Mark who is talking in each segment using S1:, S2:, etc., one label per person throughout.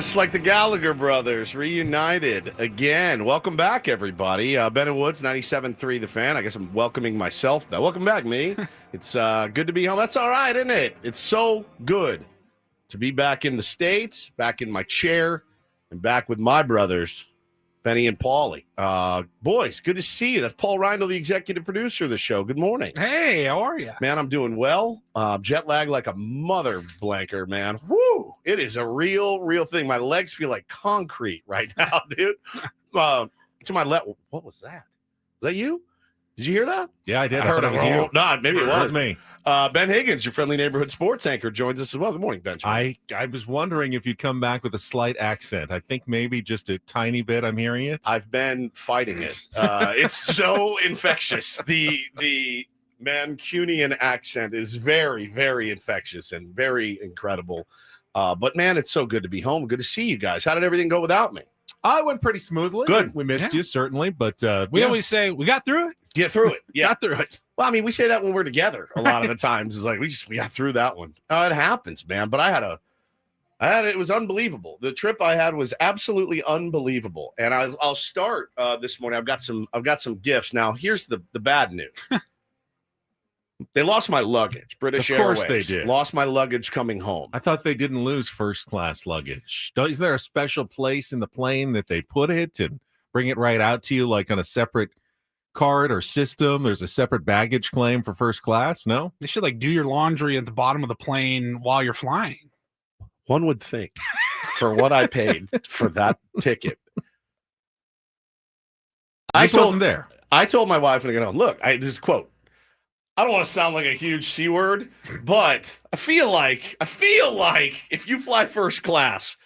S1: Just like the Gallagher brothers reunited again. Welcome back, everybody. Ben and Woods, 97.3 The Fan. I guess I'm welcoming myself. Welcome back, me. It's good to be home. That's all right, isn't it? It's so good to be back in the States, back in my chair, and back with my brothers, Benny and Paulie. Boys, good to see you. That's Paul Reindl, the executive producer of the show. Good morning.
S2: Hey, how are you?
S1: Man, I'm doing well. Jet lag like a mother blanker, man. Woo! It is a real thing. My legs feel like concrete right now, dude. To my left, what was that? Was that you? Did you hear that?
S3: Yeah, I did.
S1: I heard
S3: it was you.
S1: No, maybe it was
S3: me.
S1: Ben Higgins, your friendly neighborhood sports anchor, joins us as well. Good morning, Ben.
S3: I was wondering if you'd come back with a slight accent. I think maybe just a tiny bit. I'm hearing it.
S1: I've been fighting it. It's so infectious. The Mancunian accent is very infectious and very incredible. But man, it's so good to be home. Good to see you guys. How did everything go without me?
S3: I went pretty smoothly.
S1: Good.
S3: We missed you, certainly, but
S2: We always say we got through it.
S1: Get through it. Yeah.
S2: Got through it.
S1: Well, I mean, we say that when we're together a lot of the times. It's like we got through that one. It happens, man. But it was unbelievable. The trip I had was absolutely unbelievable. And I'll start this morning. I've got some gifts. Now, here's the bad news. They lost my luggage. British Airways.
S3: Of course they did.
S1: Lost my luggage coming home.
S3: I thought they didn't lose first-class luggage. Isn't there a special place in the plane that they put it and bring it right out to you, like on a separate card or system? There's a separate baggage claim for first class? No?
S2: They should do your laundry at the bottom of the plane while you're flying.
S1: One would think for what I paid for that ticket.
S3: I wasn't there.
S1: I told my wife when I got home, look, this is a quote. I don't want to sound like a huge C word, but I feel like if you fly first class,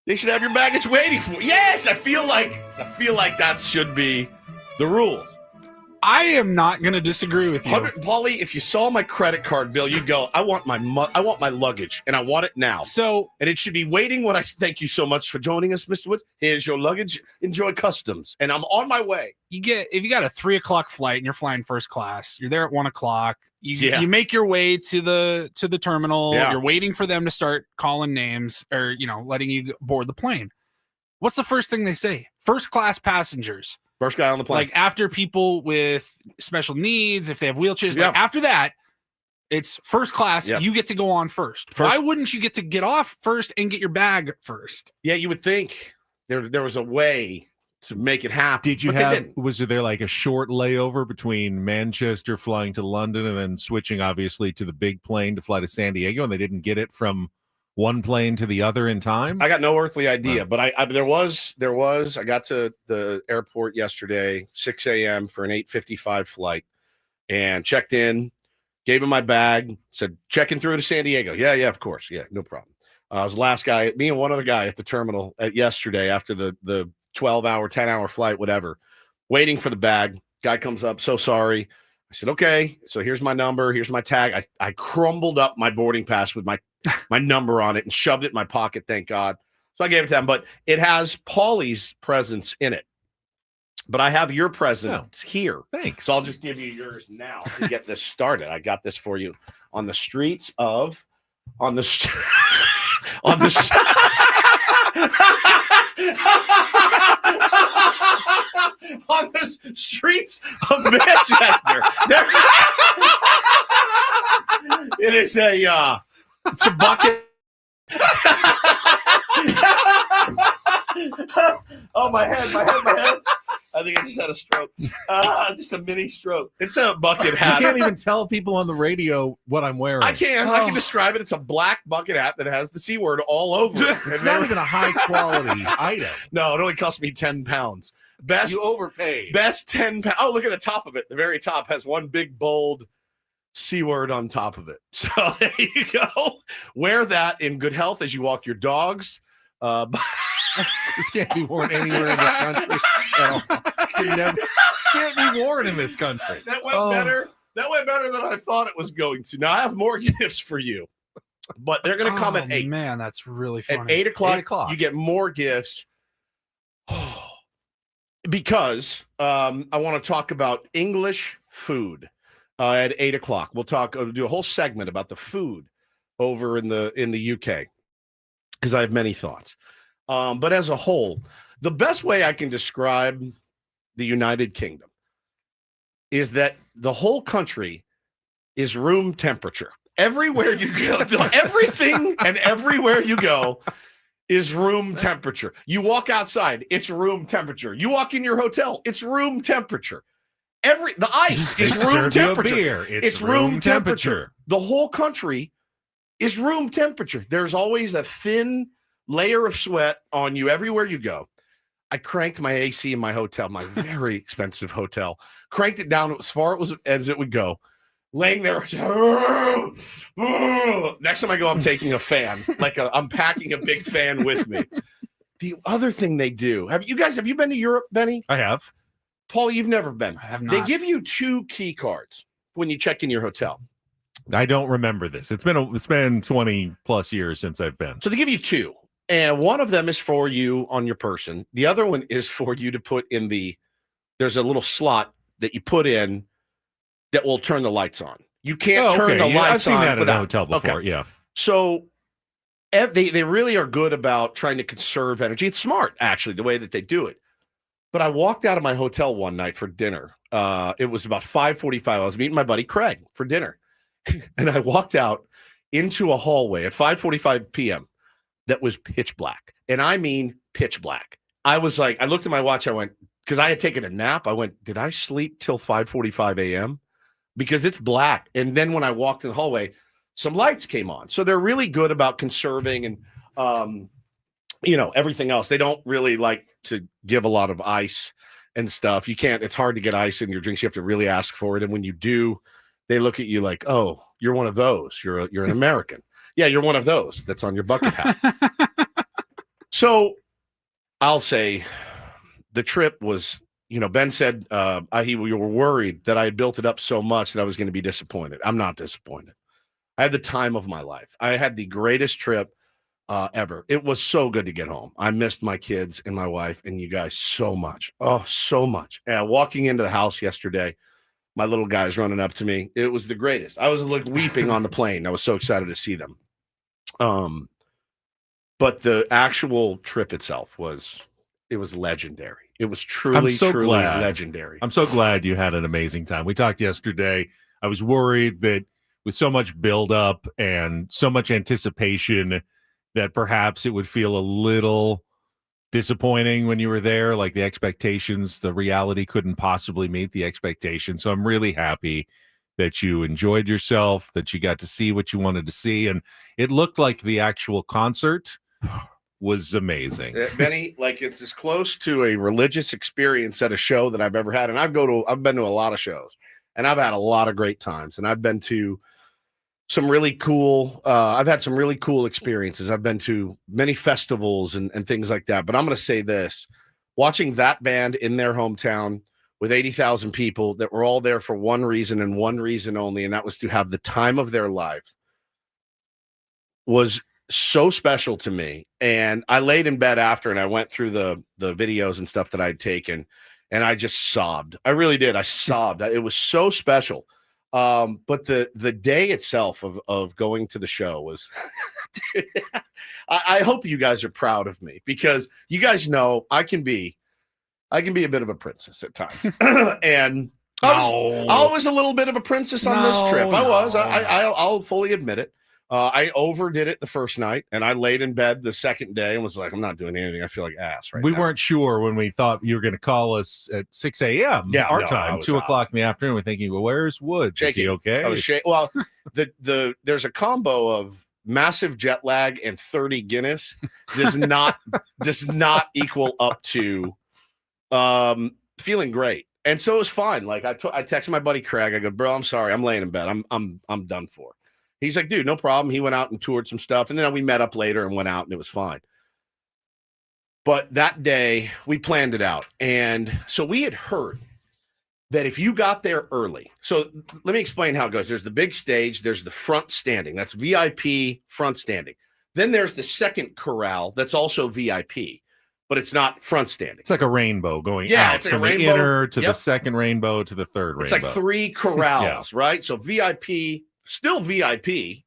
S1: they should have your baggage waiting for you. Yes, I feel like that should be the rules.
S2: I am not going to disagree with you.
S1: Paulie, if you saw my credit card bill, you'd go, I want my luggage, and I want it now.
S2: So,
S1: and it should be waiting when I thank you so much for joining us, Mr. Woods. Here's your luggage. Enjoy customs. And I'm on my way.
S2: If you got a 3:00 flight and you're flying first class, you're there at 1:00. You make your way to the terminal.
S1: Yeah.
S2: You're waiting for them to start calling names or, letting you board the plane. What's the first thing they say? First class passengers.
S1: First guy on the plane.
S2: After people with special needs, if they have wheelchairs, after that, it's first class.
S1: Yep.
S2: You get to go on first. Why wouldn't you get off first and get your bag first?
S1: Yeah, you would think there was a way to make it happen.
S3: Was there like a short layover between Manchester flying to London and then switching obviously to the big plane to fly to San Diego, and they didn't get it from one plane to the other in time?
S1: I got no earthly idea, but there was. I got to the airport yesterday, 6 a.m. for an 8:55 flight, and checked in, gave him my bag, said, checking through to San Diego. Yeah, of course. Yeah, no problem. I was the last guy, me and one other guy at the terminal yesterday after the 12-hour, 10-hour flight, whatever, waiting for the bag. Guy comes up, so sorry. I said, okay, so here's my number. Here's my tag. I crumbled up my boarding pass with my number on it and shoved it in my pocket, thank God. So I gave it to him, but it has Paulie's presents in it. But I have your presents here.
S3: Thanks.
S1: So I'll just give you yours now to get this started. I got this for you on the streets of Manchester. It is it's a bucket. Oh, my head. I think I just had a stroke. Just a mini stroke. It's a bucket hat.
S3: You can't even tell people on the radio what I'm wearing.
S1: I can describe it. It's a black bucket hat that has the C word all over it.
S3: It's not even a high quality item.
S1: No, it only cost me 10 pounds.
S3: You overpaid.
S1: Best 10 pounds. Oh, look at the top of it. The very top has one big, bold C word on top of it. So there you go. Wear that in good health as you walk your dogs.
S3: This can't be worn anywhere in this country. This can't be worn in this country.
S1: That went better. That went better than I thought it was going to. Now I have more gifts for you, but they're going to come at 8.
S2: Man, that's really funny.
S1: At 8 o'clock, you get more gifts. Because I want to talk about English food at 8 o'clock. We'll do a whole segment about the food over in the UK. because I have many thoughts. But as a whole, the best way I can describe the United Kingdom is that the whole country is room temperature. Everywhere you go, everything and everywhere you go is room temperature. You walk outside, it's room temperature. You walk in your hotel, it's room temperature. The ice is room temperature.
S3: It's room temperature.
S1: The whole country is room temperature. There's always a thin layer of sweat on you everywhere you go. I cranked my AC in my hotel, my very expensive hotel, cranked it down as far as it would go. Laying there, next time I go, I'm taking a fan, I'm packing a big fan with me. The other thing they do, have you been to Europe, Benny?
S3: I have.
S1: Paul, you've never been.
S2: I have not.
S1: They give you 2 key cards when you check in your hotel.
S3: I don't remember this. It's been 20 plus years since I've been.
S1: So they give you 2, and one of them is for you on your person. The other one is for you to put in there's a little slot that you put in that will turn the lights on. You can't turn the lights on.
S3: I've seen that at a hotel before.
S1: Okay.
S3: Yeah.
S1: So they really are good about trying to conserve energy. It's smart, actually, the way that they do it. But I walked out of my hotel one night for dinner. It was about 5:45. I was meeting my buddy Craig for dinner. And I walked out into a hallway at 5:45 p.m. that was pitch black. And I mean pitch black. I was like, I looked at my watch. I went, because I had taken a nap. I went, did I sleep till 5:45 a.m.? Because it's black. And then when I walked in the hallway, some lights came on. So they're really good about conserving and, everything else. They don't really like to give a lot of ice and stuff. It's hard to get ice in your drinks. You have to really ask for it. And when you do, they look at you like, oh, you're one of those. You're an American. Yeah, you're one of those that's on your bucket hat. So I'll say the trip was, Ben said we were worried that I had built it up so much that I was going to be disappointed. I'm not disappointed. I had the time of my life. I had the greatest trip ever. It was so good to get home. I missed my kids and my wife and you guys so much. Oh, so much. And walking into the house yesterday, my little guys running up to me. It was the greatest. I was weeping on the plane. I was so excited to see them. But the actual trip itself was legendary. It was truly legendary.
S3: I'm so glad you had an amazing time. We talked yesterday. I was worried that with so much buildup and so much anticipation that perhaps it would feel a little disappointing when you were there, like the expectations, the reality couldn't possibly meet the expectations. So I'm really happy that you enjoyed yourself, that you got to see what you wanted to see. And it looked like the actual concert was amazing.
S1: Benny, it's as close to a religious experience at a show that I've ever had. And I've been to a lot of shows and I've had a lot of great times. And I've been to some really cool, I've had some really cool experiences. I've been to many festivals and things like that. But I'm going to say this, watching that band in their hometown with 80,000 people that were all there for one reason and one reason only, and that was to have the time of their lives, was so special to me. And I laid in bed after and I went through the videos and stuff that I'd taken and I just sobbed. I really did. I sobbed. It was so special. But the day itself of going to the show was I hope you guys are proud of me because you guys know I can be a bit of a princess at times. And I was a little bit of a princess on this trip. I was. I'll fully admit it. I overdid it the first night, and I laid in bed the second day and was like, I'm not doing anything. I feel like ass right now.
S3: We weren't sure when we thought you were going to call us at 6 a.m. our time, 2 o'clock in the afternoon. We're thinking, well, where's Woods? Is he okay?
S1: I was well, there's a combo of massive jet lag and 30 Guinness does not equal up to feeling great. And so it was fine. I texted my buddy Craig. I go, bro, I'm sorry. I'm laying in bed. I'm done for. He's like, dude, no problem. He went out and toured some stuff. And then we met up later and went out and it was fine. But that day we planned it out. And so we had heard that if you got there early, so let me explain how it goes. There's the big stage. There's the front standing. That's VIP front standing. Then there's the second corral. That's also VIP, but it's not front standing.
S3: It's like a rainbow going
S1: out
S3: it's like from the inner to the second rainbow to the third rainbow.
S1: It's like 3 corrals, right? So VIP, still VIP,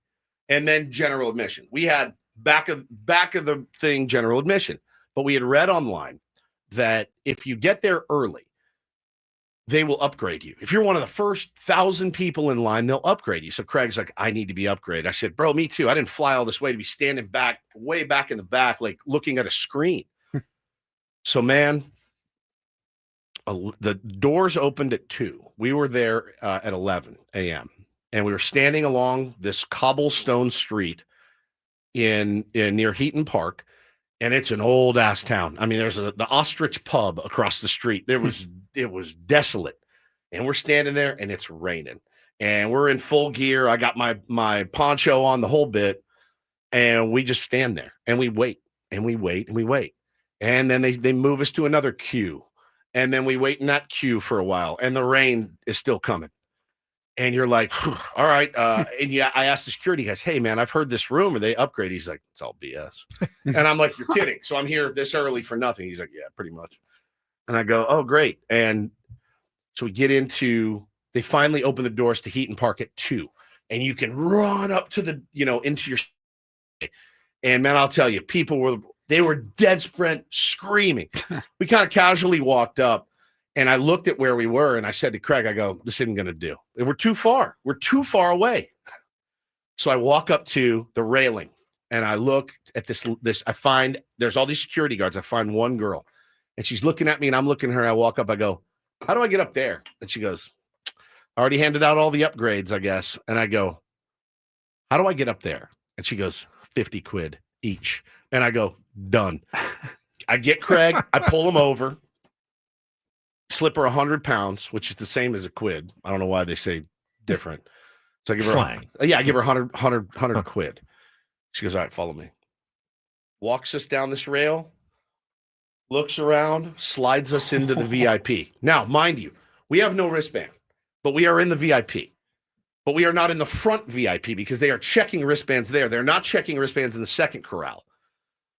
S1: and then general admission. We had back of the thing, general admission. But we had read online that if you get there early, they will upgrade you. If you're one of the first 1,000 people in line, they'll upgrade you. So Craig's like, I need to be upgraded. I said, bro, me too. I didn't fly all this way to be standing way back in the back, like looking at a screen. So, man, the doors opened at 2. We were there at 11 a.m. And we were standing along this cobblestone street in near Heaton Park. And it's an old ass town. I mean, there's the Ostrich Pub across the street. It was desolate, and we're standing there, and it's raining, and we're in full gear. I got my poncho on, the whole bit, and we just stand there, and we wait, and we wait, and we wait, and then they move us to another queue, and then we wait in that queue for a while, and the rain is still coming. And you're like, all right. And yeah, I asked the security guys, hey, man, I've heard this room. Are they upgrade? He's like, it's all BS. And I'm like, you're kidding. So I'm here this early for nothing. He's like, yeah, pretty much. And I go, oh, great. And so we get they finally open the doors to Heaton Park at 2. And you can run up to into your. And man, I'll tell you, they were dead sprint screaming. We kind of casually walked up. And I looked at where we were, and I said to Craig, I go, this isn't going to do. We're too far. We're too far away. So I walk up to the railing, and I look at this. I find there's all these security guards. I find one girl, and she's looking at me, and I'm looking at her, and I walk up. I go, how do I get up there? And she goes, I already handed out all the upgrades, I guess. And I go, how do I get up there? And she goes, 50 quid each. And I go, done. I get Craig. I pull him over. Slip her 100 pounds, which is the same as a quid. I don't know why they say different. So I give her I give her 100 quid. She goes, all right, follow me. Walks us down this rail, looks around, slides us into the VIP. Now, mind you, we have no wristband, but we are in the VIP. But we are not in the front VIP because they are checking wristbands there. They're not checking wristbands in the second corral.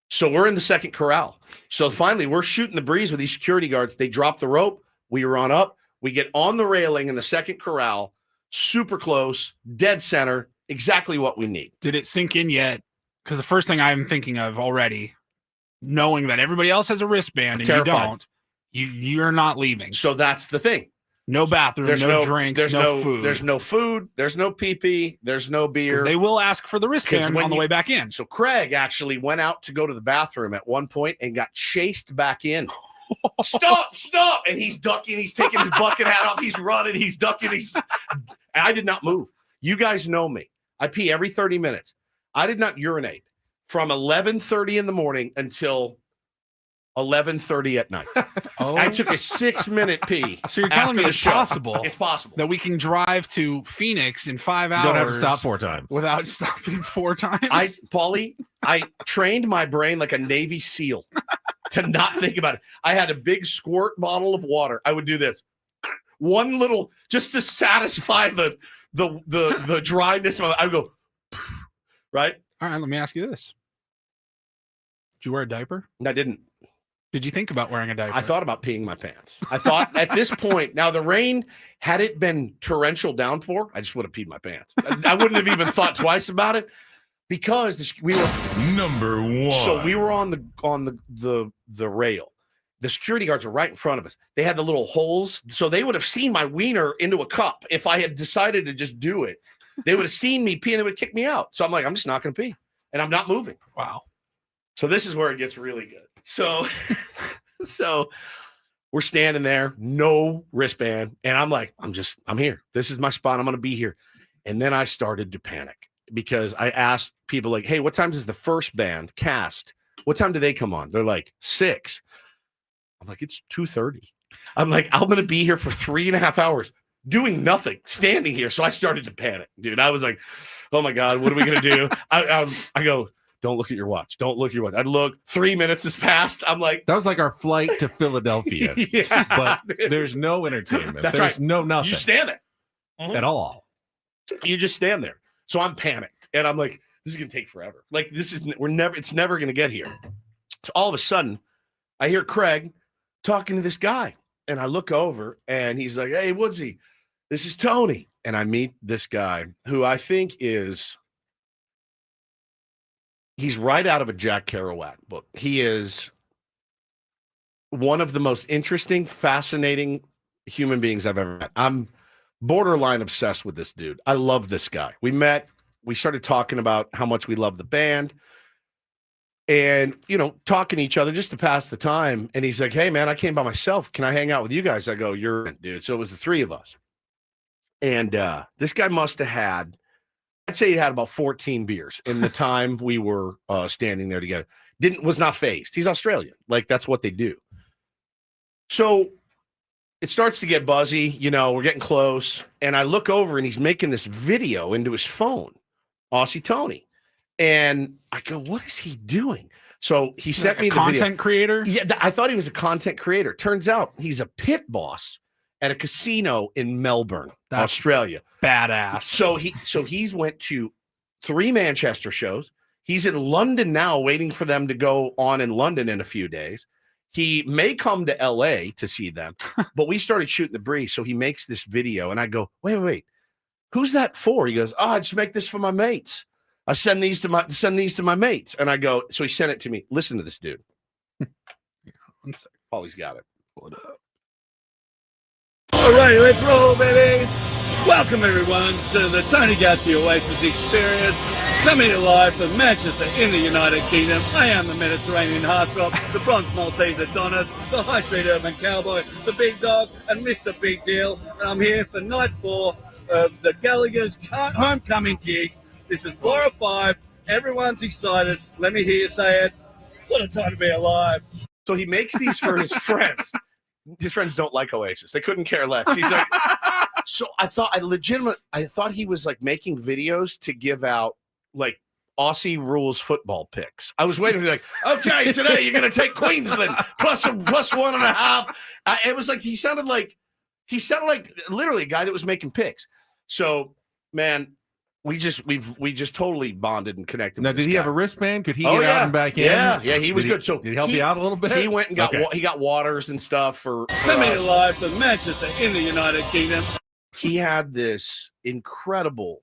S1: So we're in the second corral. So finally, we're shooting the breeze with these security guards. They drop the rope. We run up. We get on the railing in the second corral, super close, dead center, exactly what we need.
S2: Did it sink in yet? Because the first thing I'm thinking of already, knowing that everybody else has a wristband and
S1: Terrified.
S2: you're not leaving.
S1: So that's the thing.
S2: No bathroom, no drinks, no food.
S1: There's no food. There's no pee-pee. There's no beer.
S2: They will ask for the wristband on the way back in.
S1: So Craig actually went out to go to the bathroom at one point and got chased back in. Stop. And he's ducking. He's taking his bucket hat off. He's running. He's ducking. And I did not move. You guys know me. I pee every 30 minutes. I did not urinate from 11:30 in the morning until 11:30 at night. I took a 6-minute pee.
S2: So you're telling me it's possible?
S1: It's possible
S2: that we can drive to Phoenix in 5 hours.
S3: Don't have to stop 4 times
S2: without stopping 4 times.
S1: Paulie, I trained my brain like a Navy SEAL to not think about it. I had a big squirt bottle of water. I would do this, one little, just to satisfy the dryness. I would go, right.
S2: All right. Let me ask you this: did you wear a diaper?
S1: No, I didn't.
S2: Did you think about wearing a diaper?
S1: I thought about peeing my pants. I thought at this point, now the rain, had it been torrential downpour, I just would have peed my pants. I wouldn't have even thought twice about it because we were
S3: number 1.
S1: So we were on the rail. The security guards were right in front of us. They had the little holes, so they would have seen my wiener into a cup if I had decided to just do it. They would have seen me pee and they would kick me out. So I'm like, I'm just not going to pee, and I'm not moving.
S2: Wow.
S1: So this is where it gets really good. So we're standing there, no wristband. And I'm like, I'm here. This is my spot. I'm going to be here. And then I started to panic because I asked people like, hey, what time is the first band cast? What time do they come on? They're like 6. I'm like, it's 2:30. I'm like, I'm going to be here for 3.5 hours doing nothing, standing here. So I started to panic, dude. I was like, oh my God, what are we going to do? I go, don't look at your watch. Don't look at your watch. I'd look, 3 minutes has passed. I'm like,
S3: that was like our flight to Philadelphia.
S1: Yeah,
S3: but there's no entertainment.
S1: There's
S3: right. No nothing.
S1: You stand there
S3: at all.
S1: You just stand there. So I'm panicked, and I'm like, this is gonna take forever. Like it's never gonna get here. So all of a sudden, I hear Craig talking to this guy, and I look over, and he's like, hey, Woodsy, this is Tony, and I meet this guy who I think is. he's right out of a Jack Kerouac book. He is one of the most interesting, fascinating human beings I've ever met. I'm borderline obsessed with this dude. I love this guy. We met, we started talking about how much we love the band and, talking to each other just to pass the time. And he's like, hey, man, I came by myself. Can I hang out with you guys? I go, you're in, dude. So it was the three of us. And this guy must have had, I'd say he had about 14 beers in the time we were standing there together. Was not phased. He's Australian. Like, that's what they do. So it starts to get buzzy, we're getting close. And I look over and he's making this video into his phone, Aussie Tony. And I go, what is he doing? So he sent me the
S2: content creator?
S1: Yeah, I thought he was a content creator. Turns out he's a pit boss at a casino in Melbourne, Australia.
S2: Badass.
S1: So he's went to 3 Manchester shows. He's in London now, waiting for them to go on in London in a few days. He may come to LA to see them, but we started shooting the breeze. So he makes this video and I go, wait, who's that for? He goes, I just make this for my mates. I send these to my mates. And I go, so he sent it to me. Listen to this dude. Paulie's got it.
S4: What up? All right, let's roll, baby. Welcome, everyone, to the Tony Gauci Oasis Experience. Coming to you live from Manchester in the United Kingdom. I am the Mediterranean heartthrob, the Bronze Maltese Adonis, the High Street Urban Cowboy, the Big Dog, and Mr. Big Deal. And I'm here for night 4 of the Gallagher's homecoming gigs. This is 4 or 5. Everyone's excited. Let me hear you say it. What a time to be alive.
S1: So he makes these for his friends. His friends don't like Oasis. They couldn't care less. He's like, so I thought he was like making videos to give out like Aussie rules football picks. I was waiting to be like, okay, today you're going to take Queensland plus 1.5. It was like, he sounded like literally a guy that was making picks. So, man, we just totally bonded and connected.
S3: Now, did he have a wristband? Could he get out and back in?
S1: Yeah, he was good. So
S3: did he help you out a little bit?
S1: He went and got he got waters and stuff for
S4: Coming live from Manchester in the United Kingdom.
S1: He had this incredible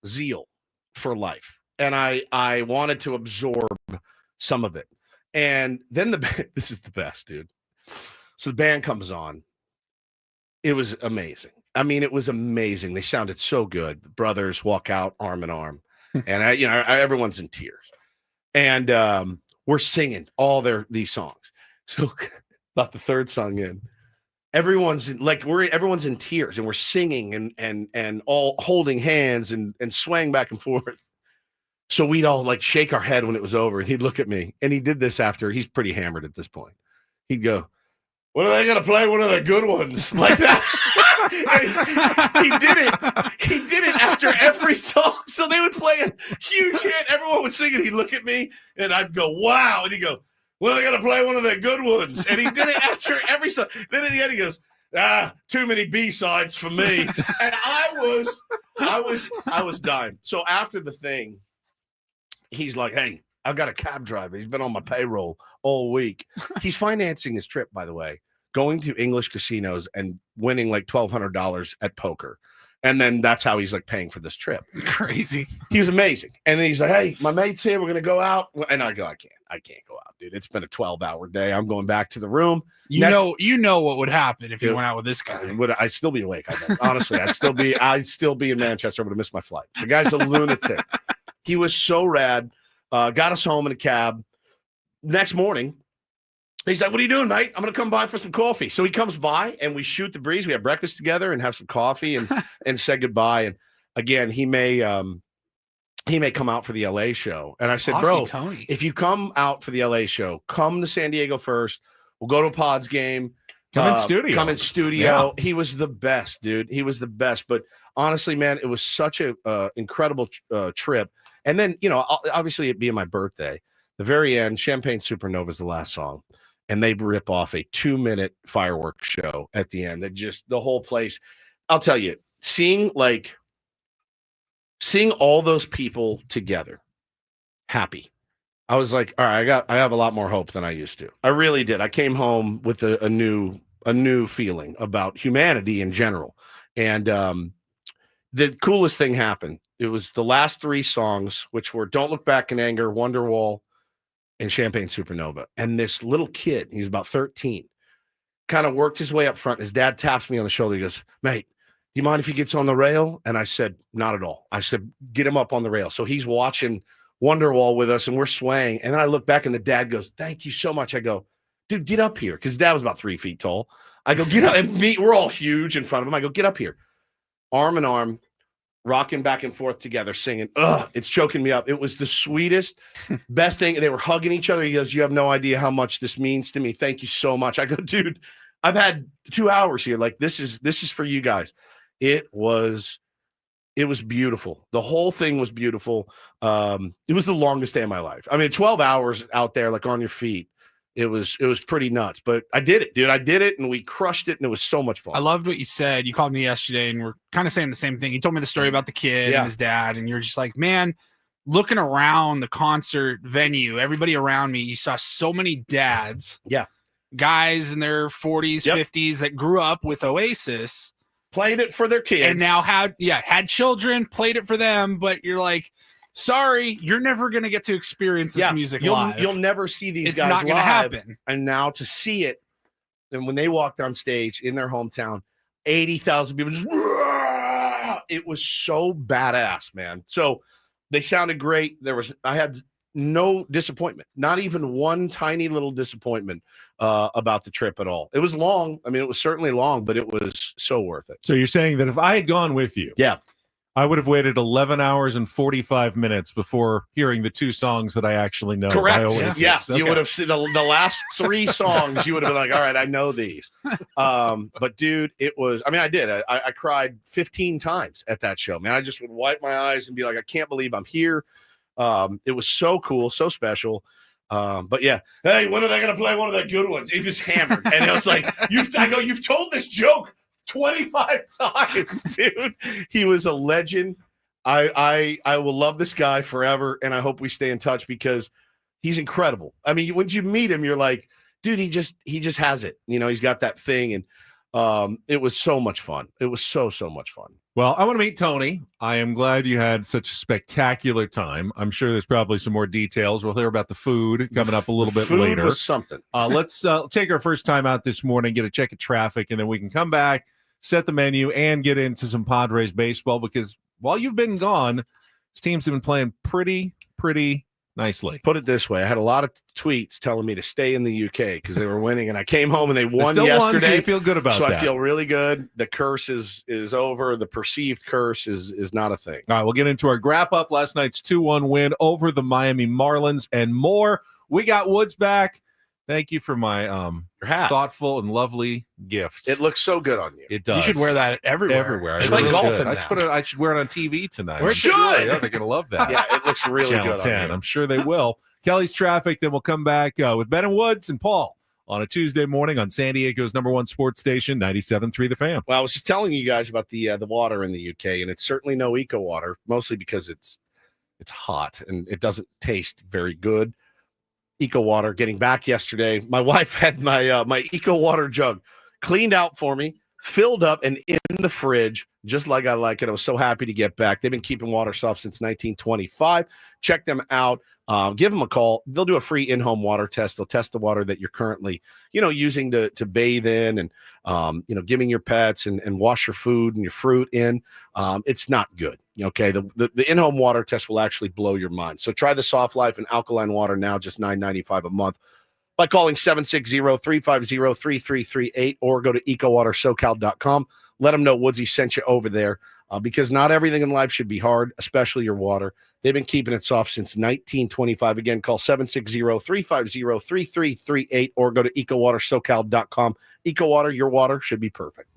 S1: zeal for life, and I wanted to absorb some of it. And then this is the best, dude. So the band comes on. It was amazing. I mean, it was amazing. They sounded so good. The brothers walk out arm in arm, and everyone's in tears. And we're singing all these songs. So about the third song in, everyone's in tears, and we're singing and all holding hands and swaying back and forth. So we'd all like shake our head when it was over, and he'd look at me, and he did this after he's pretty hammered at this point. He'd go, "When are they going to play one of the good ones?" Like that. He did it after every song. So they would play a huge hit. Everyone would sing it. He'd look at me and I'd go, wow. And he'd go, well, they're going to play one of the good ones. And he did it after every song. Then at the end, he goes, too many B-sides for me. And I was dying. So after the thing, he's like, hey, I've got a cab driver. He's been on my payroll all week. He's financing his trip, by the way, going to English casinos and winning like $1,200 at poker. And then that's how he's like paying for this trip.
S2: Crazy.
S1: He was amazing. And then he's like, hey, my mate's here. We're going to go out. And I go, I can't go out, dude. It's been a 12-hour day. I'm going back to the room.
S2: You know what would happen if you went out with this guy.
S1: I'd still be awake. I bet. Honestly, I'd still be in Manchester. I would have missed my flight. The guy's a lunatic. He was so rad. Got us home in a cab. Next morning, he's like, what are you doing, mate? I'm going to come by for some coffee. So he comes by and we shoot the breeze. We have breakfast together and have some coffee and say goodbye. And again, he may come out for the LA show. And I said, bro,
S2: Tony,
S1: if you come out for the LA show, come to San Diego first. We'll go to a Pods game.
S3: Come in studio.
S1: Yeah. He was the best, dude. He was the best. But honestly, man, it was such a incredible trip. And then, obviously it being my birthday, the very end, Champagne Supernova is the last song. And they rip off a 2-minute fireworks show at the end. That just the whole place. I'll tell you, seeing all those people together, happy. I was like, all right, I have a lot more hope than I used to. I really did. I came home with a new feeling about humanity in general. And the coolest thing happened. It was the last 3 songs, which were Don't Look Back in Anger, Wonderwall, and Champagne Supernova. And this little kid, he's about 13, kind of worked his way up front. His dad taps me on the shoulder. He goes, mate, do you mind if he gets on the rail? And I said, not at all. I said, get him up on the rail. So he's watching Wonderwall with us and we're swaying. And then I look back and the dad goes, thank you so much. I go, dude, get up here. Because dad was about 3 feet tall. I go, get up. And we're all huge in front of him. I go, get up here. Arm in arm, rocking back and forth together, singing. Ugh, it's choking me up. It was the sweetest, best thing. They were hugging each other. He goes, you have no idea how much this means to me. Thank you so much. I go, dude, I've had 2 hours here. Like, this is for you guys. It was beautiful. The whole thing was beautiful. It was the longest day of my life. I mean, 12 hours out there, like on your feet. It was pretty nuts, but I did it, dude. I did it and we crushed it and it was so much fun.
S2: I loved what you said. You called me yesterday and we're kind of saying the same thing. You told me the story about the kid and his dad, and you're just like, man, looking around the concert venue, everybody around me, you saw so many dads.
S1: Yeah.
S2: Guys in their 40s, 50s that grew up with Oasis.
S1: Played it for their kids.
S2: And now had children, played it for them, but you're like, sorry, you're never going to get to experience this music live.
S1: You'll never see these guys
S2: not
S1: live.
S2: Gonna happen.
S1: And now to see it, and when they walked on stage in their hometown, 80,000 people just, it was so badass, man. So they sounded great. I had no disappointment, not even one tiny little disappointment about the trip at all. It was long. I mean, it was certainly long, but it was so worth it.
S3: So you're saying that if I had gone with you, I would have waited 11 hours and 45 minutes before hearing the 2 songs that I actually know.
S1: Correct. Yeah.
S3: Okay.
S1: You would have seen the last 3 songs. You would have been like, all right, I know these. But dude, it was, I mean, I did. I cried 15 times at that show, man. I just would wipe my eyes and be like, I can't believe I'm here. It was so cool, so special. But yeah, hey, when are they going to play one of the good ones? He was hammered. And it was like, you've told this joke 25 times, dude. He was a legend. I will love this guy forever, and I hope we stay in touch because he's incredible. I mean, when you meet him, you're like, dude, he just has it. You know, he's got that thing, and it was so much fun. It was so much fun.
S3: Well, I want to meet Tony. I am glad you had such a spectacular time. I'm sure there's probably some more details. We'll hear about the food coming up a little bit later.
S1: Was something.
S3: Let's take our first time out this morning, get a check of traffic, and then we can come back, set the menu, and get into some Padres baseball because while you've been gone, this team's been playing pretty nicely.
S1: Put it this way. I had a lot of tweets telling me to stay in the UK because they were winning, and I came home and they won
S3: yesterday.
S1: Won, so
S3: you feel good about
S1: that.
S3: So
S1: I feel really good. The curse is over. The perceived curse is not a thing.
S3: All right, we'll get into our wrap-up. Last night's 2-1 win over the Miami Marlins and more. We got Woods back. Thank you for my thoughtful and lovely gift.
S1: It looks so good on you.
S3: It does.
S2: You should wear that everywhere.
S1: It's like golfing.
S3: I should wear it on TV tonight.
S1: We should.
S3: Yeah, they're gonna love that.
S1: Yeah, it looks really
S3: Channel
S1: good
S3: 10.
S1: on you.
S3: I'm sure they will. Kelly's Traffic. Then we'll come back with Ben and Woods and Paul on a Tuesday morning on San Diego's #1 sports station, 97.3 The Fan.
S1: Well, I was just telling you guys about the water in the UK, and it's certainly no eco water, mostly because it's hot and it doesn't taste very good. Eco water. Getting back yesterday, my wife had my eco water jug cleaned out for me, filled up, and in the fridge, just like I like it. I was so happy to get back. They've been keeping water soft since 1925. Check them out. Give them a call. They'll do a free in-home water test. They'll test the water that you're currently, using to bathe in and, giving your pets and wash your food and your fruit in. It's not good. Okay. The in-home water test will actually blow your mind. So try the Soft Life and alkaline water now, just $9.95 a month by calling 760-350-3338 or go to ecowatersocal.com. Let them know Woodsy sent you over there because not everything in life should be hard, especially your water. They've been keeping it soft since 1925. Again, call 760-350-3338 or go to ecowatersocal.com. EcoWater, your water should be perfect.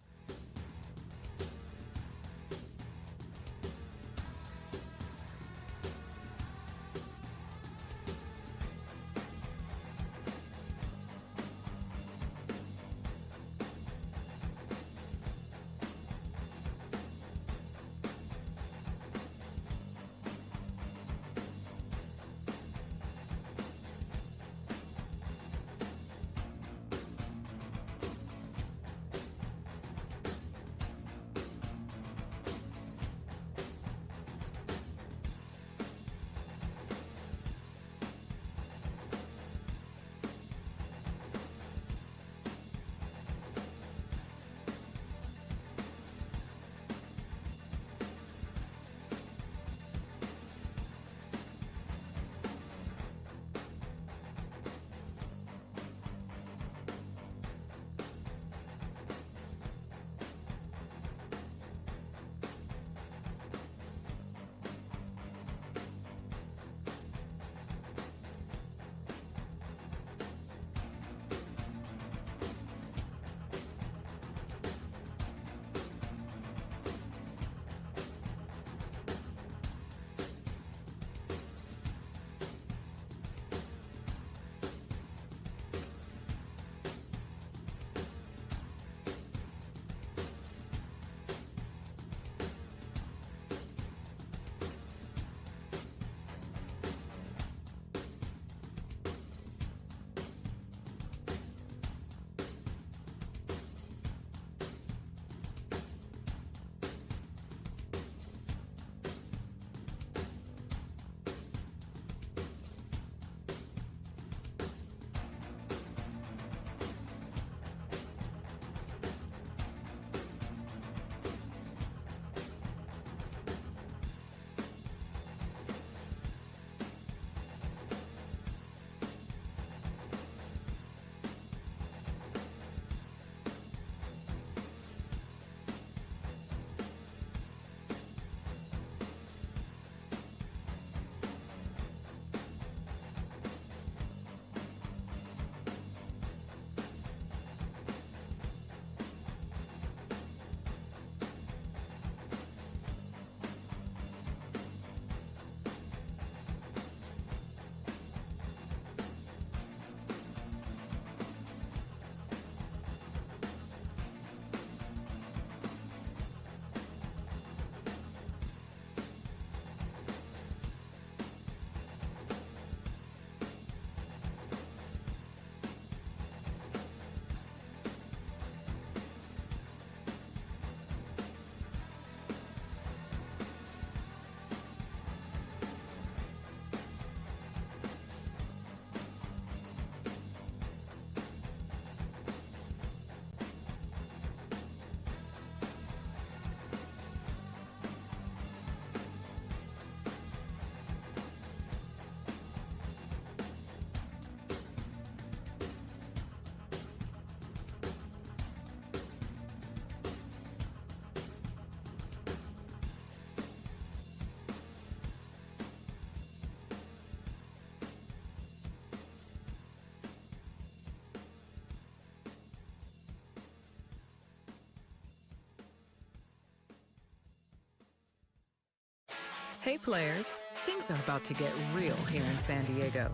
S5: Hey players, things are about to get real here in San Diego.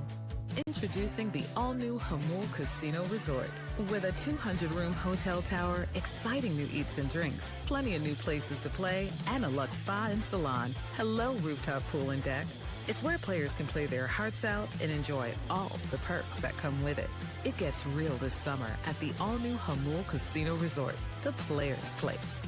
S5: Introducing the all-new Jamul Casino Resort. With a 200-room hotel tower, exciting new eats and drinks, plenty of new places to play, and a luxe spa and salon. Hello, rooftop pool and deck. It's where players can play their hearts out and enjoy all the perks that come with it. It gets real this summer at the all-new Jamul Casino Resort, the players' place.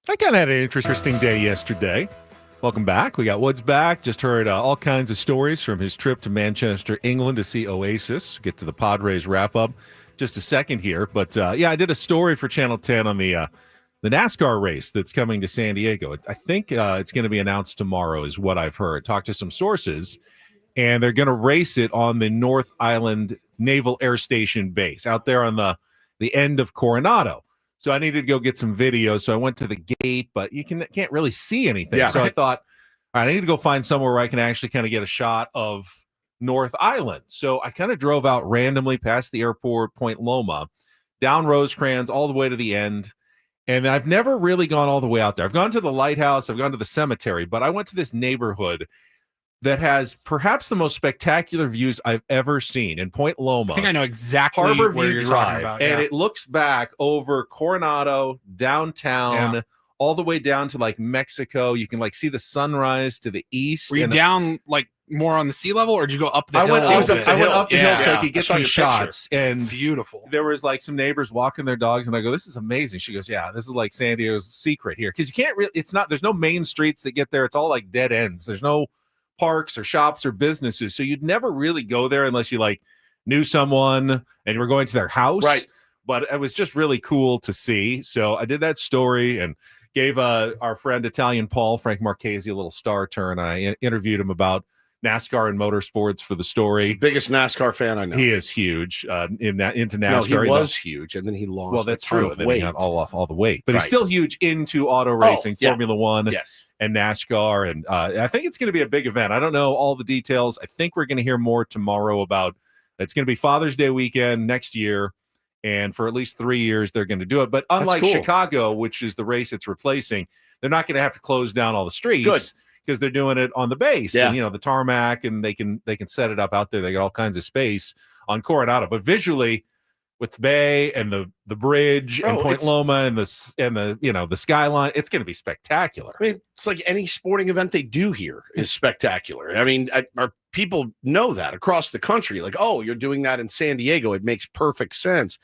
S3: I kind of had an interesting day yesterday. Welcome back. We got Woods back. Just heard all kinds of stories from his trip to Manchester, England to see Oasis. Get to the Padres wrap-up just a second here. But, yeah, I did a story for Channel 10 on the NASCAR race that's coming to San Diego. I think it's going to be announced tomorrow is what I've heard. Talked to some sources, and they're going to race it on the North Island Naval Air Station base out there on the end of Coronado. So I needed to go get some video. So I went to the gate, but you can't really see anything.
S1: Yeah,
S3: so
S1: right.
S3: I thought, all right, I need to go find somewhere where I can actually kind of get a shot of North Island. So I kind of drove out randomly past the airport, Point Loma, down Rosecrans, all the way to the end. And I've never really gone all the way out there. I've gone to the lighthouse. I've gone to the cemetery. But I went to this neighborhood that has perhaps the most spectacular views I've ever seen in Point Loma.
S2: I think I know exactly
S3: Harbor
S2: where
S3: View
S2: you're
S3: Drive,
S2: talking about.
S3: and
S2: Yeah.
S3: it looks back over Coronado, downtown, all the way down to like Mexico. You can like see the sunrise to the east.
S2: Were you
S3: and
S2: down like more on the sea level, or did you go up the
S3: I
S2: hill?
S3: went,
S2: a
S3: I
S2: little
S3: went
S2: bit?
S3: up the hill so I could get
S1: saw
S3: some
S1: your
S3: shots. And
S2: Beautiful.
S3: there was like some neighbors walking their dogs, and I go, "This is amazing." She goes, "Yeah, this is like San Diego's secret here, because you can't really. It's not. There's no main streets that get there. It's all like dead ends. There's no parks or shops or businesses, so you'd never really go there unless you like knew someone and you were going to their house.
S1: Right.
S3: But it was just really cool to see. So I did that story and gave our friend Italian Paul, Frank Marchese, a little star turn. I interviewed him about NASCAR and motorsports for the story.
S1: He's the biggest NASCAR fan I know.
S3: He is huge into NASCAR.
S1: No, he was huge, and then he lost.
S3: Well, that's
S1: a ton
S3: true.
S1: of
S3: And then
S1: weight.
S3: he got all the weight, but
S1: Right.
S3: he's still huge into auto racing,
S1: yeah.
S3: Formula One,
S1: Yes.
S3: and NASCAR. And I think it's going to be a big event. I don't know all the details. I think we're going to hear more tomorrow about. It's going to be Father's Day weekend next year, and for at least 3 years they're going to do it. But unlike
S1: cool.
S3: Chicago, which is the race it's replacing, they're not going to have to close down all the streets.
S1: Good.
S3: Because they're doing it on the base,
S1: Yeah.
S3: and the tarmac, and they can set it up out there. They got all kinds of space on Coronado, but visually, with the bay and the bridge and Point Loma and the skyline, it's going to be spectacular.
S1: I mean, it's like any sporting event they do here is spectacular. I mean, our people know that across the country. Like, oh, you're doing that in San Diego. It makes perfect sense.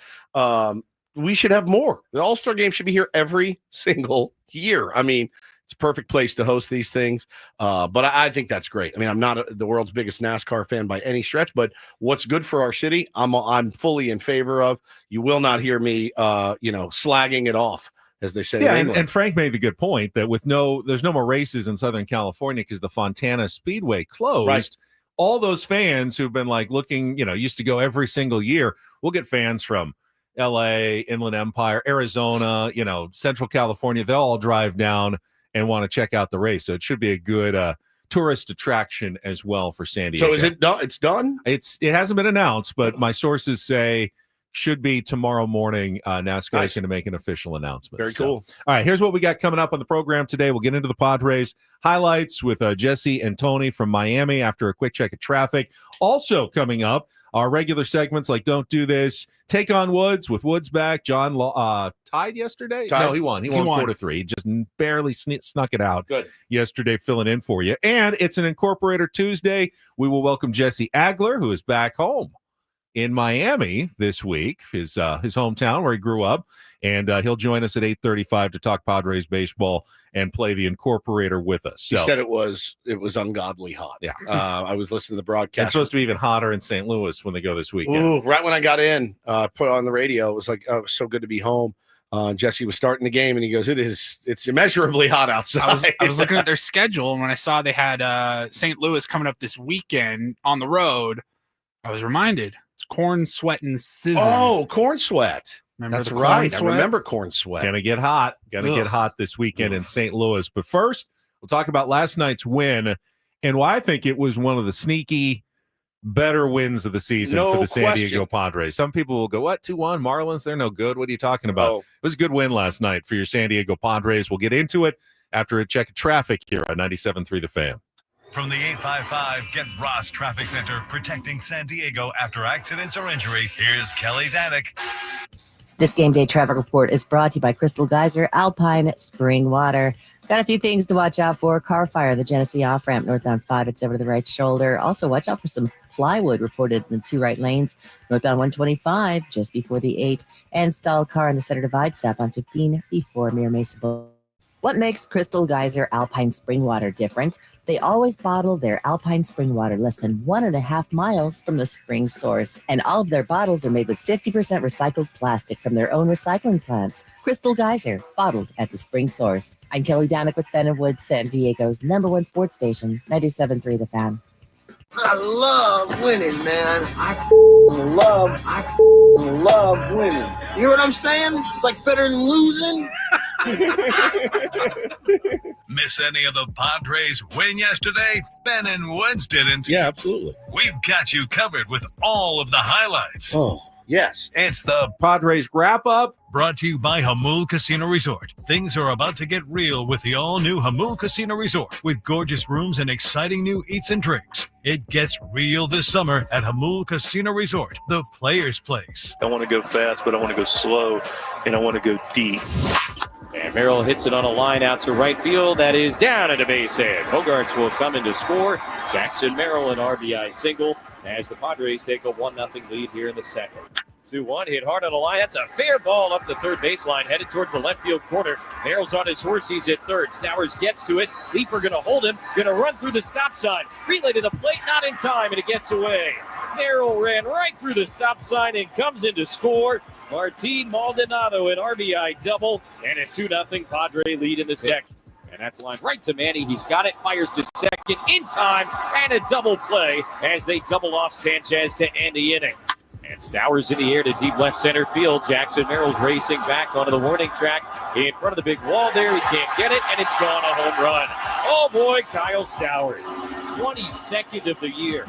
S1: We should have more. The All-Star Game should be here every single year. I mean, it's a perfect place to host these things. But I think that's great. I mean, I'm not the world's biggest NASCAR fan by any stretch, but what's good for our city, I'm fully in favor of. You will not hear me, slagging it off, as they say.
S3: Yeah,
S1: in England.
S3: and Frank made the good point that there's no more races in Southern California because the Fontana Speedway closed. Right. All those fans who've been looking, used to go every single year. We'll get fans from LA, Inland Empire, Arizona, Central California. They'll all drive down and want to check out the race. So it should be a good tourist attraction as well for San Diego.
S1: So is it done? It's done?
S3: It hasn't been announced, but my sources say should be tomorrow morning. NASCAR is going to make an official announcement.
S1: Very cool.
S3: All right, here's what we got coming up on the program today. We'll get into the Padres highlights with Jesse and Tony from Miami after a quick check of traffic. Also coming up, our regular segments like Don't Do This, Take on Woods with Woods back. John tied yesterday?
S1: Tied.
S3: No, he won. He won 4-3. Just barely snuck it out yesterday, filling in for you. And it's an Incorporator Tuesday. We will welcome Jesse Agler, who is back home in Miami this week, his hometown where he grew up. And he'll join us at 8:35 to talk Padres baseball and play the Incorporator with us.
S1: He said it was ungodly hot.
S3: Yeah.
S1: I was listening to the broadcast.
S3: It's supposed to be even hotter in St. Louis when they go this weekend.
S1: Ooh, right when I got in, put on the radio, it was like, oh, it was so good to be home. Jesse was starting the game, and he goes, it's immeasurably hot outside.
S2: I was looking at their schedule, and when I saw they had St. Louis coming up this weekend on the road, I was reminded it's corn sweat and sizzling.
S1: Oh, corn sweat.
S2: Remember
S1: That's
S2: the
S1: right.
S2: corn sweat?
S1: I remember corn sweat.
S3: Gonna get hot this weekend in St. Louis. But first, we'll talk about last night's win and why I think it was one of the sneaky better wins of the season for the San Diego Padres. Some people will go, what, 2-1? Marlins, they're no good. What are you talking about?
S1: Oh.
S3: It was a good win last night for your San Diego Padres. We'll get into it after a check of traffic here on 97.3 The Fan.
S6: From the 855 Get Ross Traffic Center, protecting San Diego after accidents or injury, here's Kelly Danek.
S7: This game day traffic report is brought to you by Crystal Geyser Alpine Spring Water. Got a few things to watch out for. Car fire, the Genesee off-ramp northbound 5, it's over to the right shoulder. Also, watch out for some plywood reported in the 2 right lanes. Northbound 125, just before the 8. And stalled car in the center divide, south on 15, before Mira Mesa Boulevard. What makes Crystal Geyser Alpine Spring Water different? They always bottle their Alpine Spring Water less than 1.5 miles from the spring source. And all of their bottles are made with 50% recycled plastic from their own recycling plants. Crystal Geyser, bottled at the spring source. I'm Kelly Danek with Ben and Woods, San Diego's #1 sports station, 97.3 The Fan.
S8: I love winning, man. I love winning. You hear what I'm saying? It's like better than losing.
S6: Miss any of the Padres win yesterday? Ben and Woods didn't.
S1: Yeah, absolutely.
S6: We've got you covered with all of the highlights.
S1: Oh, yes.
S6: It's the
S3: Padres wrap-up.
S6: Brought to you by Hamul Casino Resort. Things are about to get real with the all-new Hamul Casino Resort with gorgeous rooms and exciting new eats and drinks. It gets real this summer at Hamul Casino Resort, the player's place.
S9: I want to go fast, but I want to go slow, and I want to go deep.
S10: And Merrill hits it on a line out to right field. That is down at a base hit. Bogarts will come in to score. Jackson Merrill, an RBI single as the Padres take a 1-0 lead here in the second. 2-1, hit hard on the line. That's a fair ball up the third baseline, headed towards the left field corner. Merrill's on his horse. He's at third. Stowers gets to it. Leeper going to hold him. Going to run through the stop sign. Relay to the plate, not in time, and it gets away. Merrill ran right through the stop sign and comes in to score. Martin Maldonado, an RBI double, and a 2-0 Padre lead in the second. And that's lined right to Manny. He's got it, fires to second in time, and a double play as they double off Sanchez to end the inning. And Stowers in the air to deep left center field. Jackson Merrill's racing back onto the warning track in front of the big wall there. He can't get it, and it's gone, a home run. Oh boy, Kyle Stowers, 22nd of the year.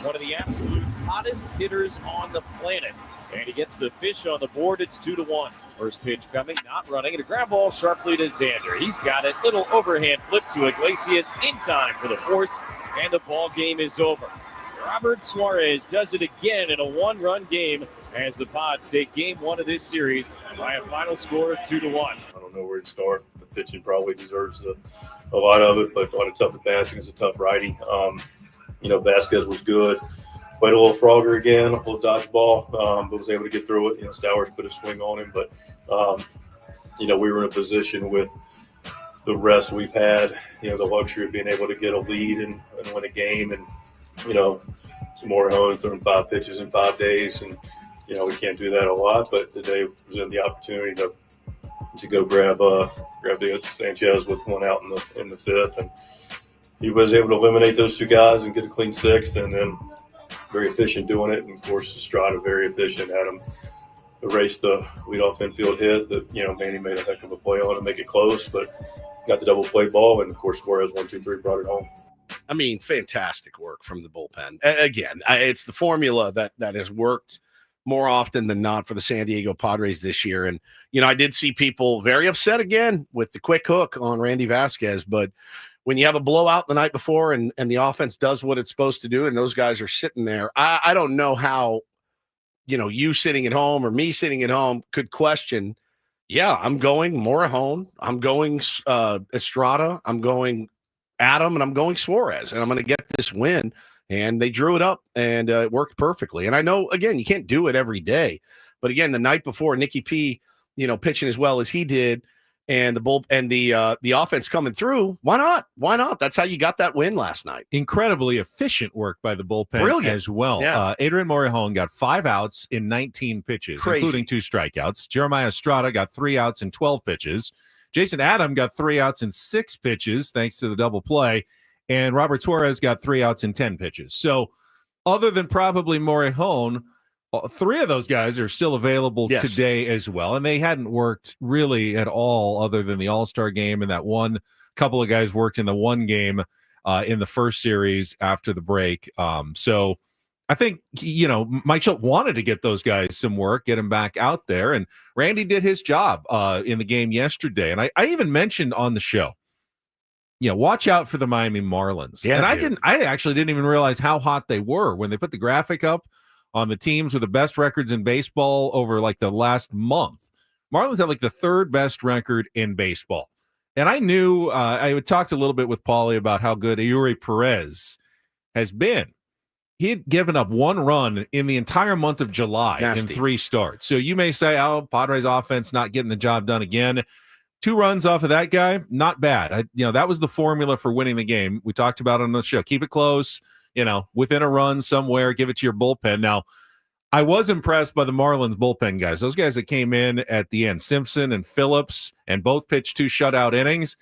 S10: One of the absolute hottest hitters on the planet. And he gets the fish on the board. It's 2-1. First pitch coming, not running, and a ground ball sharply to Xander. He's got it. Little overhand flip to Iglesias in time for the force, and the ball game is over. Robert Suarez does it again in a one-run game as the Pods take game one of this series by a final score of 2-1.
S9: I don't know where to start. The pitching probably deserves a lot of it, but on a tough at bats against a tough righty. Vasquez was good. Played a little Frogger again, a little dodgeball, but was able to get through it. Stowers put a swing on him, but, we were in a position with the rest we've had, the luxury of being able to get a lead and win a game. And, Morejon's throwing 5 pitches in 5 days, and, we can't do that a lot, but today presented the opportunity to go grab the Sanchez with one out in the fifth, and he was able to eliminate those 2 guys and get a clean sixth, and then very efficient doing it. And of course, Estrada very efficient, had him erase the leadoff infield hit that, Manny made a heck of a play on to make it close, but got the double play ball, and of course, Suarez 1-2-3 brought it home.
S1: I mean, fantastic work from the bullpen. Again, it's the formula that has worked more often than not for the San Diego Padres this year. And, I did see people very upset again with the quick hook on Randy Vasquez, but when you have a blowout the night before and the offense does what it's supposed to do and those guys are sitting there, I don't know how, you sitting at home or me sitting at home could question, yeah, I'm going Morejon, I'm going Estrada, I'm going Adam, and I'm going Suarez, and I'm going to get this win. And they drew it up, and it worked perfectly. And I know, again, you can't do it every day. But again, the night before, Nicky P, pitching as well as he did, and the offense coming through, why not? Why not? That's how you got that win last night.
S3: Incredibly efficient work by the bullpen
S1: Brilliant.
S3: As well.
S1: Yeah.
S3: Adrian Morejon got 5 outs in 19 pitches,
S1: Crazy.
S3: including 2 strikeouts. Jeremiah Estrada got 3 outs in 12 pitches. Jason Adam got 3 outs in 6 pitches, thanks to the double play. And Robert Suarez got 3 outs in 10 pitches. So other than probably Morejon, 3 of those guys are still available today as well. And they hadn't worked really at all other than the All-Star game, and that one couple of guys worked in the one game in the first series after the break. So I think, Mike Schultz wanted to get those guys some work, get them back out there. And Randy did his job in the game yesterday. And I even mentioned on the show, watch out for the Miami Marlins.
S1: Yeah,
S3: and I actually didn't even realize how hot they were when they put the graphic up on the teams with the best records in baseball over like the last month. Marlins have like the 3rd best record in baseball. And I knew I had talked a little bit with Paulie about how good Eury Perez has been. He had given up 1 run in the entire month of July in 3 starts. So you may say, Padres offense not getting the job done again. 2 runs off of that guy, not bad. That was the formula for winning the game. We talked about it on the show. Keep it close, within a run somewhere, give it to your bullpen. Now, I was impressed by the Marlins bullpen guys. Those guys that came in at the end, Simpson and Phillips, and both pitched 2 shutout innings.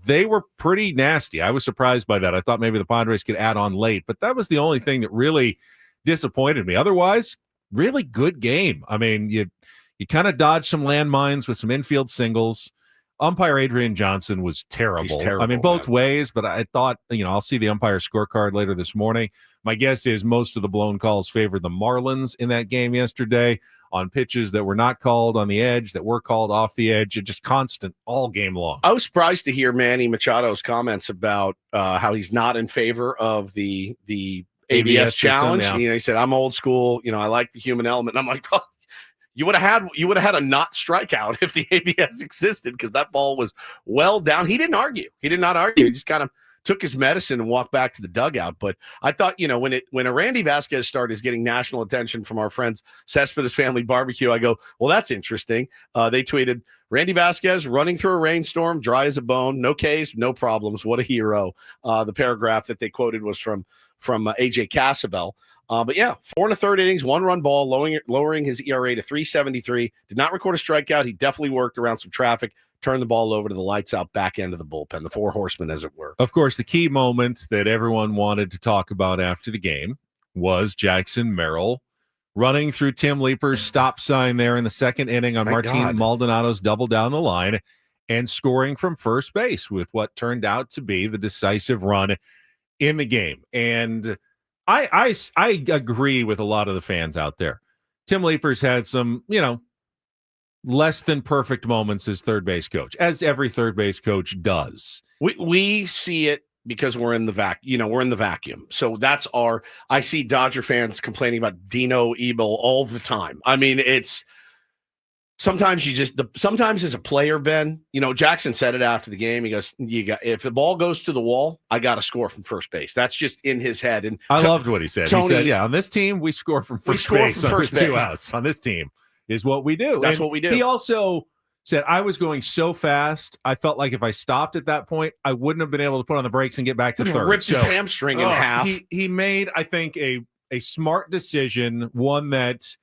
S3: They were pretty nasty. I was surprised by that. I thought maybe the Padres could add on late, but that was the only thing that really disappointed me. Otherwise, really good game. I mean, you kind of dodged some landmines with some infield singles. Umpire Adrian Johnson was terrible.
S1: He's terrible,
S3: I mean, both ways, but I thought, I'll see the umpire scorecard later this morning. My guess is most of the blown calls favored the Marlins in that game yesterday on pitches that were not called on the edge, that were called off the edge. It's just constant all game long.
S1: I was surprised to hear Manny Machado's comments about how he's not in favor of the ABS challenge.
S3: System, yeah.
S1: He said, I'm old school. I like the human element. And I'm like, oh, you would have had a not strikeout if the ABS existed, because that ball was well down. He didn't argue. He did not argue. He just kind of took his medicine and walked back to the dugout. But I thought, when a Randy Vasquez start is getting national attention from our friends Cespedes Family Barbecue, I go, well, that's interesting. They tweeted, Randy Vasquez running through a rainstorm, dry as a bone, no case, no problems. What a hero. The paragraph that they quoted was from AJ Casabell. But yeah, 4 1/3 innings, 1-run ball, lowering his ERA to 3.73. Did not record a strikeout. He definitely worked around some traffic, turned the ball over to the lights out back end of the bullpen, the four horsemen, as it were.
S3: Of course, the key moment that everyone wanted to talk about after the game was Jackson Merrill running through Tim Leeper's stop sign there in the second inning on Martin Maldonado's double down the line and scoring from first base with what turned out to be the decisive run in the game. And I agree with a lot of the fans out there. Tim Leeper's had some, less than perfect moments as third base coach, as every third base coach does.
S1: We see it because we're in the vacuum. So that's I see Dodger fans complaining about Dino Ebel all the time. I mean, it's sometimes sometimes as a player, Ben, Jackson said it after the game. He goes, if the ball goes to the wall, I got to score from first base. That's just in his head. And
S3: I loved what he said. He said, yeah, on this team, we score from first base. Two outs on this team is what we do.
S1: That's what we do.
S3: He also said, I was going so fast, I felt like if I stopped at that point, I wouldn't have been able to put on the brakes and get back to third.
S1: Ripped his hamstring in half.
S3: He made, I think, a smart decision, one that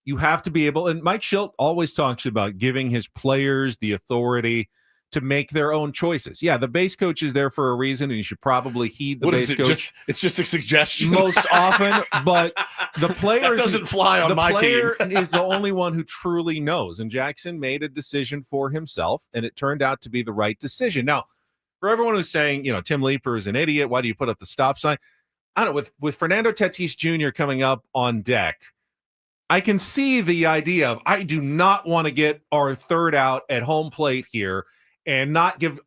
S3: you have to be able, and Mike Schilt always talks about giving his players the authority to make their own choices. Yeah, the base coach is there for a reason, and you should probably heed the base coach.
S1: It's just a suggestion.
S3: Most often, but the player
S1: doesn't fly on my team.
S3: The player is the only one who truly knows, and Jackson made a decision for himself, and it turned out to be the right decision. Now, for everyone who's saying, Tim Leeper is an idiot, why do you put up the stop sign? I don't know, with Fernando Tatis Jr. coming up on deck, I can see the idea of I do not want to get our third out at home plate here and not give,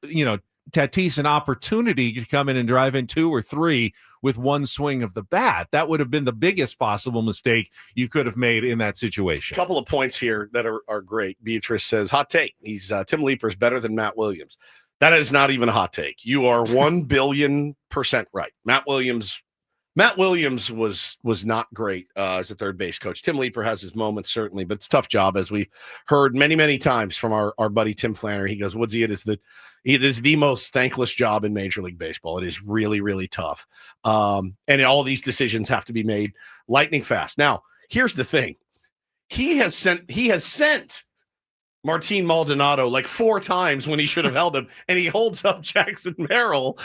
S3: Tatis an opportunity to come in and drive in 2 or 3 with one swing of the bat. That would have been the biggest possible mistake you could have made in that situation.
S1: A couple of points here that are great. Beatrice says, hot take. Tim Leeper's better than Matt Williams. That is not even a hot take. You are 1 billion% right. Matt Williams was not great as a third base coach. Tim Leeper has his moments, certainly, but it's a tough job, as we've heard many, many times from our buddy Tim Flannery. He goes, Woodsy, it is the most thankless job in Major League Baseball. It is really, really tough. And all these decisions have to be made lightning fast. Now, here's the thing. He has sent Martin Maldonado like 4 times when he should have held him, and he holds up Jackson Merrill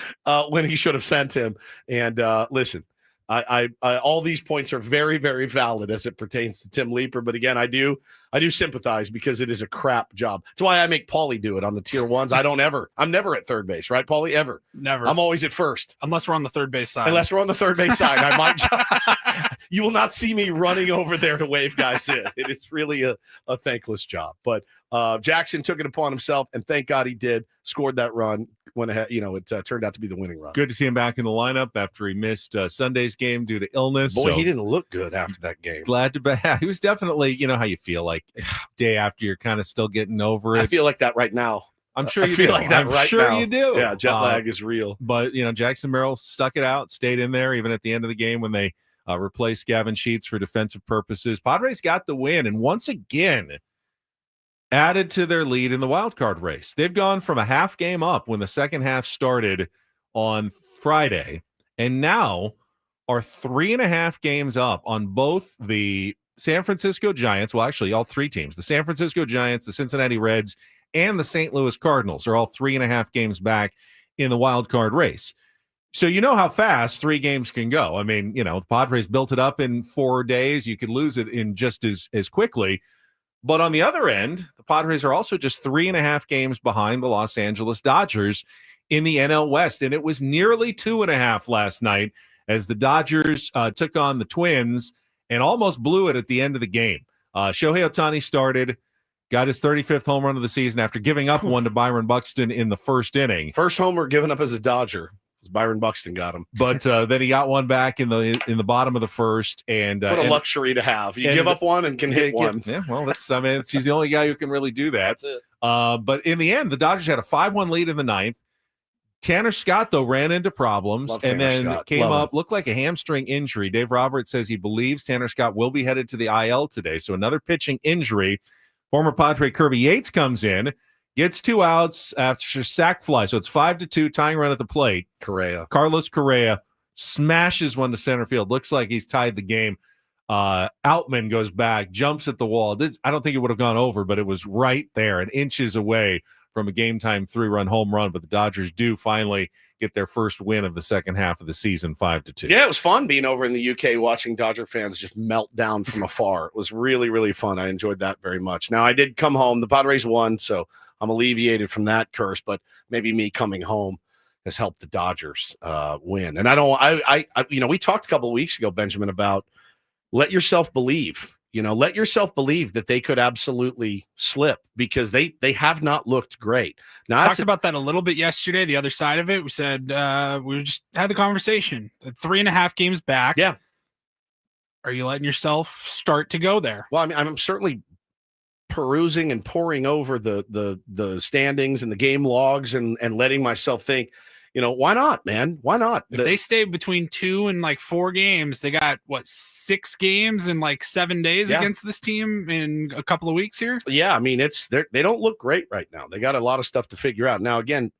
S1: when he should have sent him. And listen, I all these points are very, very valid as it pertains to Tim Leeper. But again, I do sympathize because it is a crap job. That's why I make Paulie do it on the tier ones. I'm never at third base, right, Paulie? Ever.
S2: Never.
S1: I'm always at first.
S2: Unless we're on the third base side.
S1: I might. You will not see me running over there to wave guys in. It is really a thankless job. But Jackson took it upon himself, and thank God he did. Scored that run. Went ahead, it turned out to be the winning run.
S3: Good to see him back in the lineup after he missed Sunday's game due to illness.
S1: Boy, he didn't look good after that game.
S3: Glad to be. He was definitely, how you feel like day after you're kind of still getting over it.
S1: I feel like that right now.
S3: I'm sure you
S1: feel
S3: do.
S1: like that
S3: I'm
S1: right
S3: sure
S1: now.
S3: You do.
S1: Yeah, jet lag is real.
S3: But Jackson Merrill stuck it out, stayed in there even at the end of the game when they replaced Gavin Sheets for defensive purposes. Padres got the win, and once again added to their lead in the wild card race. They've gone from a half game up when the second half started on Friday, and now are 3.5 games up on both the San Francisco Giants. Well, actually, all 3 teams. The San Francisco Giants, the Cincinnati Reds, and the St. Louis Cardinals are all 3.5 games back in the wild card race. So you know how fast 3 games can go. I mean, the Padres built it up in 4 days. You could lose it in just as quickly. But on the other end, the Padres are also just 3.5 games behind the Los Angeles Dodgers in the NL West. And it was nearly 2.5 last night as the Dodgers took on the Twins and almost blew it at the end of the game. Shohei Ohtani started, got his 35th home run of the season after giving up one to Byron Buxton in the first inning.
S1: First homer given up as a Dodger. Byron Buxton got him,
S3: but then he got one back in the bottom of the first. And
S1: what a luxury to have! You give up one and can hit one.
S3: Yeah, well, he's the only guy who can really do that.
S1: That's it.
S3: But in the end, the Dodgers had a 5-1 lead in the ninth. Tanner Scott, though, ran into problems
S1: Love
S3: and
S1: Tanner
S3: then
S1: Scott.
S3: came
S1: Love
S3: up, looked like a hamstring injury. Dave Roberts says he believes Tanner Scott will be headed to the IL today. So another pitching injury. Former Padre Kirby Yates comes in, gets 2 outs after sac fly. So it's 5-2, tying run at the plate. Carlos Correa smashes one to center field. Looks like he's tied the game. Outman goes back, jumps at the wall. I don't think it would have gone over, but it was right there and inches away from a game-time 3-run home run. But the Dodgers do finally get their first win of the second half of the season, 5-2.
S1: Yeah, it was fun being over in the UK watching Dodger fans just melt down from afar. It was really, really fun. I enjoyed that very much. Now, I did come home. The Padres won, so I'm alleviated from that curse, but maybe me coming home has helped the Dodgers win. And we talked a couple of weeks ago, Benjamin, about let yourself believe. Let yourself believe that they could absolutely slip because they have not looked great. Now,
S2: talked about that a little bit yesterday. The other side of it, we said we just had the conversation. 3.5 games back.
S1: Yeah.
S2: Are you letting yourself start to go there?
S1: Well, I mean, I'm certainly perusing and poring over the standings and the game logs and letting myself think, why not, man? Why not?
S2: If they stay between 2 and 4 games, they got 6 games in 7 days against this team in a couple of weeks here.
S1: Yeah, I mean, they don't look great right now. They got a lot of stuff to figure out. Now, again,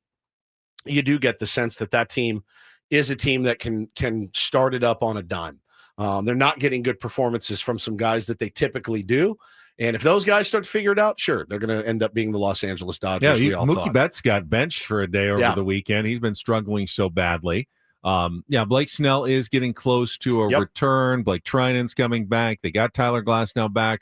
S1: you do get the sense that team is a team that can start it up on a dime. They're not getting good performances from some guys that they typically do. And if those guys start to figure it out, sure, they're going to end up being the Los Angeles Dodgers.
S3: Yeah, Mookie Betts got benched for a day over the weekend. He's been struggling so badly. Blake Snell is getting close to a return. Blake Trinan's coming back. They got Tyler Glasnow back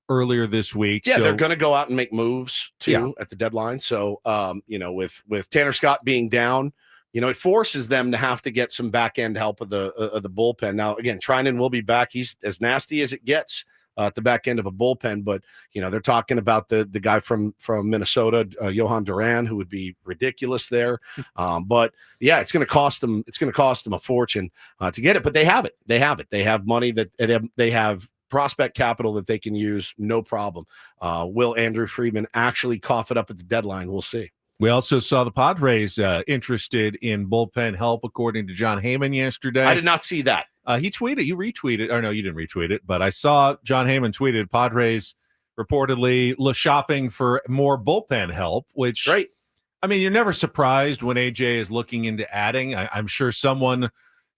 S3: earlier this week.
S1: Yeah, they're going to go out and make moves too at the deadline. So, with Tanner Scott being down, it forces them to have to get some back end help of the bullpen. Now, again, Trinan will be back. He's as nasty as it gets at the back end of a bullpen, but they're talking about the guy from Minnesota, Johan Duran, who would be ridiculous there. But yeah, it's going to cost them. It's going to cost them a fortune to get it, but they have it. They have money they have prospect capital that they can use, no problem. Will Andrew Friedman actually cough it up at the deadline? We'll see.
S3: We also saw the Padres interested in bullpen help, according to John Heyman yesterday.
S1: I did not see that.
S3: He tweeted, you retweeted, or no, you didn't retweet it, but I saw John Heyman tweeted Padres reportedly shopping for more bullpen help, which,
S1: great.
S3: I mean, you're never surprised when AJ is looking into adding. I'm sure someone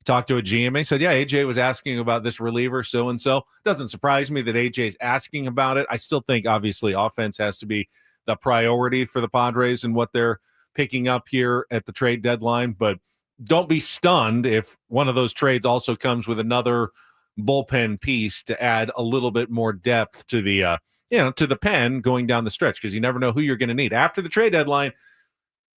S3: talked to a GM and said, yeah, AJ was asking about this reliever, so-and-so. Doesn't surprise me that AJ is asking about it. I still think, obviously, offense has to be the priority for the Padres and what they're picking up here at the trade deadline, but don't be stunned if one of those trades also comes with another bullpen piece to add a little bit more depth to the to the pen going down the stretch, because you never know who you're going to need after the trade deadline.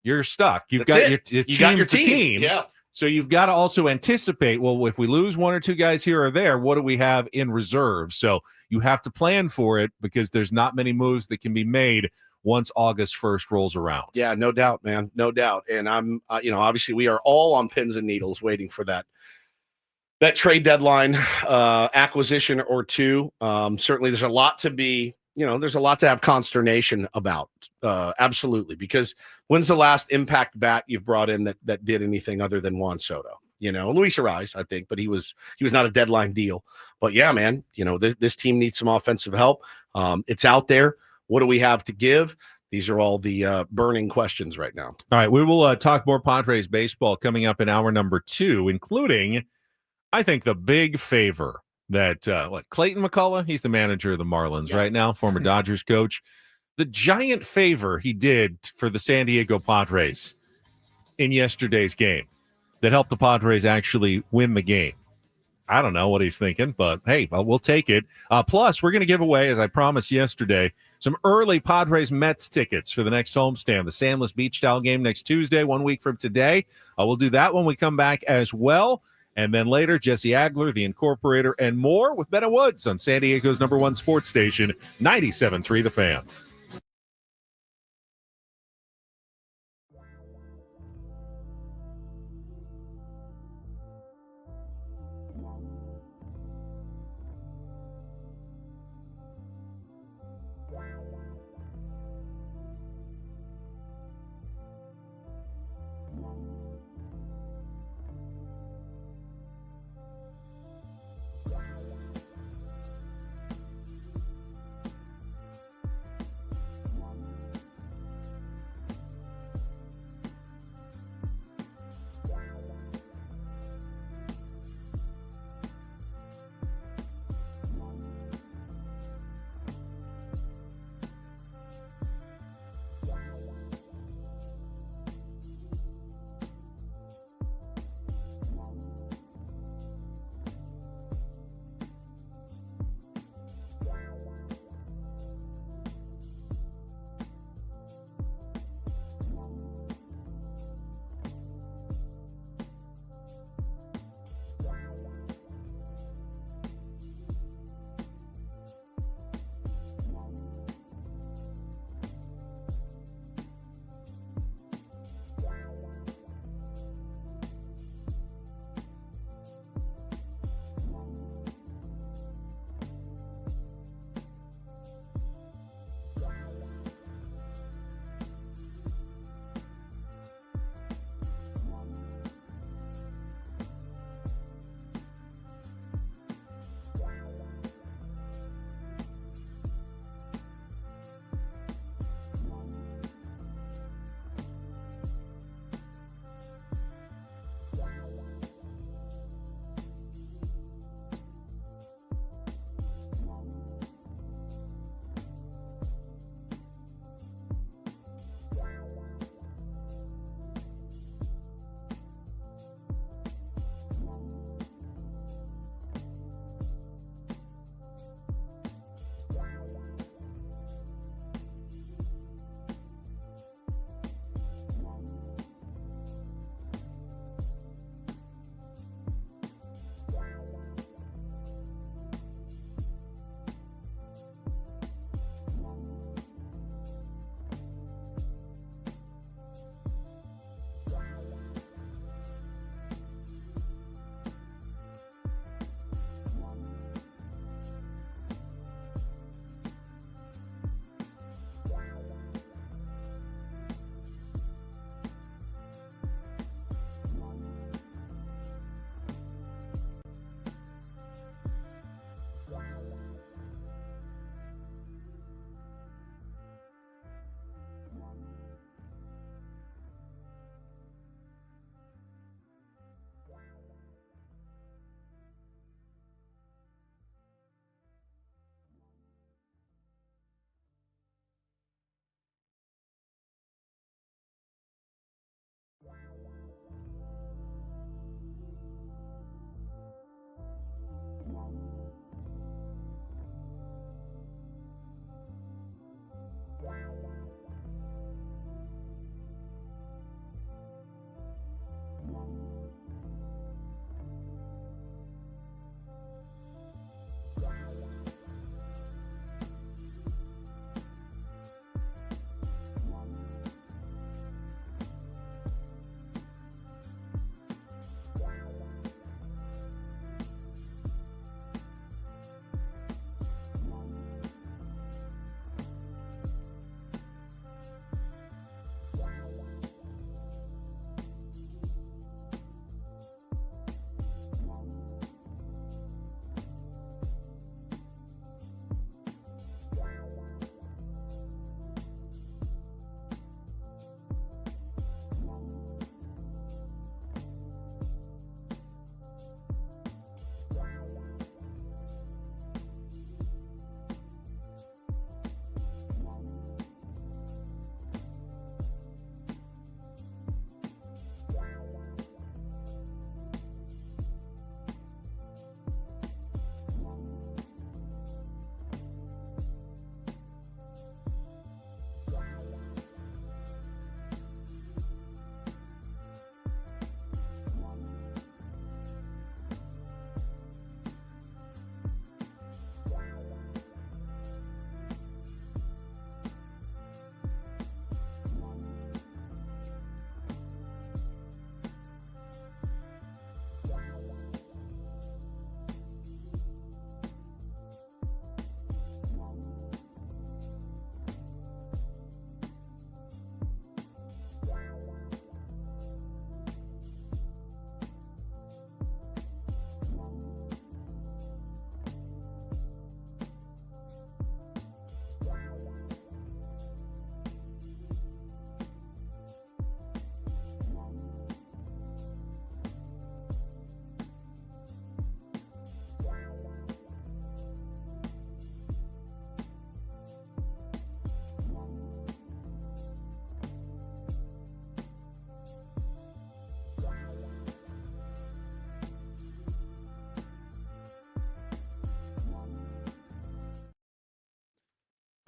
S3: You're stuck. You got your team.
S1: Yeah.
S3: So you've got to also anticipate, well, if we lose 1 or 2 guys here or there, what do we have in reserve? So you have to plan for it, because there's not many moves that can be made once August 1st rolls around.
S1: Yeah, no doubt, man. No doubt. And I'm, obviously we are all on pins and needles waiting for that trade deadline acquisition or two. Certainly there's a lot to be, there's a lot to have consternation about. Absolutely. Because when's the last impact bat you've brought in that did anything other than Juan Soto? Luis Ariz, I think, but he was not a deadline deal. But yeah, man, this team needs some offensive help. It's out there. What do we have to give? These are all the burning questions right now.
S3: All right, we will talk more Padres baseball coming up in hour number 2, including, I think, the big favor that Clayton McCullough, he's the manager of the Marlins right now, former Dodgers coach. The giant favor he did for the San Diego Padres in yesterday's game that helped the Padres actually win the game. I don't know what he's thinking, but hey, we'll take it. Plus, we're going to give away, as I promised yesterday, some early Padres Mets tickets for the next homestand, the Sandless Beach Style game next Tuesday, 1 week from today. We'll do that when we come back as well. And then later, Jesse Agler, the Incorporator, and more with Ben and Woods on San Diego's #1 sports station, 97.3 The Fan.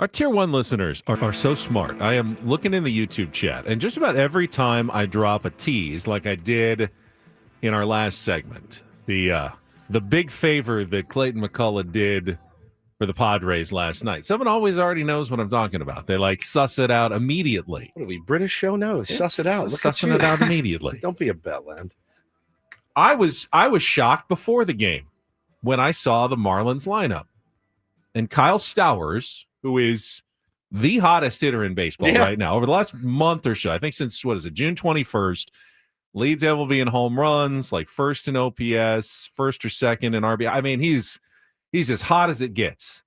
S3: Our tier 1 listeners are so smart. I am looking in the YouTube chat, and just about every time I drop a tease like I did in our last segment, the big favor that Clayton McCullough did for the Padres last night, someone always already knows what I'm talking about. They like suss it out immediately.
S1: What are we, British show? No, suss it out. Look
S3: Sussing it out immediately.
S1: Don't be a Bellend.
S3: I was shocked before the game when I saw the Marlins lineup. And Kyle Stowers, who is the hottest hitter in baseball right now, over the last month or so, I think since, June 21st, leads MLB in home runs, like first in OPS, first or second in RBI. I mean, he's as hot as it gets.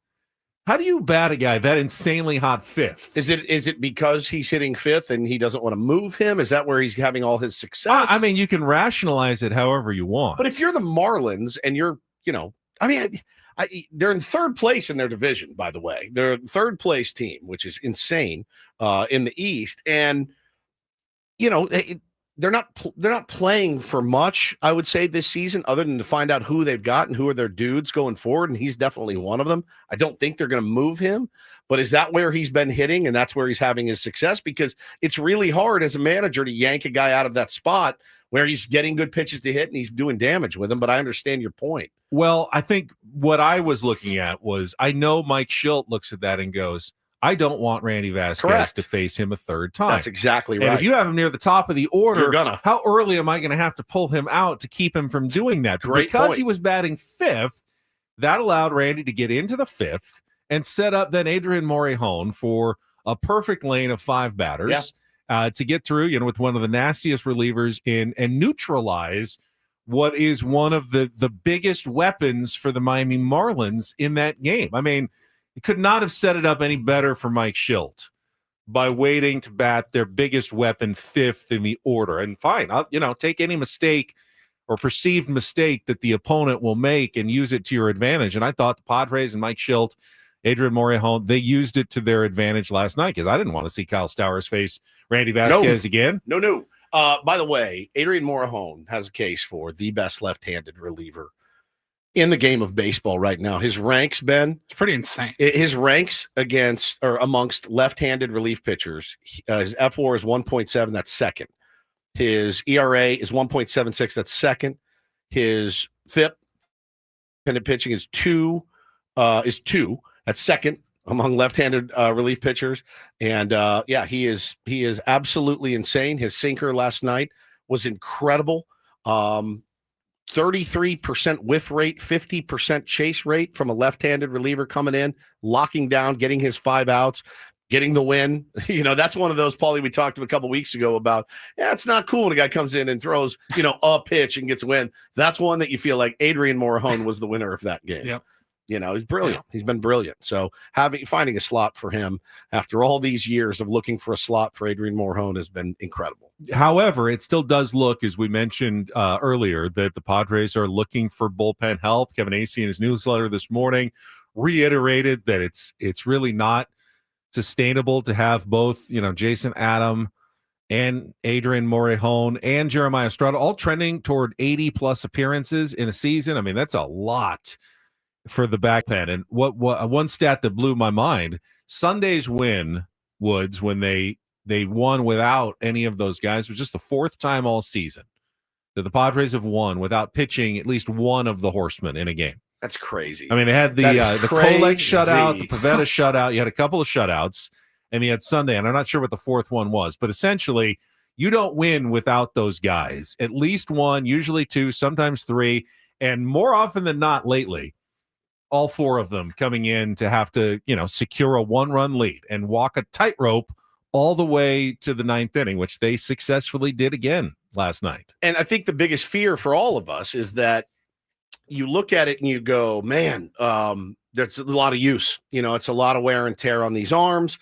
S3: How do you bat a guy that insanely hot fifth?
S1: Is it because he's hitting fifth and he doesn't want to move him? Is that where he's having all his success?
S3: I mean, you can rationalize it however you want.
S1: But if you're the Marlins and you're, they're in third place in their division, by the way. They're a third place team, which is insane in the East. And, they're not playing for much, I would say, this season, other than to find out who they've got and who are their dudes going forward. And he's definitely one of them. I don't think they're going to move him. But is that where he's been hitting and that's where he's having his success? Because it's really hard as a manager to yank a guy out of that spot where he's getting good pitches to hit and he's doing damage with them. But I understand your point.
S3: Well, I think what I was looking at was, I know Mike Schilt looks at that and goes, I don't want Randy Vasquez to face him a third time.
S1: That's exactly right.
S3: And if you have him near the top of the order,
S1: gonna.
S3: How early am I going to have to pull him out to keep him from doing that?
S1: Great
S3: because
S1: point.
S3: He was batting fifth, that allowed Randy to get into the fifth and set up then Adrian Morejon for a perfect lane of five batters to get through, with one of the nastiest relievers and neutralize what is one of the biggest weapons for the Miami Marlins in that game. I mean, you could not have set it up any better for Mike Schilt by waiting to bat their biggest weapon fifth in the order. And fine, I'll take any mistake or perceived mistake that the opponent will make and use it to your advantage. And I thought the Padres and Mike Schilt, Adrian Morejon, they used it to their advantage last night, because I didn't want to see Kyle Stowers face Randy Vasquez again.
S1: No. By the way, Adrian Morejon has a case for the best left-handed reliever in the game of baseball right now. His ranks, Ben,
S2: it's pretty insane.
S1: His ranks amongst left-handed relief pitchers, his F4 is 1.7. That's second. His ERA is 1.76. That's second. His FIP, independent pitching, is 2. That's second among left-handed relief pitchers. And he is absolutely insane. His sinker last night was incredible. 33% whiff rate, 50% chase rate from a left-handed reliever coming in, locking down, getting his 5 outs, getting the win. That's one of those, Paulie, we talked a couple weeks ago about, it's not cool when a guy comes in and throws, a pitch and gets a win. That's one that you feel like Adrian Morejon was the winner of that game.
S2: Yep.
S1: He's brilliant. Yeah. He's been brilliant. So finding a slot for him after all these years of looking for a slot for Adrian Morejon has been incredible.
S3: However, it still does look, as we mentioned earlier, that the Padres are looking for bullpen help. Kevin Acee in his newsletter this morning reiterated that it's really not sustainable to have both, Jason Adam and Adrian Morejon and Jeremiah Estrada all trending toward 80-plus appearances in a season. I mean, that's a lot for the back pen. And what one stat that blew my mind, Sunday's win, Woods, when they won without any of those guys, was just the fourth time all season that the Padres have won without pitching at least one of the horsemen in a game.
S1: That's crazy.
S3: I mean, they had the Kolek shutout, the Pavetta shutout. You had a couple of shutouts, and you had Sunday, and I'm not sure what the fourth one was, but essentially you don't win without those guys. At least one, usually two, sometimes three, and more often than not lately, all four of them coming in to have to, secure a one-run lead and walk a tightrope all the way to the ninth inning, which they successfully did again last night.
S1: And I think the biggest fear for all of us is that you look at it and you go, man, there's a lot of use. It's a lot of wear and tear on these arms.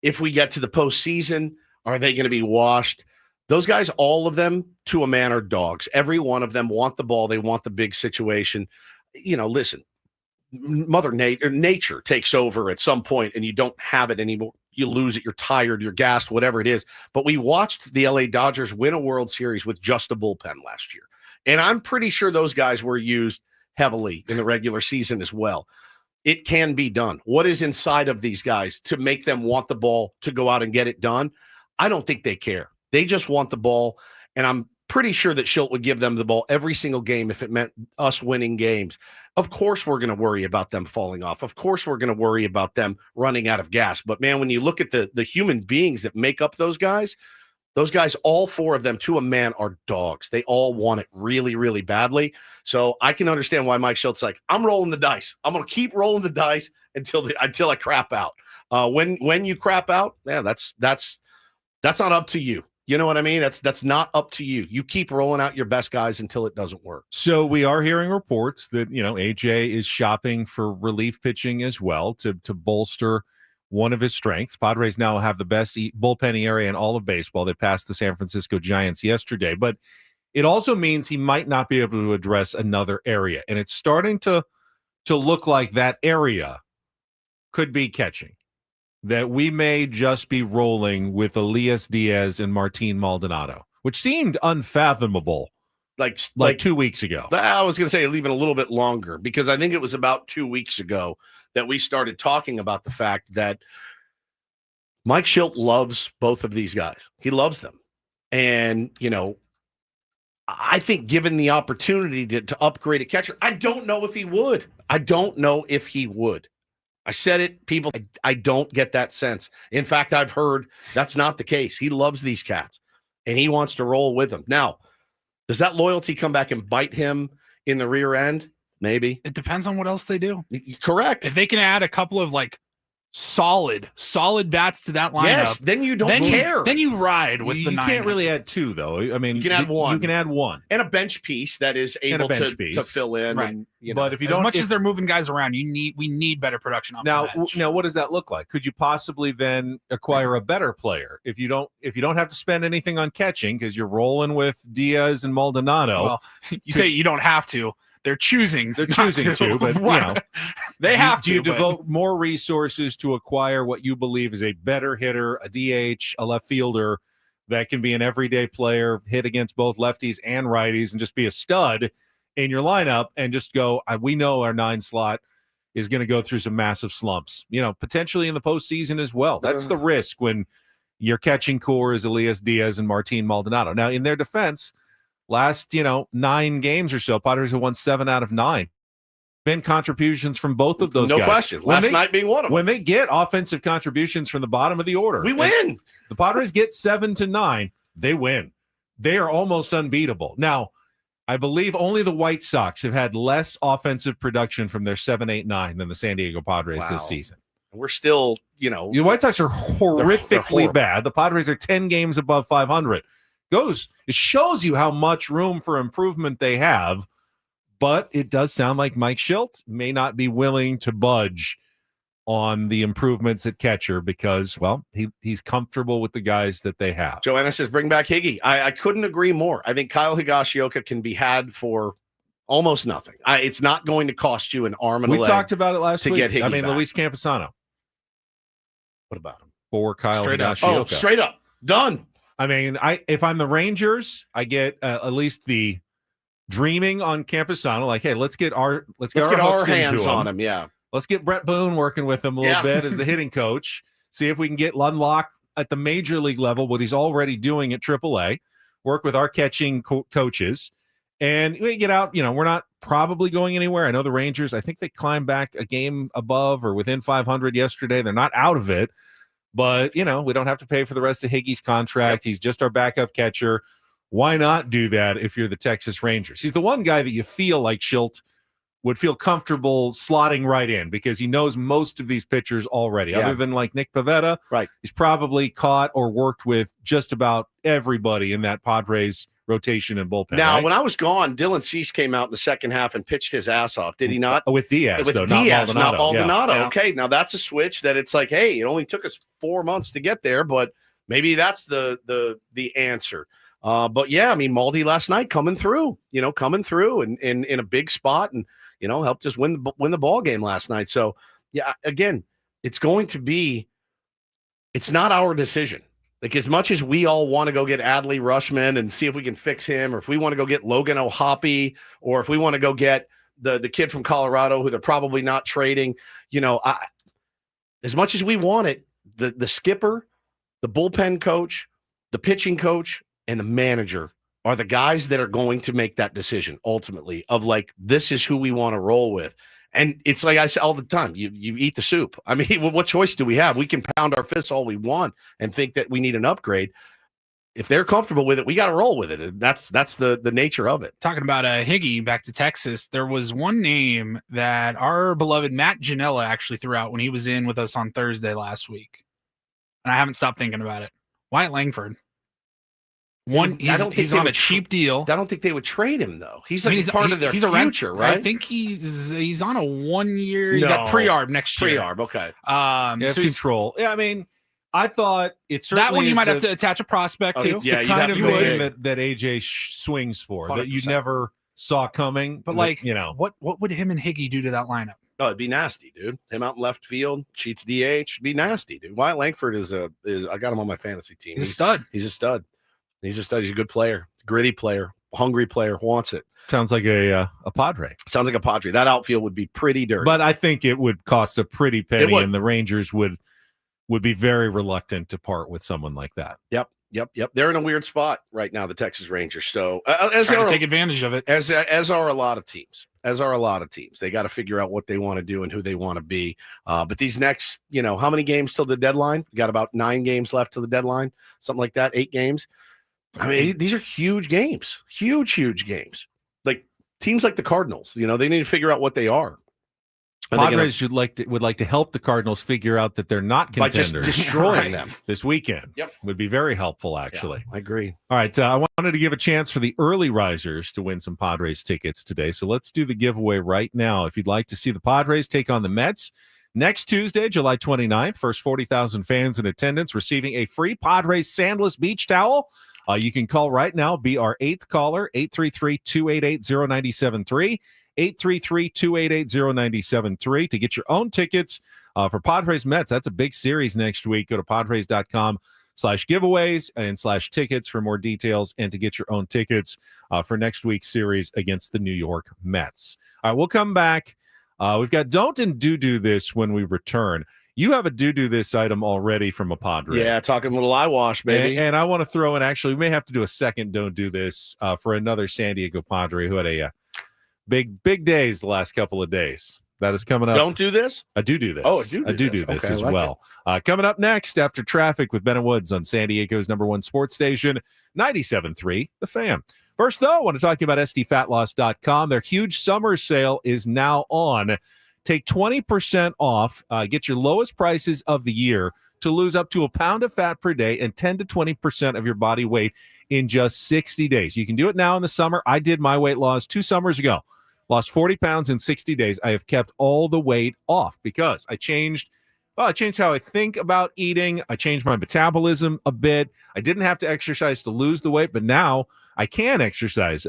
S1: If we get to the postseason, are they going to be washed? Those guys, all of them, to a man, are dogs. Every one of them want the ball. They want the big situation. Listen, Mother Nature takes over at some point and you don't have it anymore. You lose it. You're tired. You're gassed, whatever it is. But we watched the LA Dodgers win a World Series with just a bullpen last year. And I'm pretty sure those guys were used heavily in the regular season as well. it can be done. What is inside of these guys to make them want the ball to go out and get it done? I don't think they care. They just want the ball, and I'm pretty sure that Schilt would give them the ball every single game if it meant us winning games. Of course, we're going to worry about them falling off. Of course, we're going to worry about them running out of gas. But, man, when you look at the human beings that make up those guys, all 4 of them to a man are dogs. They all want it really, really badly. So I can understand why Mike Schilt's like, I'm rolling the dice. I'm going to keep rolling the dice until I crap out. When you crap out, yeah, that's not up to you. You know what I mean? That's not up to you. You keep rolling out your best guys until it doesn't work.
S3: So we are hearing reports that, AJ is shopping for relief pitching as well to bolster one of his strengths. Padres now have the best bullpen area in all of baseball. They passed the San Francisco Giants yesterday, but it also means he might not be able to address another area. And it's starting to look like that area could be catching. That we may just be rolling with Elias Diaz and Martin Maldonado, which seemed unfathomable like 2 weeks ago.
S1: I was going to say even a little bit longer, because I think it was about 2 weeks ago that we started talking about the fact that Mike Schilt loves both of these guys. He loves them. And, I think given the opportunity to upgrade a catcher, I don't know if he would. I said it, people. I don't get that sense. In fact, I've heard that's not the case. He loves these cats, and he wants to roll with them. Now, does that loyalty come back and bite him in the rear end? Maybe.
S2: It depends on what else they do.
S1: Correct.
S2: If they can add a couple of solid bats to that lineup,
S1: yes, then you don't care.
S2: Then you ride with the 9.
S3: You can't really add 2, though. I mean,
S1: you can add 1.
S3: You can add 1
S1: and a bench piece that is able to fill in.
S2: Right.
S1: And,
S3: but if you
S2: as much as they're moving guys around, we need better production off
S3: now.
S2: the bench.
S3: Now, what does that look like? Could you possibly then acquire a better player if you don't have to spend anything on catching because you're rolling with Diaz and Maldonado?
S2: Well, you say you don't have to. They're choosing to,
S3: but
S2: they have to.
S3: You devote more resources to acquire what you believe is a better hitter, a DH, a left fielder that can be an everyday player, hit against both lefties and righties, and just be a stud in your lineup, and just go, we know our 9 slot is going to go through some massive slumps, potentially in the postseason as well. That's the risk when your catching core is Elias Diaz and Martin Maldonado. Now, in their defense, last, 9 games or so, Padres have won 7 out of 9. Been contributions from both of those guys.
S1: No question. Last night being one of them.
S3: When they get offensive contributions from the bottom of the order,
S1: we win.
S3: The Padres get 7 to 9, they win. They are almost unbeatable. Now, I believe only the White Sox have had less offensive production from their 7, 8, 9 than the San Diego Padres this season.
S1: We're still,
S3: the White Sox are horrifically bad. The Padres are 10 games above 500. It shows you how much room for improvement they have, but it does sound like Mike Schilt may not be willing to budge on the improvements at catcher because, well, he's comfortable with the guys that they have.
S1: Joanna says, bring back Higgy. I couldn't agree more. I think Kyle Higashioka can be had for almost nothing. It's not going to cost you an arm and a leg.
S3: We talked about it last week.
S1: Get Higgy back.
S3: Luis Camposano.
S1: What about him?
S3: For Kyle Higashioka.
S1: Oh, straight up. Done.
S3: If I'm the Rangers, I get at least the dreaming on Camposano. Like, hey, let's get our
S1: hands on him. Yeah.
S3: Let's get Brett Boone working with him a little bit as the hitting coach. See if we can get Lundlock at the major league level, what he's already doing at AAA. Work with our catching coaches. And we get out, we're not probably going anywhere. I know the Rangers, I think they climbed back a game above or within 500 yesterday. They're not out of it. But, we don't have to pay for the rest of Higgy's contract. He's just our backup catcher. Why not do that if you're the Texas Rangers? He's the one guy that you feel like Schilt would feel comfortable slotting right in because he knows most of these pitchers already. Other than like Nick Pivetta,
S1: right?
S3: He's probably caught or worked with just about everybody in that Padres rotation and bullpen.
S1: Now,
S3: right?
S1: when I was gone, Dylan Cease came out in the second half and pitched his ass off. Did he not?
S3: With Diaz,
S1: with
S3: though,
S1: Diaz,
S3: not
S1: Maldonado.
S3: Yeah.
S1: Okay, now that's a switch that it's like, hey, it only took us 4 months to get there, but maybe that's the answer. But yeah, Maldi last night coming through and in a big spot and helped us win the ball game last night. So yeah, again, it's not our decision. Like as much as we all want to go get Adley Rushman and see if we can fix him, or if we want to go get Logan O'Hoppe, or if we want to go get the kid from Colorado who they're probably not trading. As much as we want it, the skipper, the bullpen coach, the pitching coach, and the manager are the guys that are going to make that decision ultimately of like, this is who we want to roll with. And it's like I say all the time, you eat the soup. I mean, what choice do we have? We can pound our fists all we want and think that we need an upgrade. If they're comfortable with it, we got to roll with it. And that's the nature of it.
S2: Talking about Higgy back to Texas, there was one name that our beloved Matt Janella actually threw out when he was in with us on Thursday last week. And I haven't stopped thinking about it. Wyatt Langford. He's on a cheap deal.
S1: I don't think they would trade him though. He's part of their future, right?
S2: I think he's on a 1 year. He's got pre-arb next year.
S1: Pre-arb, okay.
S2: So
S3: control. Yeah, I mean, I thought it's
S2: that one you might have to attach a prospect to.
S3: It's the kind of name that AJ swings for 100%. That you never saw coming.
S2: But what would him and Higgy do to that lineup?
S1: Oh, it'd be nasty, dude. Him out in left field, cheats DH, be nasty, dude. Wyatt Langford is I got him on my fantasy team.
S2: He's a stud.
S1: He's a stud. He's a good player, gritty player, hungry player, wants it.
S3: Sounds like a Padre.
S1: Sounds like a Padre. That outfield would be pretty dirty.
S3: But I think it would cost a pretty penny, and the Rangers would be very reluctant to part with someone like that.
S1: Yep. They're in a weird spot right now, the Texas Rangers. So
S2: trying to take advantage of it,
S1: as are a lot of teams. They got to figure out what they want to do and who they want to be. But these next, how many games till the deadline? We got about 9 games left till the deadline, something like that. 8 games. I mean, these are huge games, huge games. Like teams like the Cardinals, they need to figure out what they are.
S3: Padres would like to help the Cardinals figure out that they're not contenders.
S1: By just destroying them
S3: this weekend.
S1: Yep,
S3: would be very helpful. Actually,
S1: I agree.
S3: All right, I wanted to give a chance for the early risers to win some Padres tickets today. So let's do the giveaway right now. If you'd like to see the Padres take on the Mets next Tuesday, July 29th, first 40,000 fans in attendance receiving a free Padres sandless beach towel. You can call right now, be our 8th caller, 833-288-0973, 833-288-0973 to get your own tickets for Padres Mets. That's a big series next week. Go to padres.com/giveaways and /tickets for more details and to get your own tickets for next week's series against the New York Mets. All right, we'll come back. We've got Don't and Do This when we return. You have a do this item already from a Padre.
S1: Yeah, talking a little eye wash, baby.
S3: And I want to throw in, actually, we may have to do a second Don't Do This for another San Diego Padre who had a big days the last couple of days. That is coming up.
S1: Don't do this?
S3: I do this.
S1: Oh, I do
S3: this
S1: okay,
S3: as well. Coming up next after traffic with Ben and Woods on San Diego's #1 sports station, 97.3 The Fan. First, though, I want to talk to you about SDFatLoss.com. Their huge summer sale is now on. Take 20% off, get your lowest prices of the year to lose up to a pound of fat per day and 10 to 20% of your body weight in just 60 days. You can do it now in the summer. I did my weight loss 2 summers ago. Lost 40 pounds in 60 days. I have kept all the weight off because I changed how I think about eating. I changed my metabolism a bit. I didn't have to exercise to lose the weight, but now I can exercise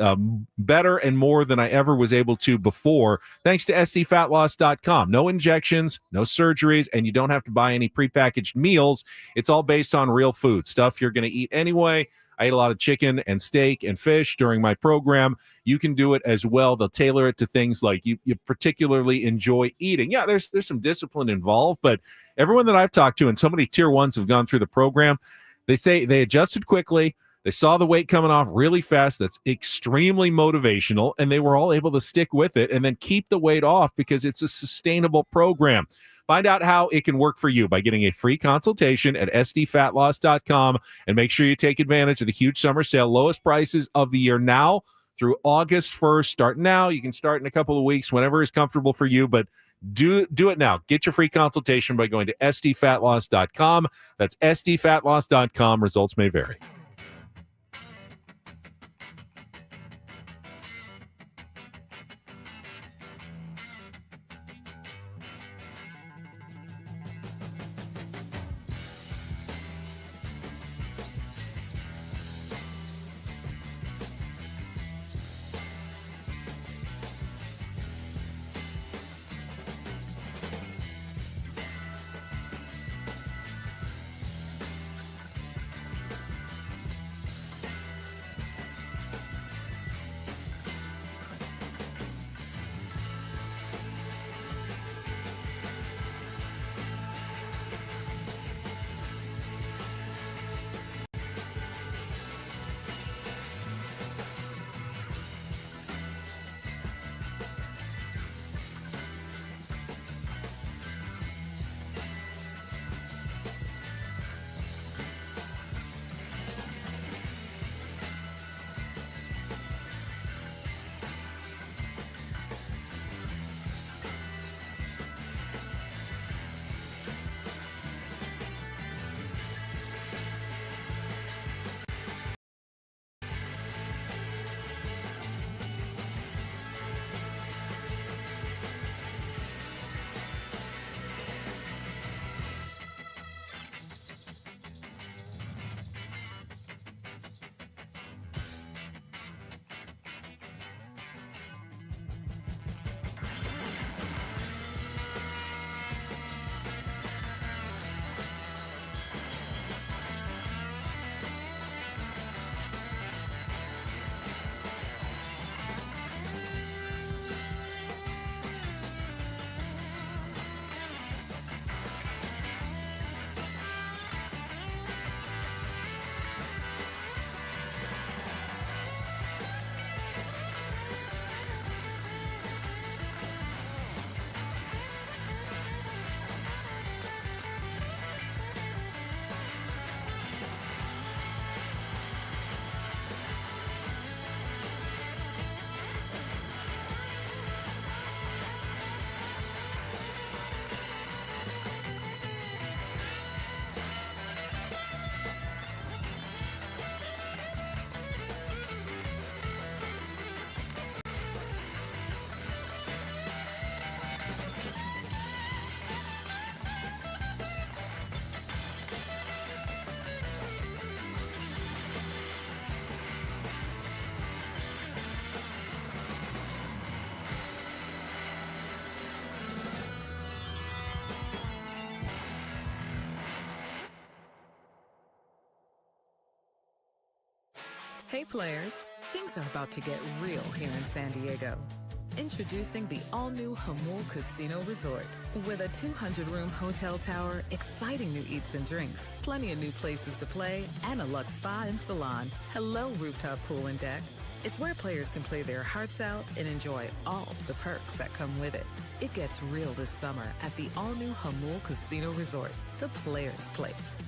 S3: better and more than I ever was able to before, thanks to SDFatLoss.com. No injections, no surgeries, and you don't have to buy any prepackaged meals. It's all based on real food, stuff you're going to eat anyway. I ate a lot of chicken and steak and fish during my program. You can do it as well. They'll tailor it to things like you particularly enjoy eating. Yeah, there's some discipline involved, but everyone that I've talked to, and so many tier 1s have gone through the program, they say they adjusted quickly. They saw the weight coming off really fast. That's extremely motivational, and they were all able to stick with it and then keep the weight off because it's a sustainable program. Find out how it can work for you by getting a free consultation at SDFatLoss.com, and make sure you take advantage of the huge summer sale. Lowest prices of the year now through August 1st. Start now. You can start in a couple of weeks, whenever is comfortable for you, but do it now. Get your free consultation by going to SDFatLoss.com. That's SDFatLoss.com. Results may vary.
S5: Hey players, things are about to get real here in San Diego. Introducing the all-new Hamul Casino Resort. With a 200-room hotel tower, exciting new eats and drinks, plenty of new places to play, and a luxe spa and salon. Hello, rooftop pool and deck. It's where players can play their hearts out and enjoy all the perks that come with it. It gets real this summer at the all-new Hamul Casino Resort, the players' place.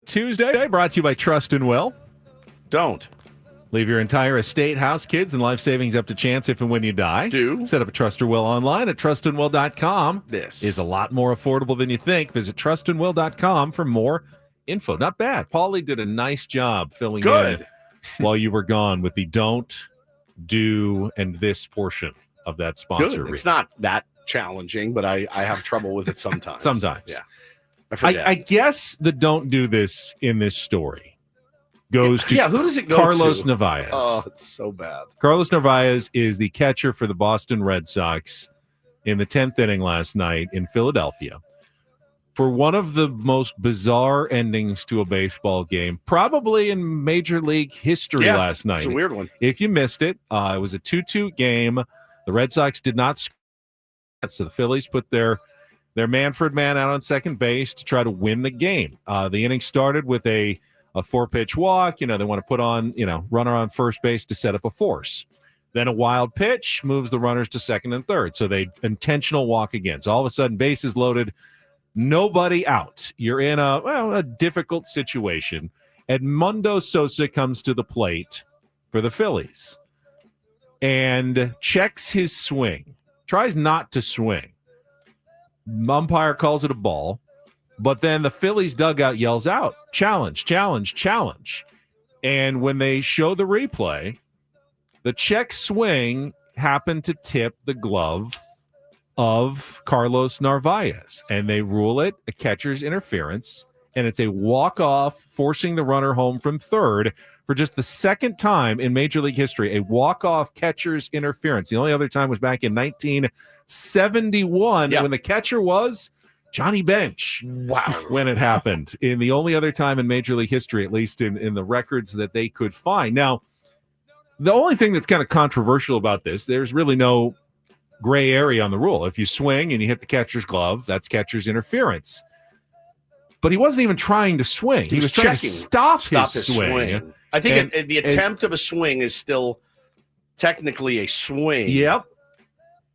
S3: Tuesday, brought to you by Trust and Will.
S1: Don't.
S3: Leave your entire estate, house, kids, and life savings up to chance if and when you die.
S1: Do.
S3: Set up a Trust or Will online at trustandwill.com.
S1: This
S3: is a lot more affordable than you think. Visit trustandwill.com for more info. Not bad. Paulie did a nice job filling in while you were gone with the don't, do, and this portion of that sponsor.
S1: Good. It's not that challenging, but I have trouble with it sometimes.
S3: Sometimes.
S1: Yeah.
S3: I guess the don't do this in this story goes to
S1: who does it go
S3: Carlos
S1: to?
S3: Narvaez.
S1: Oh, it's so bad.
S3: Carlos Narvaez is the catcher for the Boston Red Sox in the 10th inning last night in Philadelphia. For one of the most bizarre endings to a baseball game, probably in Major League history last night.
S1: It's a weird one.
S3: If you missed it, it was a 2-2 game. The Red Sox did not score, so the Phillies put their Manfred man out on second base to try to win the game. The inning started with a 4-pitch walk. They want to put on, runner on first base to set up a force. Then a wild pitch moves the runners to second and third. So they intentional walk again. So all of a sudden, bases loaded, nobody out. You're in a difficult situation. Edmundo Sosa comes to the plate for the Phillies and checks his swing, tries not to swing. Umpire calls it a ball, but then the Phillies dugout yells out, challenge, challenge, challenge. And when they show the replay, the check swing happened to tip the glove of Carlos Narvaez, and they rule it a catcher's interference, and it's a walk-off, forcing the runner home from third for just the second time in Major League history, a walk-off catcher's interference. The only other time was back in 1971 when the catcher was Johnny Bench.
S1: Wow.
S3: When it happened. In the only other time in Major League history, at least in the records that they could find. Now, the only thing that's kind of controversial about this, there's really no gray area on the rule. If you swing and you hit the catcher's glove, that's catcher's interference. But he wasn't even trying to swing. He was trying to stop his swing.
S1: I think the attempt of a swing is still technically a swing.
S3: Yep.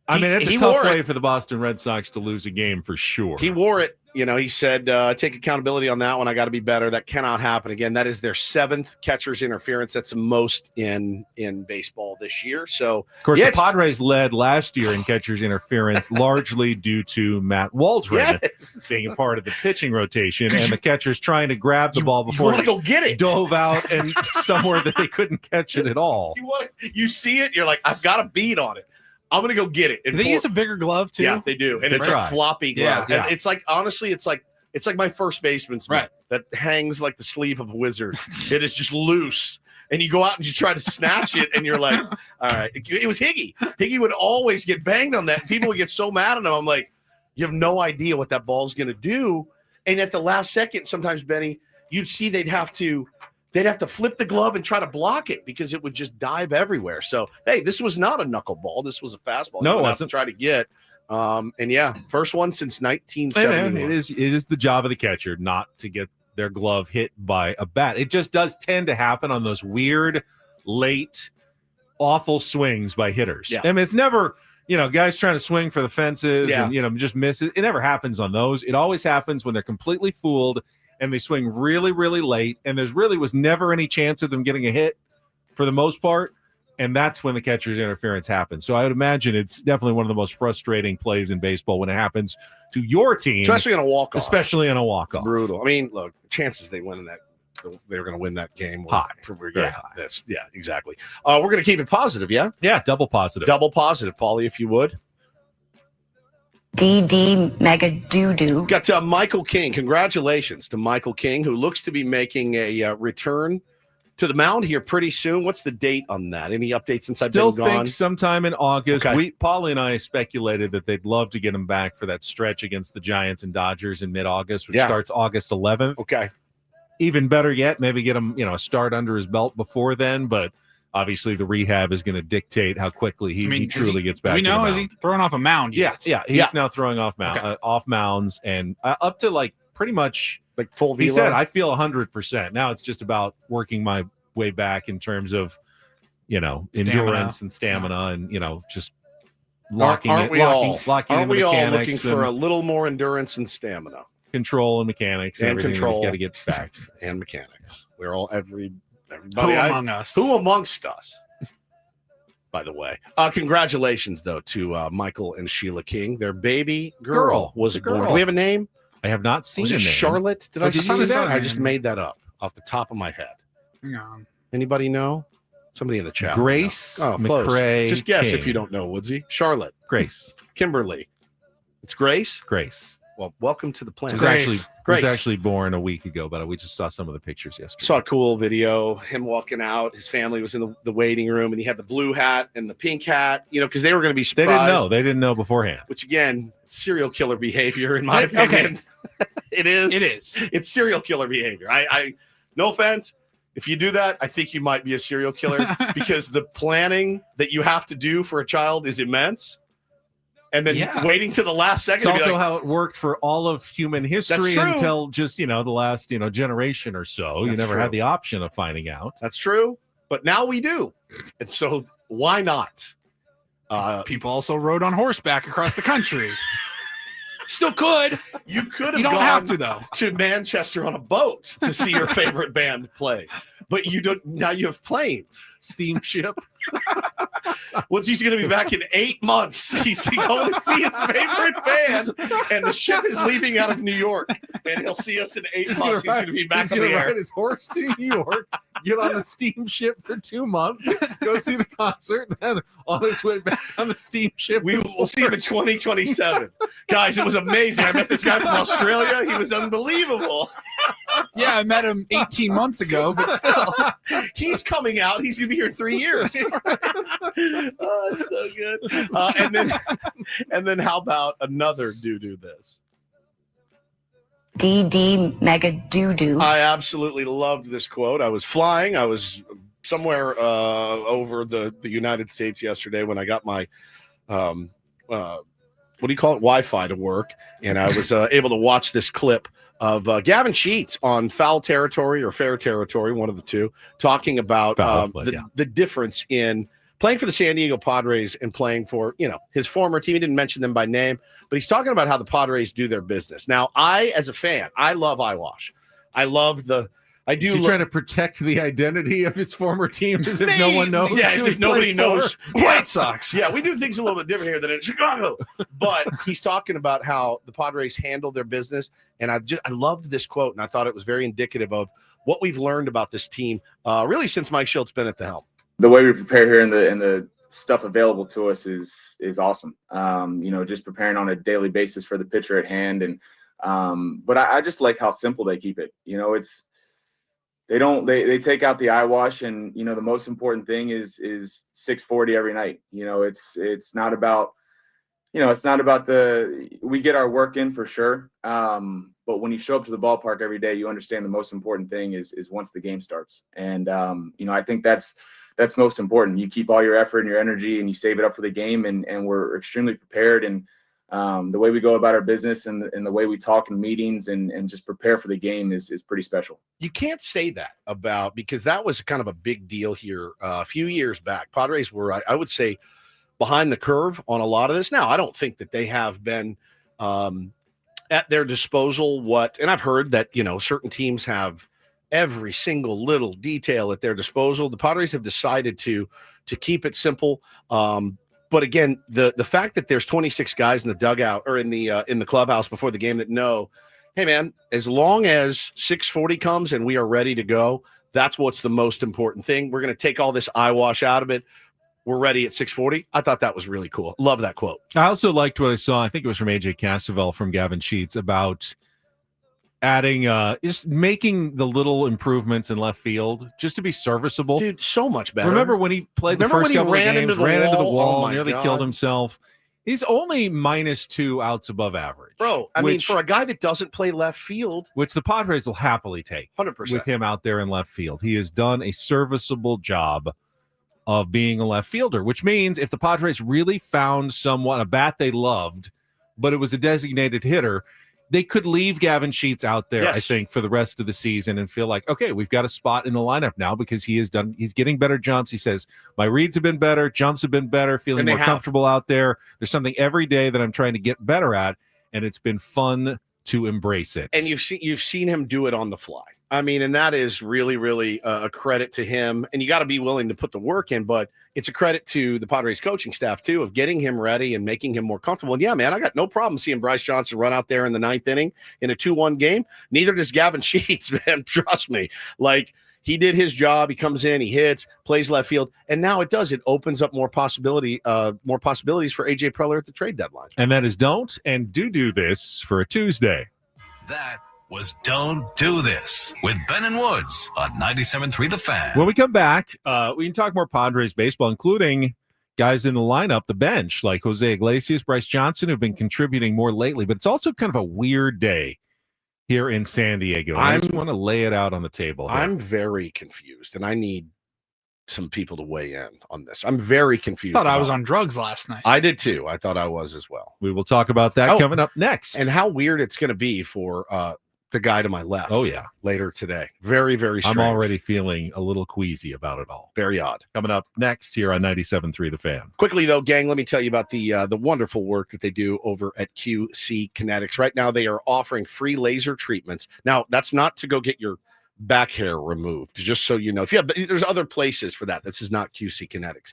S3: I mean, it's a tough way for the Boston Red Sox to lose a game for sure.
S1: He wore it he said, take accountability on that one. I got to be better. That cannot happen again. That is their 7th catcher's interference. That's the most in baseball this year. So,
S3: of course, the Padres led last year in catcher's interference, largely due to Matt Waldron being a part of the pitching rotation, and the catchers trying to grab the ball before
S1: they go get it,
S3: dove out and somewhere that they couldn't catch it at all.
S1: You see it, you're like, I've got a beat on it. I'm going to go get it.
S2: Do they use a bigger glove too?
S1: Yeah, they do. And it's a floppy glove.
S2: Yeah.
S1: And it's like, honestly, it's like my first baseman's mitt that hangs like the sleeve of a wizard. It is just loose. And you go out and you try to snatch it, and you're like, all right. It was Higgy. Higgy would always get banged on that. People would get so mad at him. I'm like, you have no idea what that ball's going to do. And at the last second, sometimes, Benny, you'd see they'd have to flip the glove and try to block it because it would just dive everywhere. So, hey, this was not a knuckleball. This was a fastball.
S3: No, it
S1: wasn't. Try to get. And yeah, first one since 1971.
S3: It is the job of the catcher not to get their glove hit by a bat. It just does tend to happen on those weird, late, awful swings by hitters.
S1: Yeah.
S3: I mean, it's never, guys trying to swing for the fences and, just miss it. It never happens on those. It always happens when they're completely fooled and they swing really, really late, and there really was never any chance of them getting a hit for the most part, and that's when the catcher's interference happens. So I would imagine it's definitely one of the most frustrating plays in baseball when it happens to your team.
S1: Especially on a walk-off.
S3: Especially on a walk-off.
S1: It's brutal. I mean, look, chances they were going to win that game
S3: high.
S1: Very high. Yeah, exactly. We're going to keep it positive, yeah?
S3: Yeah, double positive.
S1: Double positive, Paulie, if you would.
S11: DD Mega Doo-Doo.
S1: Got Michael King. Congratulations to Michael King, who looks to be making a return to the mound here pretty soon. What's the date on that? Any updates since I've been gone?
S3: Still think sometime in August. Okay. Paulie and I speculated that they'd love to get him back for that stretch against the Giants and Dodgers in mid-August, which starts August 11th.
S1: Okay.
S3: Even better yet, maybe get him, a start under his belt before then, but obviously the rehab is going to dictate how quickly he truly gets back.
S2: Do we know, is he throwing off a mound yet?
S3: Yeah, he's now throwing off off mounds and up to like pretty much
S1: like full velo.
S3: He said, I feel 100%. Now it's just about working my way back in terms of, endurance and stamina and, just locking
S1: aren't we all looking
S3: and
S1: for a little more endurance and stamina?
S3: Control and mechanics and everything. He's got to get back.
S1: And mechanics. We're all everybody.
S2: Who among us?
S1: Who amongst us? By the way, congratulations though to Michael and Sheila King. Their baby girl was born. Do we have a name?
S3: I have not seen
S1: it. Charlotte? Did I see that? I just made that up off the top of my head.
S2: Hang on.
S1: Anybody know? Somebody in the chat.
S3: Grace.
S1: Oh,
S3: close.
S1: McCrae just guess King. If you don't know, Woodsy. Charlotte.
S3: Grace.
S1: Kimberly. It's Grace.
S3: Grace.
S1: Well, welcome to the planet.
S3: Was actually born a week ago, but we just saw some of the pictures yesterday.
S1: Saw a cool video, him walking out. His family was in the waiting room, and he had the blue hat and the pink hat, because they were going to be surprised.
S3: They didn't know beforehand.
S1: Which, again, serial killer behavior, in my opinion. It is. It's serial killer behavior. I no offense. If you do that, I think you might be a serial killer because the planning that you have to do for a child is immense. And then waiting to the last second.
S3: It's also how it worked for all of human history until just, the last, generation or so. You never had the option of finding out.
S1: That's true. But now we do. And so why not?
S2: People also rode on horseback across the country. Still could.
S1: You could have
S2: You don't
S1: gone
S2: have to, though.
S1: To Manchester on a boat to see your favorite band play. But you don't. Now you have planes.
S3: Steamship.
S1: He's going to be back in 8 months. He's going to see his favorite band, and the ship is leaving out of New York, and he'll see us in 8 months. He's going to be back on the air.
S3: Ride his horse to New York, get on the steamship for 2 months, go see the concert, and then on his way back on the steamship.
S1: We'll see him in 2027. Guys, it was amazing. I met this guy from Australia. He was unbelievable.
S2: Yeah, I met him 18 months ago, but still.
S1: He's coming out. He's going to be here 3 years. Oh, it's so good. And then how about another do this?
S11: DD Mega Doo-Doo.
S1: I absolutely loved this quote. I was flying. I was somewhere over the United States yesterday when I got my what do you call it? Wi-Fi to work. And I was able to watch this clip of Gavin Sheets on Foul Territory or Fair Territory, one of the two, talking about the difference in playing for the San Diego Padres and playing for, his former team. He didn't mention them by name, but he's talking about how the Padres do their business. Now, as a fan, I love eyewash. Is he
S3: trying to protect the identity of his former team as if no one knows?
S1: Yeah, as if nobody knows.
S2: White Sox.
S1: Yeah, we do things a little bit different here than in Chicago. But he's talking about how the Padres handle their business. And I loved this quote, and I thought it was very indicative of what we've learned about this team really since Mike Schultz been at the helm.
S12: The way we prepare here and the stuff available to us is awesome. Just preparing on a daily basis for the pitcher at hand. And but I just like how simple they keep it. They take out the eyewash, and the most important thing is 640 every night. It's not about we get our work in for sure. But when you show up to the ballpark every day, you understand the most important thing is once the game starts. And I think that's most important. You keep all your effort and your energy and you save it up for the game, and we're extremely prepared. And the way we go about our business and the way we talk in meetings and just prepare for the game is pretty special.
S1: You can't say that because that was kind of a big deal here a few years back. Padres were, I would say, behind the curve on a lot of this. Now, I don't think that they have been at their disposal and I've heard that, certain teams have every single little detail at their disposal. The Padres have decided to keep it simple. But again, the fact that there's 26 guys in the dugout or in the clubhouse before the game that know, hey man, as long as 640 comes and we are ready to go, that's what's the most important thing. We're going to take all this eyewash out of it. We're ready at 640. I thought that was really cool. Love that quote.
S3: I also liked what I saw. I think it was from AJ Cassavell from Gavin Sheets about adding just making the little improvements in left field just to be serviceable.
S1: Dude, so much better.
S3: Remember when he played the first couple of games, ran into the wall, nearly killed himself. He's only -2 outs above average.
S1: Bro, I mean, for a guy that doesn't play left field.
S3: Which the Padres will happily take
S1: 100%.
S3: With him out there in left field. He has done a serviceable job of being a left fielder, which means if the Padres really found a bat they loved, but it was a designated hitter, they could leave Gavin Sheets out there, yes, I think, for the rest of the season and feel like, okay, we've got a spot in the lineup now because he's getting better jumps. He says, my reads have been better, jumps have been better, feeling more comfortable out there. There's something every day that I'm trying to get better at, and it's been fun to embrace it.
S1: And you've seen him do it on the fly. I mean, and that is really, really a credit to him. And you got to be willing to put the work in, but it's a credit to the Padres coaching staff, too, of getting him ready and making him more comfortable. And yeah, man, I got no problem seeing Bryce Johnson run out there in the 9th inning in a 2-1 game. Neither does Gavin Sheets, man. Trust me. Like, he did his job. He comes in, he hits, plays left field. And now it opens up more possibilities for AJ Preller at the trade deadline.
S3: And that is don't and do this for a Tuesday.
S6: That was Don't Do This with Ben and Woods on 97.3 The Fan.
S3: When we come back, we can talk more Padres baseball, including guys in the lineup, the bench, like Jose Iglesias, Bryce Johnson, who've been contributing more lately. But it's also kind of a weird day here in San Diego. I just want to lay it out on the table here.
S1: I'm very confused, and I need some people to weigh in on this. I'm very confused.
S2: I thought I was on drugs last night.
S1: I did too. I thought I was as well.
S3: We will talk about that coming up next.
S1: And how weird it's going to be for the guy to my left.
S3: Oh, yeah.
S1: Later today. Very, very strange.
S3: I'm already feeling a little queasy about it all.
S1: Very odd.
S3: Coming up next here on 97.3 The Fan.
S1: Quickly, though, gang, let me tell you about the wonderful work that they do over at QC Kinetics. Right now, they are offering free laser treatments. Now, that's not to go get your back hair removed, just so you know. There's other places for that. This is not QC Kinetics.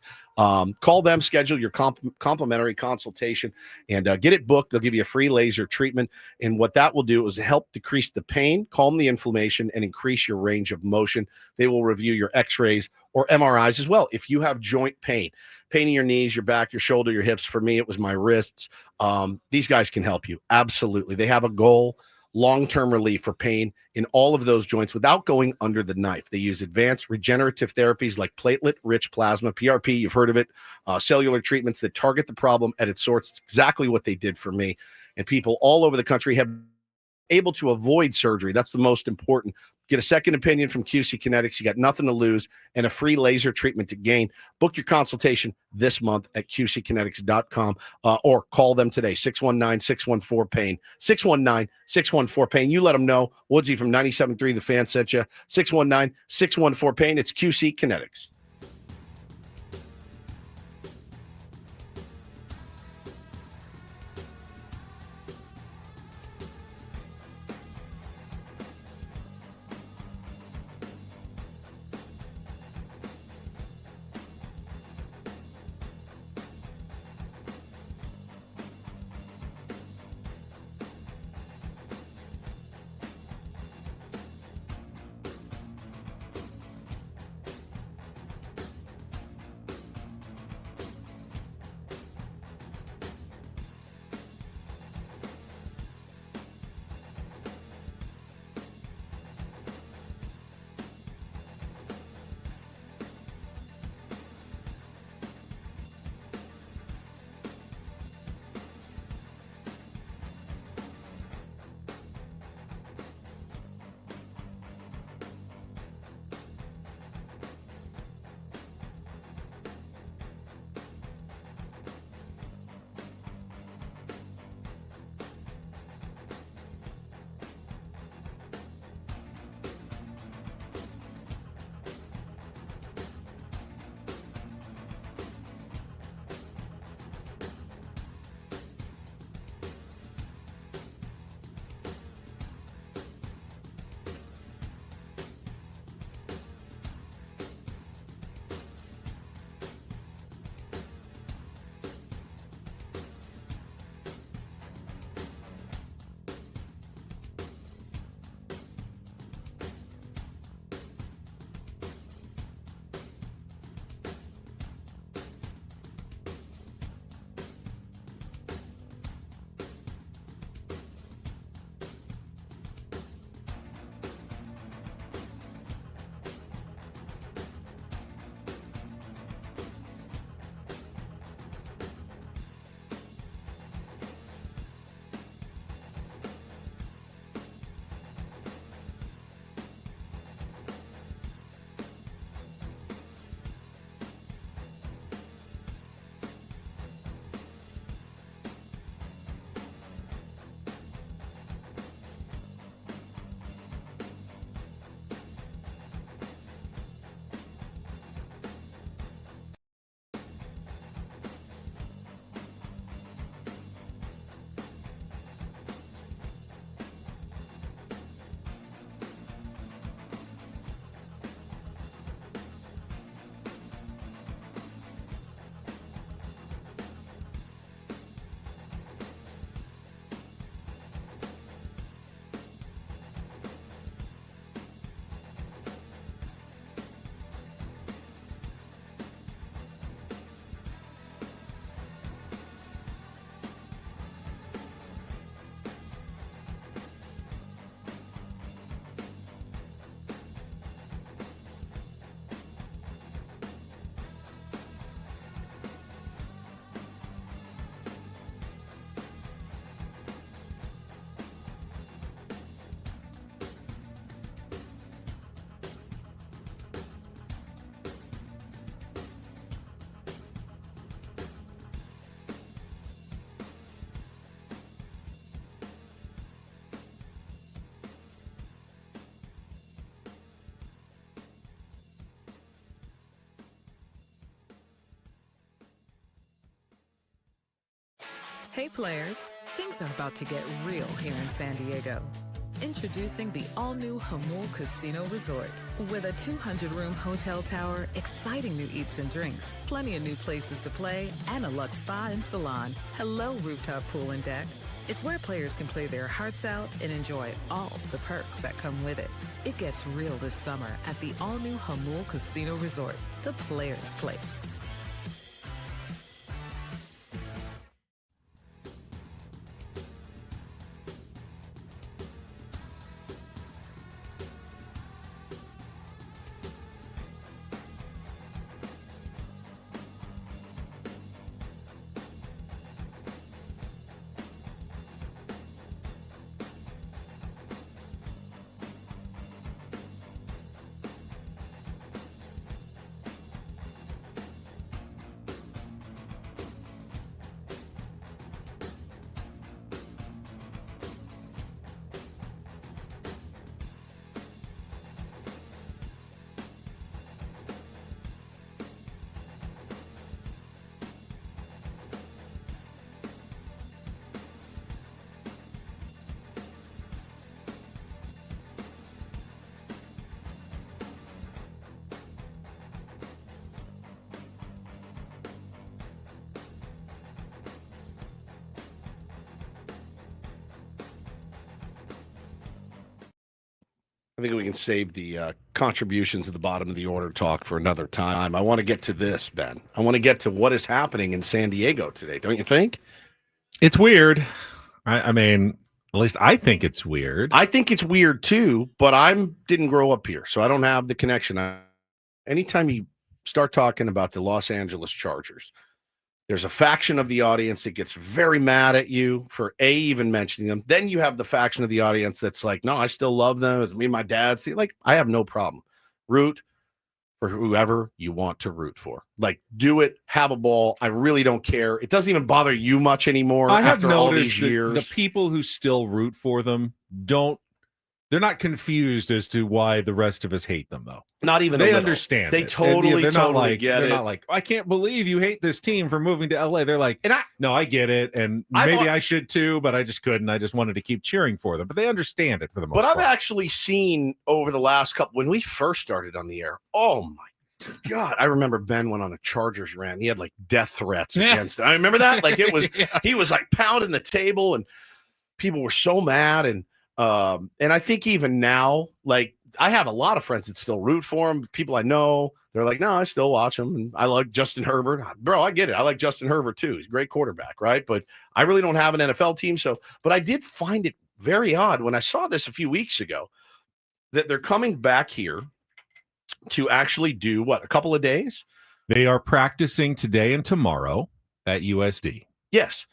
S1: Call them, schedule your complimentary consultation, and get it booked. They'll give you a free laser treatment, and what that will do is help decrease the pain, calm the inflammation, and increase your range of motion. They will review your x-rays or MRIs as well. If you have joint pain in your knees, your back, your shoulder, your hips, for me, it was my wrists. These guys can help you. Absolutely. They have a goal, long-term relief for pain in all of those joints without going under the knife. They use advanced regenerative therapies like platelet-rich plasma, PRP, you've heard of it, cellular treatments that target the problem at its source. It's exactly what they did for me. And people all over the country have been able to avoid surgery. That's the most important. Get a second opinion from QC Kinetics. You got nothing to lose and a free laser treatment to gain. Book your consultation this month at QCkinetics.com or call them today, 619-614-PAIN. 619-614-PAIN. You let them know. Woodsy from 97.3 The Fan sent you. 619-614-PAIN. It's QC Kinetics.
S5: Hey players, things are about to get real here in San Diego. Introducing the all-new Hamul Casino Resort. With a 200-room hotel tower, exciting new eats and drinks, plenty of new places to play, and a luxe spa and salon. Hello, rooftop pool and deck. It's where players can play their hearts out and enjoy all the perks that come with it. It gets real this summer at the all-new Hamul Casino Resort, the players' place.
S1: I think we can save the contributions at the bottom of the order talk for another time. I want to get to this, Ben. I want to get to what is happening in San Diego today. Don't you think?
S3: It's weird. I mean, at least I think it's weird.
S1: I think it's weird too, but I didn't grow up here, so I don't have the connection. Anytime you start talking about the Los Angeles Chargers, there's a faction of the audience that gets very mad at you for even mentioning them. Then you have the faction of the audience that's like, no, I still love them. It's me and my dad. See, like, I have no problem. Root for whoever you want to root for. Like, do it, have a ball. I really don't care. It doesn't even bother you much anymore.
S3: I have
S1: after all
S3: noticed
S1: these years.
S3: the people who still root for them they're not confused as to why the rest of us hate them, though.
S1: Not even
S3: they understand.
S1: They
S3: it.
S1: totally
S3: they're not
S1: totally
S3: like,
S1: get
S3: they're
S1: it.
S3: not like, I can't believe you hate this team for moving to LA. They're like, no, I get it, and maybe I should too, but I just couldn't. I just wanted to keep cheering for them, but they understand it for the most part.
S1: But I've actually seen over the last couple, when we first started on the air, oh my God, I remember Ben went on a Chargers rant. He had like death threats against it. I remember that. Like it was, he was like pounding the table, and people were so mad. And I think even now, like I have a lot of friends that still root for him. People I know, they're like, no, I still watch him. And I like Justin Herbert. Bro, I get it. I like Justin Herbert too. He's a great quarterback, right? But I really don't have an NFL team. But I did find it very odd when I saw this a few weeks ago that they're coming back here to actually do what, a couple of days?
S3: They are practicing today and tomorrow at USD.
S1: Yes.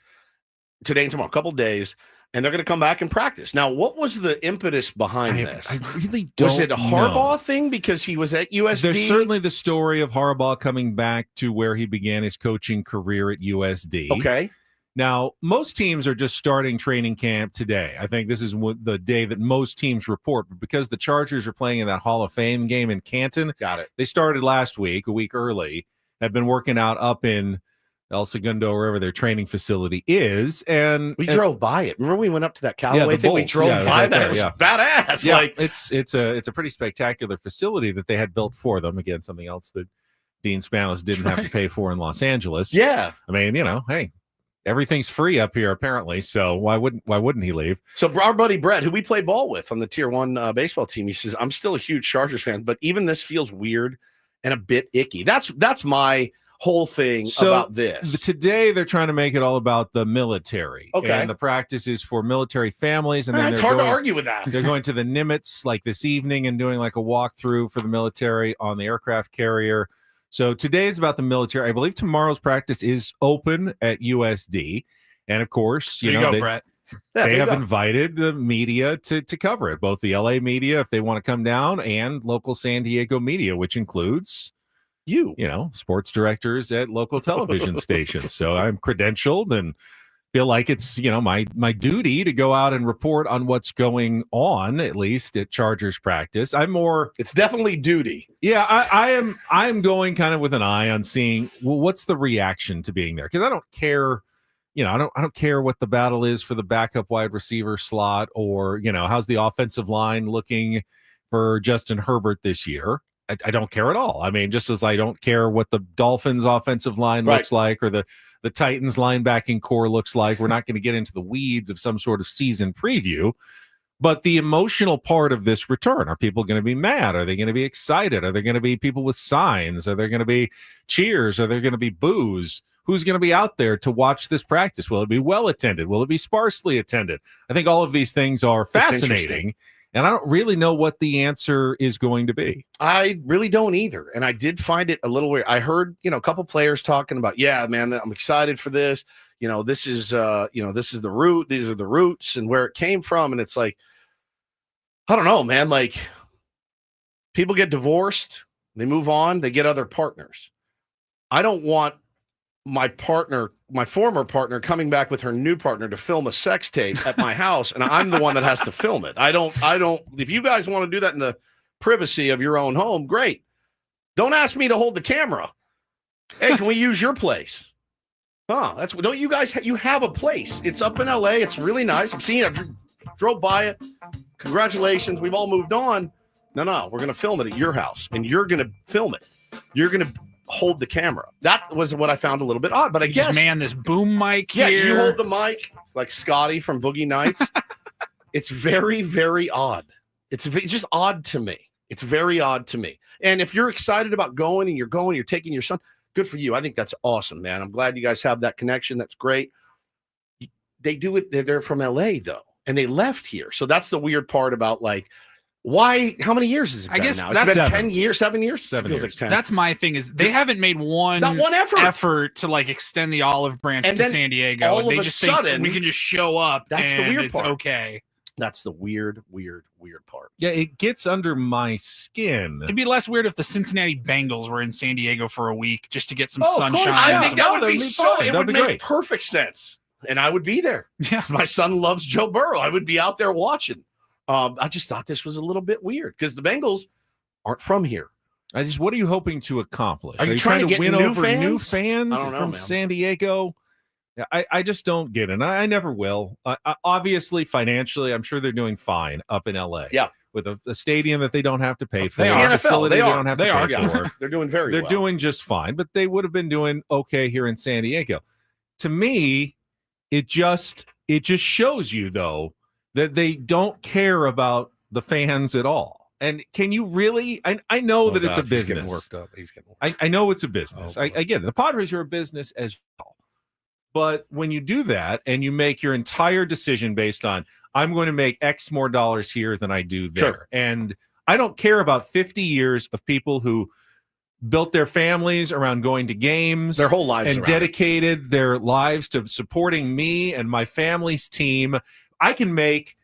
S1: Today and tomorrow, a couple of days. And they're going to come back and practice. Now, what was the impetus behind this?
S3: I really don't
S1: Was it a Harbaugh
S3: know.
S1: thing because he was at USD?
S3: There's certainly the story of Harbaugh coming back to where he began his coaching career at USD.
S1: Okay.
S3: Now, most teams are just starting training camp today. I think this is the day that most teams report. But because the Chargers are playing in that Hall of Fame game in Canton,
S1: got it.
S3: They started last week, a week early, have been working out up in El Segundo, wherever their training facility is, and
S1: we drove by it. Remember, we went up to that Callaway thing. We drove by that. It was badass.
S3: Yeah,
S1: like
S3: it's a pretty spectacular facility that they had built for them. Again, something else that Dean Spanos didn't have to pay for in Los Angeles.
S1: Yeah,
S3: I mean, hey, everything's free up here apparently. So why wouldn't he leave?
S1: So our buddy Brett, who we play ball with on the Tier 1 baseball team, he says, I'm still a huge Chargers fan, but even this feels weird and a bit icky. That's my whole thing about this.
S3: Today they're trying to make it all about the military.
S1: Okay.
S3: And the practice is for military families. And then
S1: it's hard to argue with that.
S3: They're going to the Nimitz like this evening and doing like a walkthrough for the military on the aircraft carrier. So today is about the military. I believe tomorrow's practice is open at USD. And of course,
S2: Brett.
S3: They have invited the media to cover it, both the LA media, if they want to come down, and local San Diego media, which includes sports directors at local television stations. So I'm credentialed and feel like it's, my duty to go out and report on what's going on, at least at Chargers practice.
S1: It's definitely duty.
S3: Yeah, I am going kind of with an eye on seeing, well, what's the reaction to being there? Because I don't care I don't care what the battle is for the backup wide receiver slot, or how's the offensive line looking for Justin Herbert this year. I don't care at all. I mean, just as I don't care what the Dolphins offensive line looks like, or the Titans linebacking core looks like. We're not going to get into the weeds of some sort of season preview. But the emotional part of this return, are people going to be mad? Are they going to be excited? Are there going to be people with signs? Are there going to be cheers? Are there going to be boos? Who's going to be out there to watch this practice? Will it be well attended? Will it be sparsely attended? I think all of these things are fascinating, and I don't really know what the answer is going to be.
S1: I really don't either. And I did find it a little weird. I heard, a couple players talking about, yeah, man, I'm excited for this. This is this is the root. These are the roots and where it came from. And it's like, I don't know, man. Like, people get divorced, they move on, they get other partners. I don't want my former partner, coming back with her new partner to film a sex tape at my house, and I'm the one that has to film it. I don't. If you guys want to do that in the privacy of your own home, great. Don't ask me to hold the camera. Hey, can we use your place? Don't you guys? You have a place. It's up in LA. It's really nice. I'm seeing it. I drove by it. Congratulations. We've all moved on. No. We're gonna film it at your house, and you're gonna film it. You're gonna hold the camera. That was what I found a little bit odd. But I guess,
S2: just man, this boom mic
S1: here. Yeah, you hold the mic like Scotty from Boogie Nights. It's very, very odd. It's just odd to me. It's very odd to me. And if you're excited about going and you're taking your son, good for you. I think that's awesome, man. I'm glad you guys have that connection. That's great. They do it. They're from LA though, and they left here. So that's the weird part about, like, why? How many years has it been now? It's been 10 years, 7 years?
S3: 7 years.
S1: Like 10.
S2: That's my thing, is they haven't made not one effort to, like, extend the olive branch to San Diego.
S1: All
S2: they
S1: of
S2: just
S1: a sudden,
S2: think we can just show up.
S1: That's the weird part.
S2: Okay.
S1: That's the weird part.
S3: Yeah, it gets under my skin.
S2: It'd be less weird if the Cincinnati Bengals were in San Diego for a week just to get some sunshine.
S1: I think that would be so. It would make
S3: great.
S1: Perfect sense, and I would be there.
S2: Yeah,
S1: my son loves Joe Burrow. I would be out there watching. I just thought this was a little bit weird because the Bengals aren't from here.
S3: What are you hoping to accomplish?
S1: Are you trying to get
S3: win
S1: new
S3: over
S1: fans?
S3: new fans
S1: I don't know,
S3: from
S1: man.
S3: San Diego? Yeah, I just don't get it. And I never will. Obviously, financially, I'm sure they're doing fine up in LA.
S1: Yeah,
S3: with a stadium that they don't have to pay for.
S1: They are.
S3: A facility
S1: They
S3: don't have to pay
S1: yeah.
S3: for.
S1: They're doing very well.
S3: They're doing just fine, but they would have been doing okay here in San Diego. To me, it just shows you, though, that they don't care about the fans at all. And can you really? I know that it's a business.
S1: He's getting worked up.
S3: I know it's a business. I get it. The Padres are a business as well. But when you do that and you make your entire decision based on, I'm going to make X more dollars here than I do there.
S1: Sure.
S3: And I don't care about 50 years of people who built their families around going to games,
S1: their whole lives,
S3: and dedicated their lives to supporting me and my family's team. I can make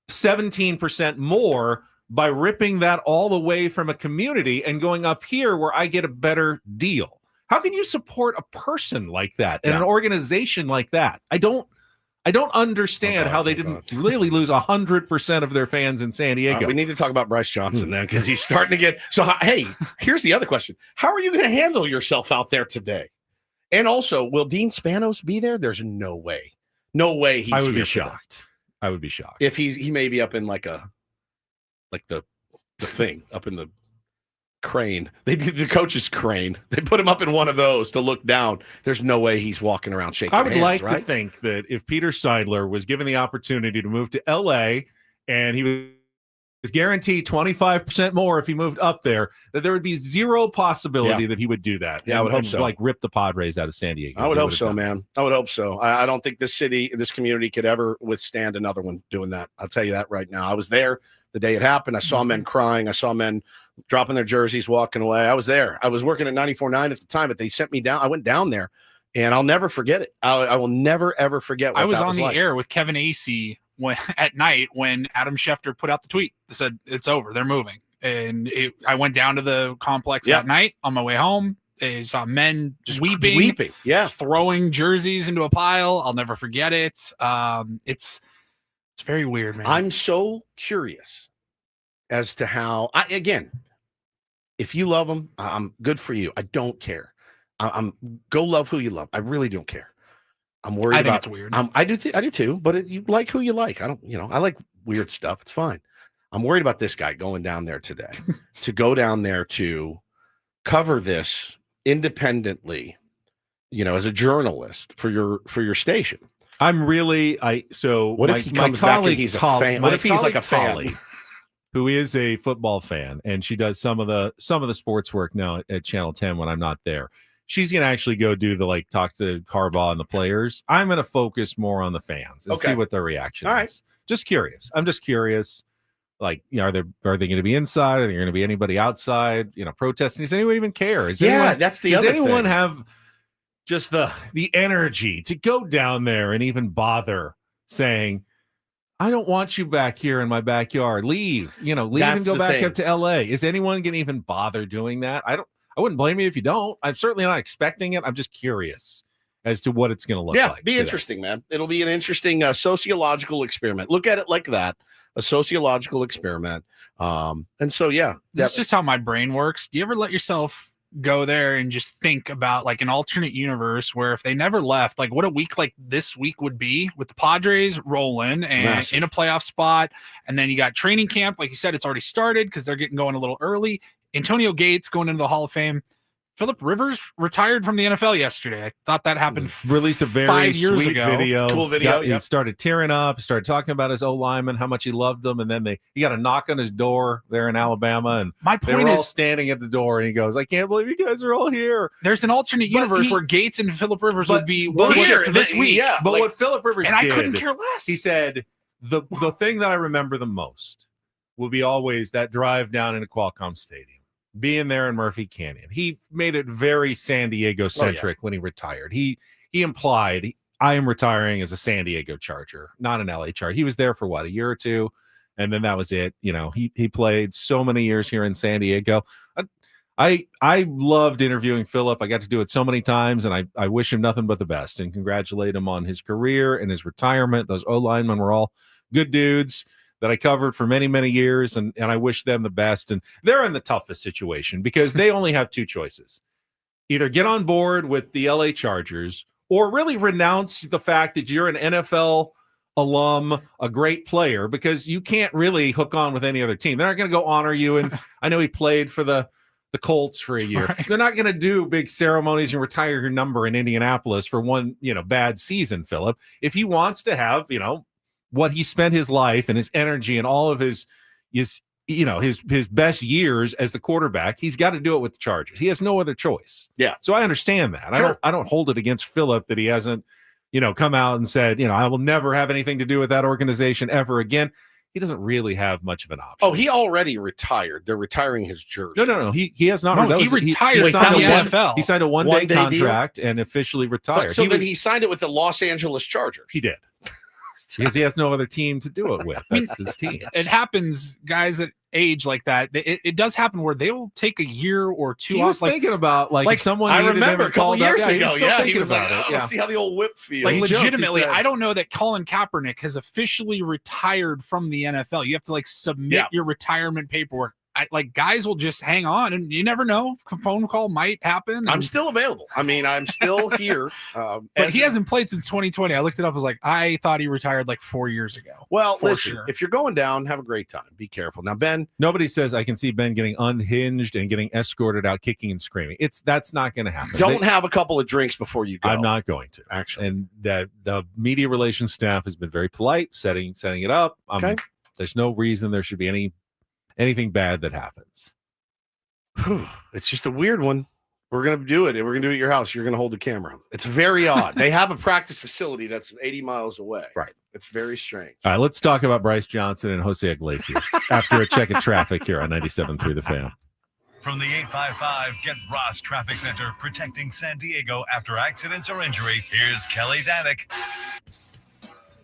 S3: 17% more by ripping that all away from a community and going up here where I get a better deal. How can you support a person like that and an organization like that? I don't understand how they didn't really lose 100% of their fans in San Diego.
S1: We need to talk about Bryce Johnson then, because he's starting to get. So, hey, here's the other question: how are you going to handle yourself out there today? And also, will Dean Spanos be there? There's no way. He's.
S3: I would be shocked. I would be shocked
S1: if he may be up in the thing up in the crane. They did the coach's crane. They put him up in one of those to look down. There's no way he's walking around shaking hands.
S3: I would like to think that if Peter Seidler was given the opportunity to move to LA and he was guaranteed 25% more if he moved up there, that there would be zero possibility that he would do that.
S1: Yeah, I would hope so.
S3: Like rip the Padres out of San Diego.
S1: I would hope so, man. I would hope so. I don't think this community could ever withstand another one doing that. I'll tell you that right now. I was there the day it happened. I saw men crying. I saw men dropping their jerseys, walking away. I was there. I was working at 94.9 at the time, but they sent me down. I went down there, and I'll never forget it. I will never, ever forget what
S2: I was
S1: that
S2: on the
S1: like.
S2: air with Kevin Acee at night when Adam Schefter put out the tweet that said, it's over. They're moving. And I went down to the complex that night on my way home. I saw men just weeping, throwing jerseys into a pile. I'll never forget it. It's very weird, man.
S1: I'm so curious as to how, again, if you love them, I'm good for you. I don't care. I'm go love who you love. I really don't care. I'm worried
S2: I think
S1: about.
S2: it's weird.
S1: I do too. But you like who you like. I don't. I like weird stuff. It's fine. I'm worried about this guy going down there today. To go down there to cover this independently, as a journalist for your station.
S3: I'm really
S1: what if he comes back and he's a fan? What if he's like a fan?
S3: Who is a football fan, and she does some of the sports work now at Channel 10 when I'm not there. She's gonna actually go do the talk to Harbaugh and the players. I'm gonna focus more on the fans and see what their reaction is. Right. Just curious. I'm just curious. Are they going to be inside? Are there going to be anybody outside? Protesting? Does anyone even care?
S1: That's the other thing.
S3: Does anyone have just the energy to go down there and even bother saying, I don't want you back here in my backyard. Leave and go back up to LA. Is anyone going to even bother doing that? I wouldn't blame you if you don't. I'm certainly not expecting it. I'm just curious as to what it's going to look like.
S1: Yeah, be interesting, man. It'll be an interesting sociological experiment. Look at it like that, a sociological experiment. And so, yeah.
S2: That's just how my brain works. Do you ever let yourself go there and just think about an alternate universe where if they never left, what a week like this week would be with the Padres rolling and in a playoff spot. And then you got training camp. Like you said, it's already started because they're getting going a little early. Antonio Gates going into the Hall of Fame. Phillip Rivers retired from the NFL yesterday. I thought that happened.
S3: Released a very
S2: 5 years
S3: sweet
S2: ago.
S3: video.
S1: Cool video.
S3: He started tearing up, started talking about his O-lineman, how much he loved them, and then he got a knock on his door there in Alabama, and
S2: my
S3: they
S2: point
S3: were
S2: is
S3: all standing at the door, and he goes, "I can't believe you guys are all here."
S2: There's an alternate universe where Gates and Phillip Rivers would be
S3: here
S2: this week.
S1: Yeah,
S3: but what Phillip Rivers
S2: and
S3: did,
S2: I couldn't care less.
S3: He said the thing that I remember the most will be always that drive down into Qualcomm Stadium. Being there in Murphy Canyon, he made it very San Diego centric when he retired. He implied, I am retiring as a San Diego Charger, not an LA Charger. He was there for a year or two, and then that was it. He played so many years here in San Diego. I loved interviewing Phillip. I got to do it so many times, and I wish him nothing but the best and congratulate him on his career and his retirement. Those O-linemen were all good dudes that I covered for many, many years, and I wish them the best. And they're in the toughest situation because they only have two choices. Either get on board with the LA Chargers or really renounce the fact that you're an NFL alum, a great player, because you can't really hook on with any other team. They're not going to go honor you. And I know he played for the Colts for a year. Right. They're not going to do big ceremonies and retire your number in Indianapolis for one, bad season, Phillip. If he wants to have, what he spent his life and his energy and all of his best years as the quarterback, he's got to do it with the Chargers. He has no other choice.
S1: Yeah.
S3: So I understand that.
S1: Sure.
S3: I don't hold it against Phillip that he hasn't, come out and said, I will never have anything to do with that organization ever again. He doesn't really have much of an option.
S1: Oh, he already retired. They're retiring his jersey.
S3: No. He has not.
S2: No, he retired from the NFL.
S3: He signed a one-day contract and officially retired.
S1: But, so then he signed it with the Los Angeles Chargers.
S3: He did. Because he has no other team to do it with. That's his team.
S2: It happens, guys at age like that. It does happen where they will take a year or two
S3: he
S2: off.
S3: Was thinking about if someone.
S1: I remember a couple years ago.
S3: He was
S1: like, let's see how the old whip feels.
S2: Legitimately, I don't know that Colin Kaepernick has officially retired from the NFL. You have to submit your retirement paperwork. Guys will just hang on, and you never know. A phone call might happen.
S1: I'm still available. I'm still here.
S2: But he hasn't played since 2020. I looked it up. I was I thought he retired 4 years ago.
S1: Well, listen, if you're going down, have a great time. Be careful. Now, Ben.
S3: Nobody says I can see Ben getting unhinged and getting escorted out kicking and screaming. That's not going to happen.
S1: Don't have a couple of drinks before you go.
S3: I'm not going to.
S1: Actually.
S3: And the media relations staff has been very polite, setting it up.
S1: Okay.
S3: There's no reason there should be anything bad that happens.
S1: It's just a weird one. We're going to do it. We're going to do it at your house. You're going to hold the camera. It's very odd. They have a practice facility that's 80 miles away.
S3: Right.
S1: It's very strange.
S3: All right, let's talk about Bryce Johnson and Jose Iglesias after a check of traffic here on 97.3 The Fan.
S6: From the 855 Get Ross Traffic Center, protecting San Diego after accidents or injury, here's Kelly Danick.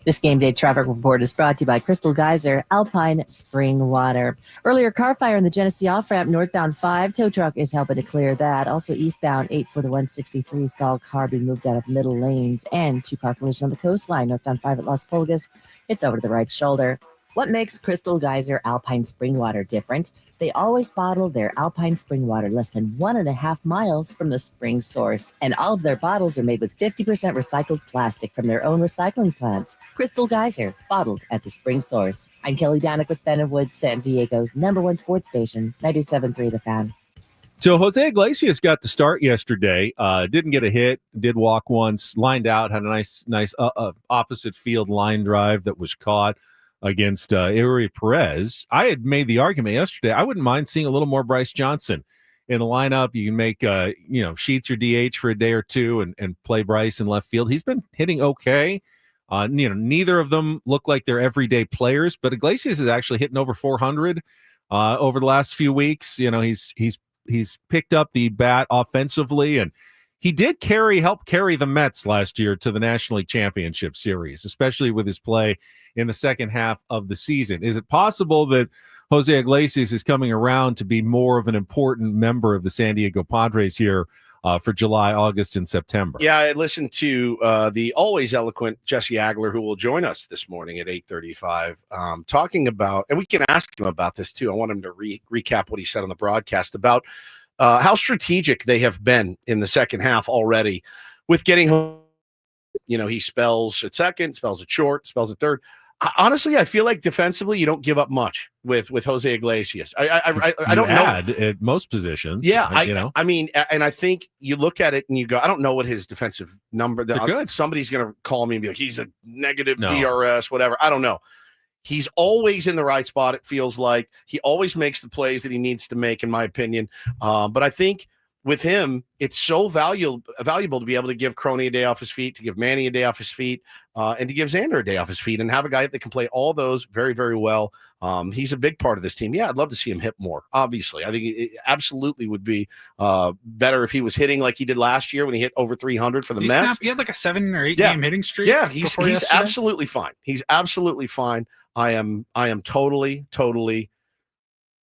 S7: This game day traffic report is brought to you by Crystal Geyser, Alpine Spring Water. Earlier car fire in the Genesee off-ramp northbound 5. Tow truck is helping to clear that. Also eastbound 8 for the 163 stalled car being moved out of middle lanes. And 2-car collision on the coastline northbound 5 at Las Pulgas. It's over to the right shoulder. What makes Crystal Geyser Alpine Spring Water different? They always bottle their Alpine Spring Water less than 1.5 miles from the spring source, and all of their bottles are made with 50% recycled plastic from their own recycling plants. Crystal Geyser, bottled at the spring source. I'm Kelly Danick with Ben and Woods, San Diego's #1 sports station, 97.3 The Fan.
S3: So Jose Iglesias got the start yesterday. Didn't get a hit. Did walk once. Lined out. Had a nice opposite field line drive that was caught against Eury Perez. I had made the argument yesterday. I wouldn't mind seeing a little more Bryce Johnson in the lineup. You can make Sheets your DH for a day or two and play Bryce in left field. He's been hitting okay. Neither of them look like they're everyday players, but Iglesias is actually hitting over 400 over the last few weeks. He's picked up the bat offensively, and he did help carry the Mets last year to the National League Championship Series, especially with his play in the second half of the season. Is it possible that Jose Iglesias is coming around to be more of an important member of the San Diego Padres here for July, August, and September?
S1: Yeah, I listened to the always eloquent Jesse Agler, who will join us this morning at 8:35, talking about, and we can ask him about this too. I want him to recap what he said on the broadcast about how strategic they have been in the second half already with getting home. He spells at second, spells at short, spells at third. Honestly, I feel like defensively you don't give up much with Jose Iglesias. I don't know
S3: at most positions.
S1: Yeah, I mean, and I think you look at it and you go, I don't know what his defensive number.
S3: Good.
S1: Somebody's going to call me and be like, he's a negative DRS, whatever. I don't know. He's always in the right spot. It feels like he always makes the plays that he needs to make, in my opinion. But I think with him, it's so valuable to be able to give Crony a day off his feet, to give Manny a day off his feet, and to give Xander a day off his feet, and have a guy that can play all those very, very well. He's a big part of this team. Yeah, I'd love to see him hit more, obviously. I think it absolutely would be better if he was hitting like he did last year when he hit over 300 for the Mets.
S2: He had like a 7 or 8 game hitting streak.
S1: Yeah, he's absolutely fine. He's absolutely fine. I am totally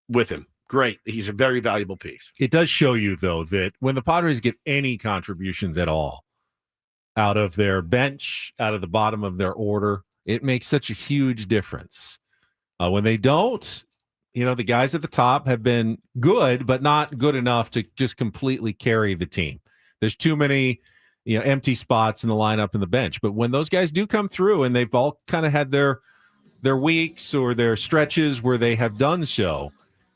S1: with him. Great. He's a very valuable piece.
S3: It does show you, though, that when the Padres get any contributions at all out of their bench, out of the bottom of their order, it makes such a huge difference. When they don't, the guys at the top have been good, but not good enough to just completely carry the team. There's too many empty spots in the lineup and the bench. But when those guys do come through and they've all kind of had their weeks or their stretches where they have done so,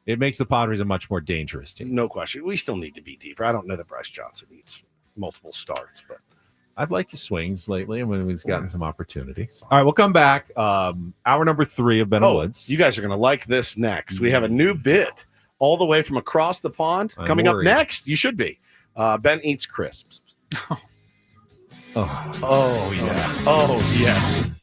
S3: it makes the Padres a much more dangerous team.
S1: No question. We still need to be deeper. I don't know that Bryce Johnson needs multiple starts, but
S3: I've liked his swings lately, and when he's gotten some opportunities. All right, we'll come back. Hour number 3 of Ben Woods.
S1: You guys are going to like this next. We have a new bit all the way from across the pond. Coming up next, you should be. Ben eats crisps.
S3: Oh, yeah.
S1: Oh, yes.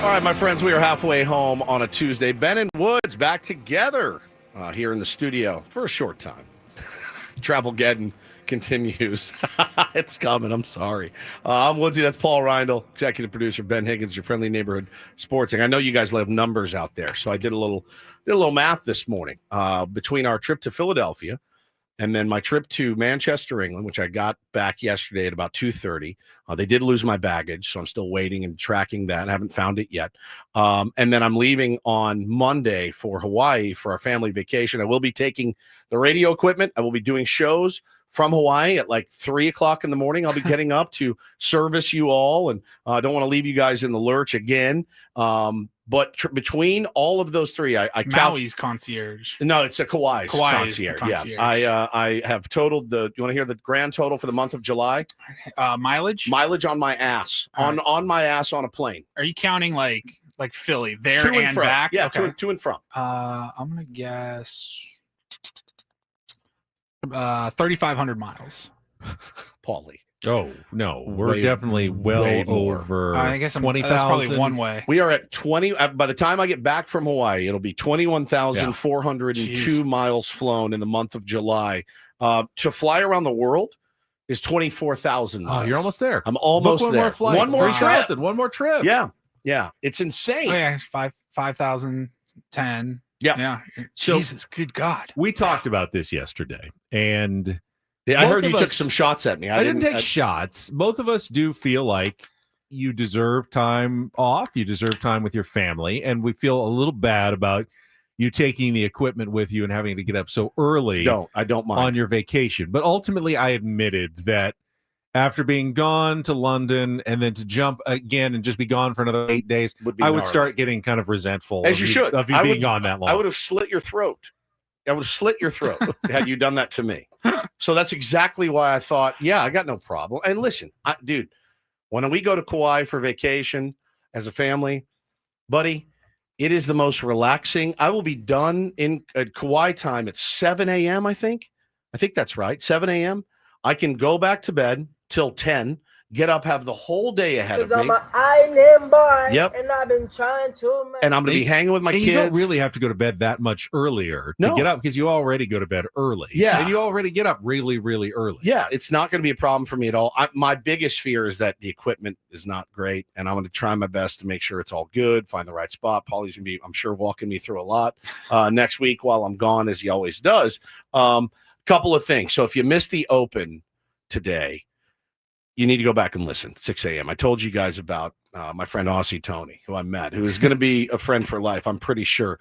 S1: All right, my friends, we are halfway home on a Tuesday. Ben and Woods back together here in the studio for a short time. Travelgeddon continues. It's coming. I'm sorry. I'm Woodsy. That's Paul Reindl, executive producer. Ben Higgins, your friendly neighborhood sports. I know you guys love numbers out there, so I did a little math this morning between our trip to Philadelphia and then my trip to Manchester, England, which I got back yesterday at about 2:30. They did lose my baggage, so I'm still waiting and tracking that. I haven't found it yet. And then I'm leaving on Monday for Hawaii for our family vacation. I will be taking the radio equipment. I will be doing shows from Hawaii at like 3 o'clock in the morning. I'll be getting up to service you all, and I don't want to leave you guys in the lurch again. But between all of those three, I
S2: Maui's concierge.
S1: No, it's a Kauai's concierge. Yeah, I have totaled the. You want to hear the grand total for the month of July?
S2: Mileage
S1: on my ass on my ass on a plane.
S2: Are you counting like Philly there
S1: to
S2: and
S1: from.
S2: back?
S1: Yeah,
S2: okay.
S1: to and from.
S2: I'm gonna guess 3,500 miles.
S1: Paulie.
S3: Oh no, we're definitely way over.
S2: I guess
S3: 20,000.
S2: That's probably one way.
S1: We are at 20. By the time I get back from Hawaii, it'll be 21,402 miles flown in the month of July. To fly around the world is 24,000 miles.
S3: Oh, you're almost there.
S1: I'm almost there.
S3: One more
S1: trip.
S3: One more trip.
S1: Yeah. It's insane.
S2: Oh, yeah, 5,010.
S1: Yeah.
S3: So,
S2: Jesus, good God.
S3: We talked about this yesterday, and
S1: I heard you took some shots at me.
S3: I didn't take shots. Both of us do feel like you deserve time off. You deserve time with your family, and we feel a little bad about you taking the equipment with you and having to get up so early.
S1: I don't mind
S3: on your vacation. But ultimately, I admitted that after being gone to London and then to jump again and just be gone for another 8 days, I would start getting kind of resentful
S1: as you should
S3: of you being gone that long.
S1: I would have slit your throat. Had you done that to me. So that's exactly why I thought, I got no problem. And listen, dude, when we go to Kauai for vacation as a family, buddy, it is the most relaxing. I will be done at Kauai time at 7 a.m., I think. I think that's right, 7 a.m. I can go back to bed till 10, get up, have the whole day ahead of me.
S13: I'm an island boy,
S1: yep.
S13: And I've been trying to.
S1: And I'm going to be hanging with my kids.
S3: You don't really have to go to bed that much earlier to get up because you already go to bed early.
S1: Yeah.
S3: And you already get up really, really early.
S1: Yeah, it's not going to be a problem for me at all. My biggest fear is that the equipment is not great, and I'm going to try my best to make sure it's all good, find the right spot. Paulie's going to be, I'm sure, walking me through a lot next week while I'm gone, as he always does. Couple of things. So if you missed the open today, you need to go back and listen. 6 a.m. I told you guys about my friend Aussie Tony, who I met, who is going to be a friend for life. I'm pretty sure.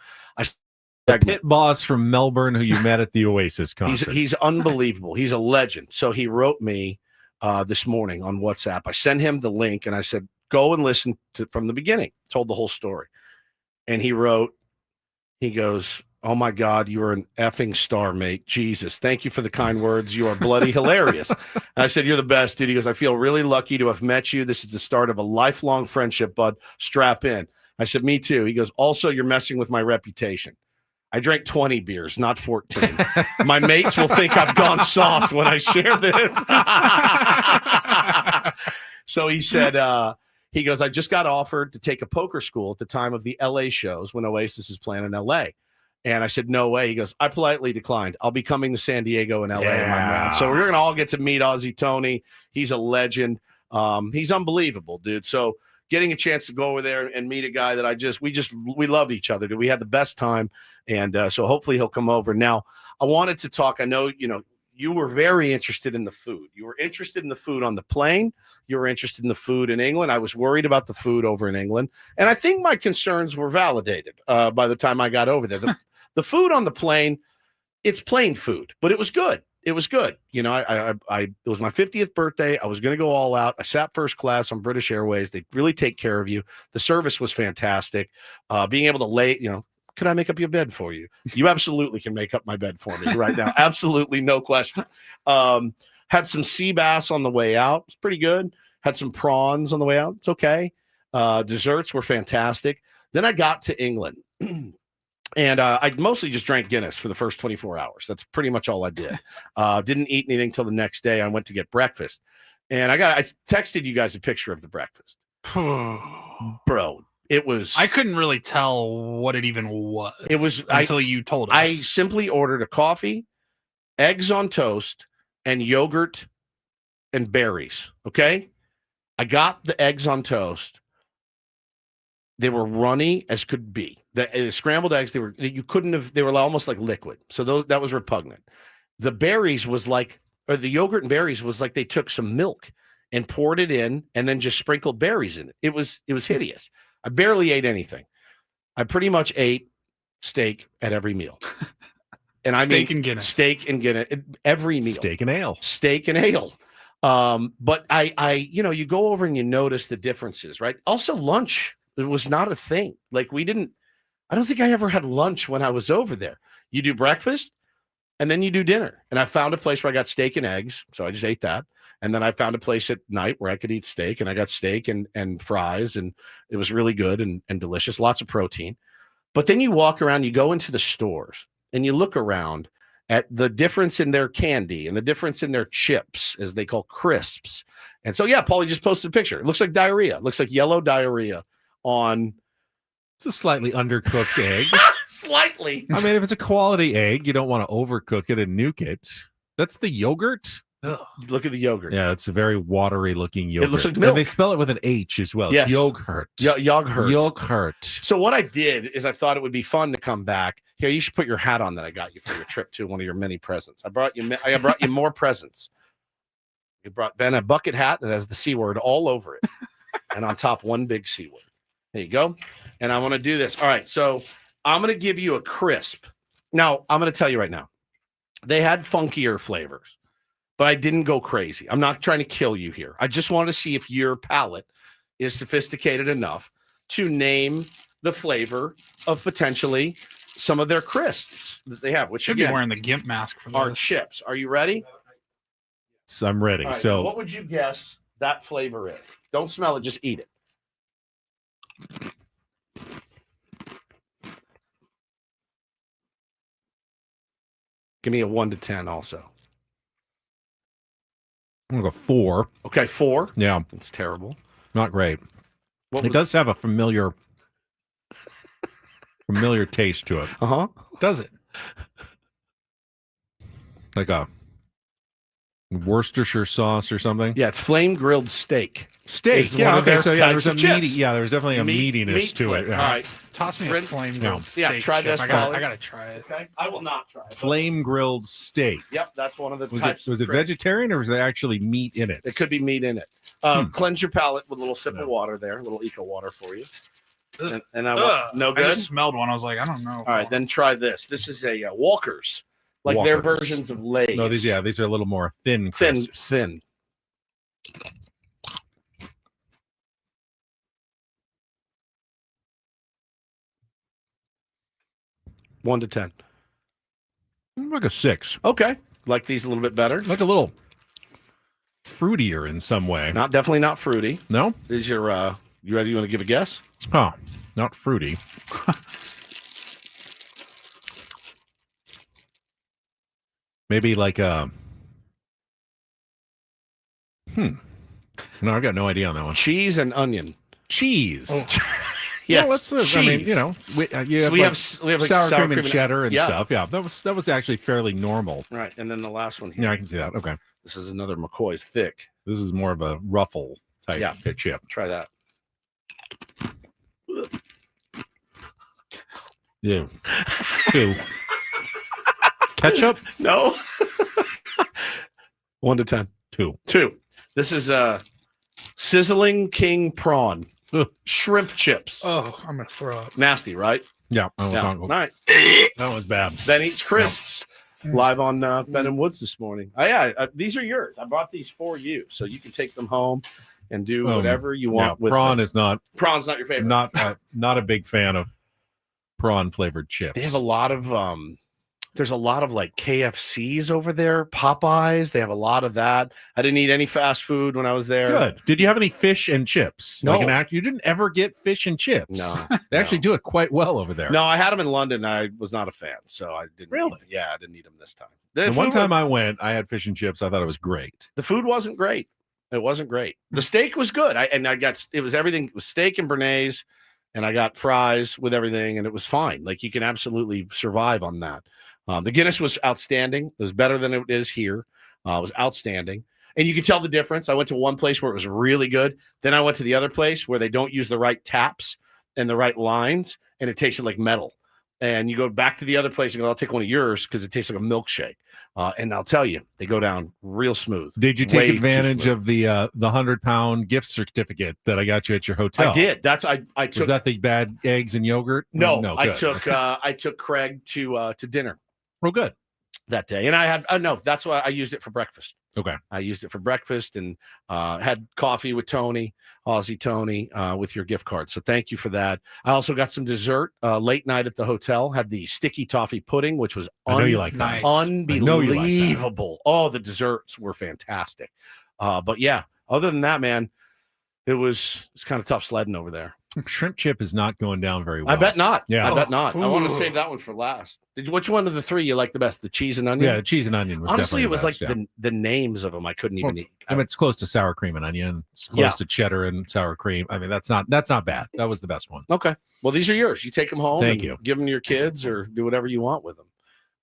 S3: The pit boss from Melbourne who you met at the Oasis concert.
S1: He's unbelievable. He's a legend. So he wrote me this morning on WhatsApp. I sent him the link and I said, go and listen to from the beginning. Told the whole story. And he goes, oh my God, you are an effing star, mate. Jesus, thank you for the kind words. You are bloody hilarious. And I said, you're the best, dude. He goes, I feel really lucky to have met you. This is the start of a lifelong friendship, bud. Strap in. I said, me too. He goes, also, you're messing with my reputation. I drank 20 beers, not 14. My mates will think I've gone soft when I share this. So he said, he goes, I just got offered to take a poker school at the time of the LA shows when Oasis is playing in LA. And I said, no way. He goes, I politely declined. I'll be coming to San Diego and LA, my man. So we're going to all get to meet Aussie Tony. He's a legend. He's unbelievable, dude. So getting a chance to go over there and meet a guy that we love each other, dude. We had the best time. And so hopefully he'll come over. Now, I wanted to talk. I know, you were very interested in the food. You were interested in the food on the plane. You were interested in the food in England. I was worried about the food over in England. And I think my concerns were validated by the time I got over there. The food on the plane, it's plane food, but it was good. It was good. It was my 50th birthday. I was going to go all out. I sat first class on British Airways. They really take care of you. The service was fantastic. Being able to lay, could I make up your bed for you? You absolutely can make up my bed for me right now. Absolutely, no question. Had some sea bass on the way out. It's pretty good. Had some prawns on the way out. It's okay. Desserts were fantastic. Then I got to England. And I mostly just drank Guinness for the first 24 hours. That's pretty much all I did. Didn't eat anything till the next day. I went to get breakfast. And I texted you guys a picture of the breakfast. Bro, It was.
S2: I couldn't really tell what it even was.
S1: It was
S2: until you told us.
S1: I simply ordered a coffee, eggs on toast, and yogurt and berries. Okay, I got the eggs on toast. They were runny as could be. The scrambled eggs, you couldn't have. They were almost like liquid. So that was repugnant. The berries was like, or the yogurt and berries was like they took some milk and poured it in and then just sprinkled berries in it. It was hideous. I barely ate anything. I pretty much ate steak at every meal. And I
S2: steak
S1: mean
S2: and Guinness.
S1: Steak and Guinness every meal.
S3: Steak and ale.
S1: Steak and ale. But I you go over and you notice the differences, right? Also lunch, it was not a thing. Like I don't think I ever had lunch when I was over there. You do breakfast and then you do dinner. And I found a place where I got steak and eggs. So I just ate that. And then I found a place at night where I could eat steak, and I got steak and fries, and it was really good and delicious, lots of protein. But then you walk around, you go into the stores and you look around at the difference in their candy and the difference in their chips, as they call crisps. And so, yeah, Paulie just posted a picture. It looks like diarrhea. It looks like yellow diarrhea on.
S3: It's a slightly undercooked egg.
S1: Slightly.
S3: I mean, if it's a quality egg, you don't want to overcook it and nuke it. That's the yogurt.
S1: Ugh. Look at the yogurt.
S3: Yeah, it's a very watery looking yogurt.
S1: It looks like milk.
S3: And they spell it with an H as well.
S1: Yes.
S3: It's yogurt.
S1: Yogurt.
S3: Yogurt.
S1: So what I did is I thought it would be fun to come back. Here, you should put your hat on that I got you for your trip to one of your many presents. I brought you more presents. You brought Ben a bucket hat that has the C word all over it. And on top, one big C word. There you go. And I want to do this. All right. So I'm going to give you a crisp. Now, I'm going to tell you right now, they had funkier flavors, but I didn't go crazy. I'm not trying to kill you here. I just want to see if your palate is sophisticated enough to name the flavor of potentially some of their crisps that they have, which
S2: should be wearing the GIMP mask for
S1: our
S2: this.
S1: chips. Are you ready?
S3: So I'm ready.
S1: Right,
S3: so
S1: what would you guess that flavor is? Don't smell it, just eat it. Give me a 1 to 10 also.
S3: I'm going to go 4.
S1: Okay, 4.
S3: Yeah.
S1: It's terrible.
S3: Not great. It does have a familiar taste to it.
S1: Uh-huh.
S2: Does it?
S3: Like a Worcestershire sauce or something.
S1: Yeah, it's flame grilled steak.
S3: Steak.
S1: Yeah,
S3: Okay. So yeah, there's a
S1: chips.
S3: meaty. Yeah, there's definitely a meatiness to it.
S1: All right.
S2: Toss me a flame grilled steak.
S1: Yeah, try
S2: chip.
S1: this.
S2: I gotta try it.
S1: Okay. I will not try it.
S3: Flame grilled steak.
S1: Yep, that's one of the
S3: Was
S1: types.
S3: it vegetarian or was there actually meat in it?
S1: It could be meat in it. Cleanse your palate with a little sip of water there, a little eco water for you. And I want no good.
S2: I just smelled one. I was like, I don't know.
S1: All right, then try this. This is a Walker's, like their versions of Lay's.
S3: No, these are a little more thin. Crisps.
S1: Thin. 1 to 10.
S3: Like a 6.
S1: Okay. Like these a little bit better.
S3: Like a little fruitier in some way.
S1: Definitely not fruity.
S3: No?
S1: Is your you ready? You want to give a guess?
S3: Oh, not fruity. Maybe like a No, I've got no idea on that one.
S1: Cheese and onion.
S3: Cheese.
S1: Oh.
S3: Yeah,
S1: Yes.
S3: I mean, you know, we have like sour cream and cheddar and stuff. Yeah, that was actually fairly normal.
S1: Right, and then the last one here.
S3: Yeah, I can see that. Okay,
S1: this is another McCoy's thick.
S3: This is more of a ruffle type chip.
S1: Try that.
S3: Yeah. 2. Ketchup?
S1: No. 1 to 10.
S3: 2.
S1: 2. This is Sizzling King prawn. Shrimp chips.
S2: Oh, I'm gonna throw up.
S1: Nasty, right?
S3: Yeah.
S1: All right.
S3: That was bad.
S1: Ben eats crisps. Live on Ben and Woods this morning. These are yours. I brought these for you, so you can take them home and do whatever you want with
S3: prawn.
S1: Them. Prawn's not your favorite.
S3: Not a big fan of prawn flavored chips.
S1: They have a lot of there's a lot of like KFCs over there, Popeyes. They have a lot of that. I didn't eat any fast food when I was there.
S3: Good. Did you have any fish and chips?
S1: No.
S3: You didn't ever get fish and chips.
S1: No.
S3: They actually do it quite well over there.
S1: No, I had them in London. I was not a fan, so I didn't.
S3: Really?
S1: I didn't eat them this time.
S3: The one time I went, I had fish and chips. I thought it was great.
S1: The food wasn't great. It wasn't great. The steak was good. It was everything. It was steak and béarnaise and I got fries with everything, and it was fine. Like, you can absolutely survive on that. The Guinness was outstanding. It was better than it is here. It was outstanding. And you can tell the difference. I went to one place where it was really good. Then I went to the other place where they don't use the right taps and the right lines, and it tasted like metal. And you go back to the other place and go, I'll take one of yours because it tastes like a milkshake. And I'll tell you, they go down real smooth.
S3: Did you take advantage of the 100-pound gift certificate that I got you at your hotel?
S1: I did. I took.
S3: Was that the bad eggs and yogurt?
S1: No, I took Craig to dinner.
S3: Oh, good.
S1: That day, and I had no. That's why I used it for breakfast.
S3: Okay,
S1: I used it for breakfast and had coffee with Tony, Aussie Tony, with your gift card. So thank you for that. I also got some dessert late night at the hotel. Had the sticky toffee pudding, which was
S3: I know you like that.
S1: Unbelievable. Oh, the desserts were fantastic. But yeah, other than that, man, it's kind of tough sledding over there.
S3: Shrimp chip is not going down very well.
S1: I bet not.
S3: Yeah,
S1: I bet not. I want to save that one for last. Which one of the three you like the best? The cheese and onion?
S3: Yeah, the cheese and onion was
S1: honestly,
S3: definitely
S1: it was
S3: best,
S1: like the names of them I couldn't even eat.
S3: I mean, it's close to sour cream and onion. It's close to cheddar and sour cream. I mean, that's not bad. That was the best one.
S1: Okay. Well, these are yours. You take them home.
S3: Thank you.
S1: Give them to your kids or do whatever you want with them.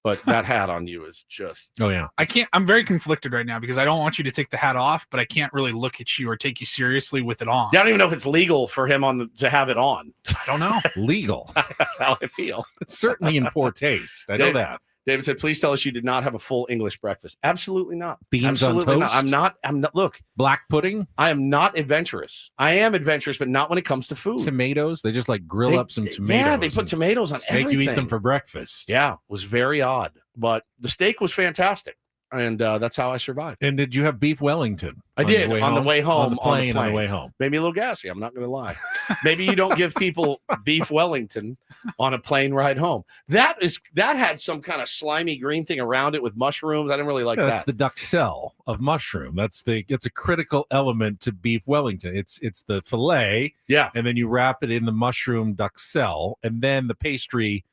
S1: But that hat on you is just.
S3: Oh, yeah.
S2: I'm very conflicted right now because I don't want you to take the hat off, but I can't really look at you or take you seriously with it on.
S1: I don't even know if it's legal for him to have it on.
S2: I don't know.
S3: Legal.
S1: That's how I feel.
S3: It's certainly in poor taste. I know that.
S1: David said, please tell us you did not have a full English breakfast. Absolutely not.
S3: Beans
S1: Absolutely
S3: on toast?
S1: not. I'm not. Look.
S3: Black pudding?
S1: I am not adventurous. I am adventurous, but not when it comes to food.
S3: Tomatoes? They just like grill up some tomatoes.
S1: Yeah, they put tomatoes on everything.
S3: Make you eat them for breakfast.
S1: Yeah, it was very odd. But the steak was fantastic. And that's how I survived.
S3: And did you have beef Wellington?
S1: I did on the way home.
S3: On the plane on the way home.
S1: Maybe a little gassy. I'm not going to lie. Maybe you don't give people beef Wellington on a plane ride home. That had some kind of slimy green thing around it with mushrooms. I didn't really like that.
S3: That's the duxelle of mushroom. It's a critical element to beef Wellington. It's the fillet.
S1: Yeah.
S3: And then you wrap it in the mushroom duxelle, and then the pastry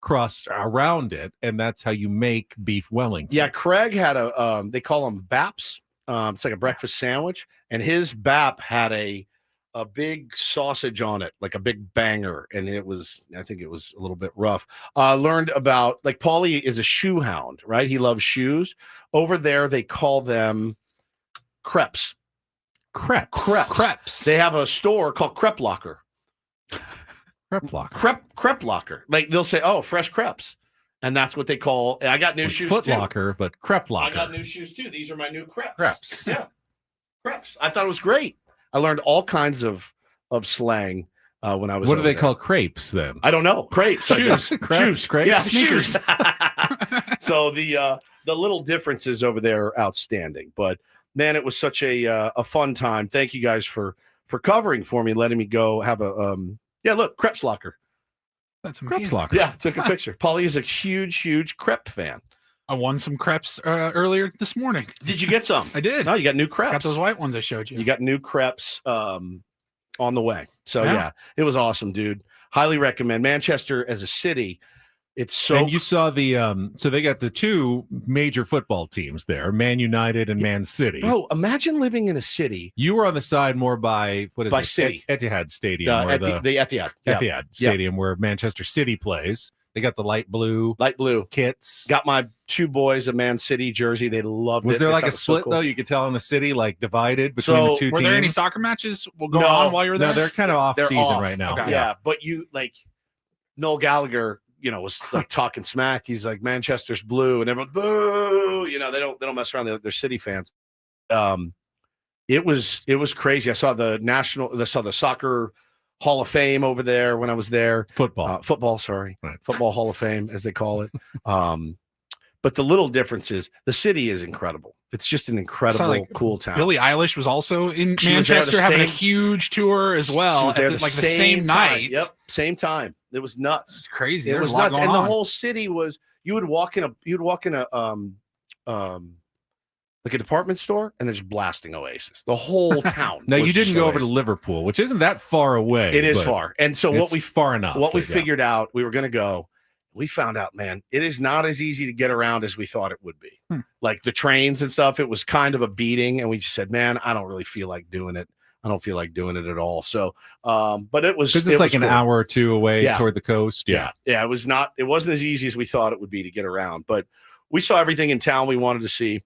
S3: crust around it, and that's how you make beef Wellington.
S1: Yeah, Craig had they call them BAPs. It's like a breakfast sandwich, and his BAP had a big sausage on it, like a big banger, and I think it was a little bit rough. Learned about, like, Paulie is a shoe hound, right? He loves shoes. Over there, they call them crepes. Crepes. They have a store called Crepe Locker. Crepe Locker. Like, they'll say, oh, fresh crepes. And that's what they call. I got new shoes
S3: Foot
S1: too.
S3: Locker, but Crepe Locker.
S1: I got new shoes too. These are my new crepes.
S3: Crepes.
S1: Yeah. Crepes. I thought it was great. I learned all kinds of slang when I was.
S3: What do they
S1: there.
S3: call crepes then?
S1: I don't know. Crepes.
S3: Shoes. Crepes. Crepes.
S1: Yeah, shoes. So the little differences over there are outstanding. But man, it was such a fun time. Thank you guys for covering for me, letting me go have a yeah, look, Crepes Locker.
S2: That's amazing.
S3: Crepes Locker.
S1: Yeah, took a picture. Paulie is a huge crepe fan.
S2: I won some crepes earlier this morning.
S1: Did you get some?
S2: I did.
S1: No, you got new crepes.
S2: Got those white ones I showed you.
S1: You got new crepes on the way. So yeah, it was awesome, dude. Highly recommend. Manchester as a city. It's so.
S3: And you saw so they got the two major football teams there, Man United and Man City.
S1: Bro, imagine living in a city.
S3: You were on the side more by
S1: City.
S3: Etihad Stadium,
S1: the Etihad.
S3: Etihad Stadium, where Manchester City plays. They got the light blue kits.
S1: Got my two boys a Man City jersey. They loved it.
S3: Was there like a split though? You could tell in the city, like divided between the two teams.
S2: Were there any soccer matches going on while you were there?
S3: No, they're kind of off season right now.
S1: Okay. Yeah, but you like Noel Gallagher. Was like talking smack. He's like, Manchester's blue, and everyone boo. They don't mess around. They're City fans. It was crazy. I saw the Soccer Hall of Fame over there when I was there. Football, sorry,
S3: right.
S1: Football Hall of Fame as they call it. But the little differences. The city is incredible. It's just an incredible, cool town.
S2: Billie Eilish was also in Manchester having a huge tour as well.
S1: She was there
S2: the
S1: time.
S2: same night.
S1: Yep, same time. It was nuts.
S2: It's crazy.
S1: It was nuts, and the whole city was. You'd walk in a like a department store, and they're just blasting Oasis. The whole town.
S3: Now you didn't go over
S1: Oasis.
S3: to Liverpool, which isn't that far away.
S1: It is far, and so
S3: far enough.
S1: What we figured out, we were going to go. We found out, man, it is not as easy to get around as we thought it would be. Like the trains and stuff, it was kind of a beating, and we just said, man, I don't really feel like doing it. I don't feel like doing it at all. So, but it was
S3: because it's like an
S1: cool.
S3: hour or two away
S1: Yeah.
S3: toward the coast.
S1: Yeah. It wasn't as easy as we thought it would be to get around, but we saw everything in town we wanted to see,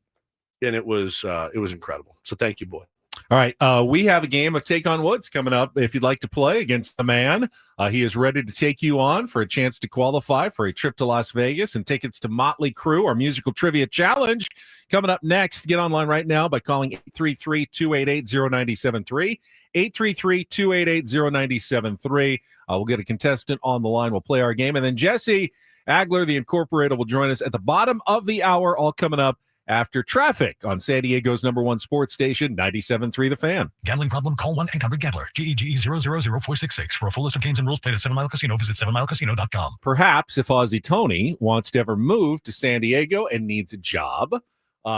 S1: and it was incredible. So thank you, boy.
S3: All right. We have a game of Take on Woods coming up. If you'd like to play against the man, he is ready to take you on for a chance to qualify for a trip to Las Vegas and tickets to Motley Crue, our musical trivia challenge. Coming up next, get online right now by calling 833-288-0973. 833-288-0973. We'll get a contestant on the line. We'll play our game. And then Jesse Agler, the Incorporated, will join us at the bottom of the hour, all coming up after traffic on San Diego's #1 sports station, 97.3 The Fan.
S6: Gambling problem? Call 1-800-GAMBLER. GEGE 000-466. For a full list of games and rules, play at 7 Mile Casino. Visit 7milecasino.com.
S3: Perhaps if Aussie Tony wants to ever move to San Diego and needs a job,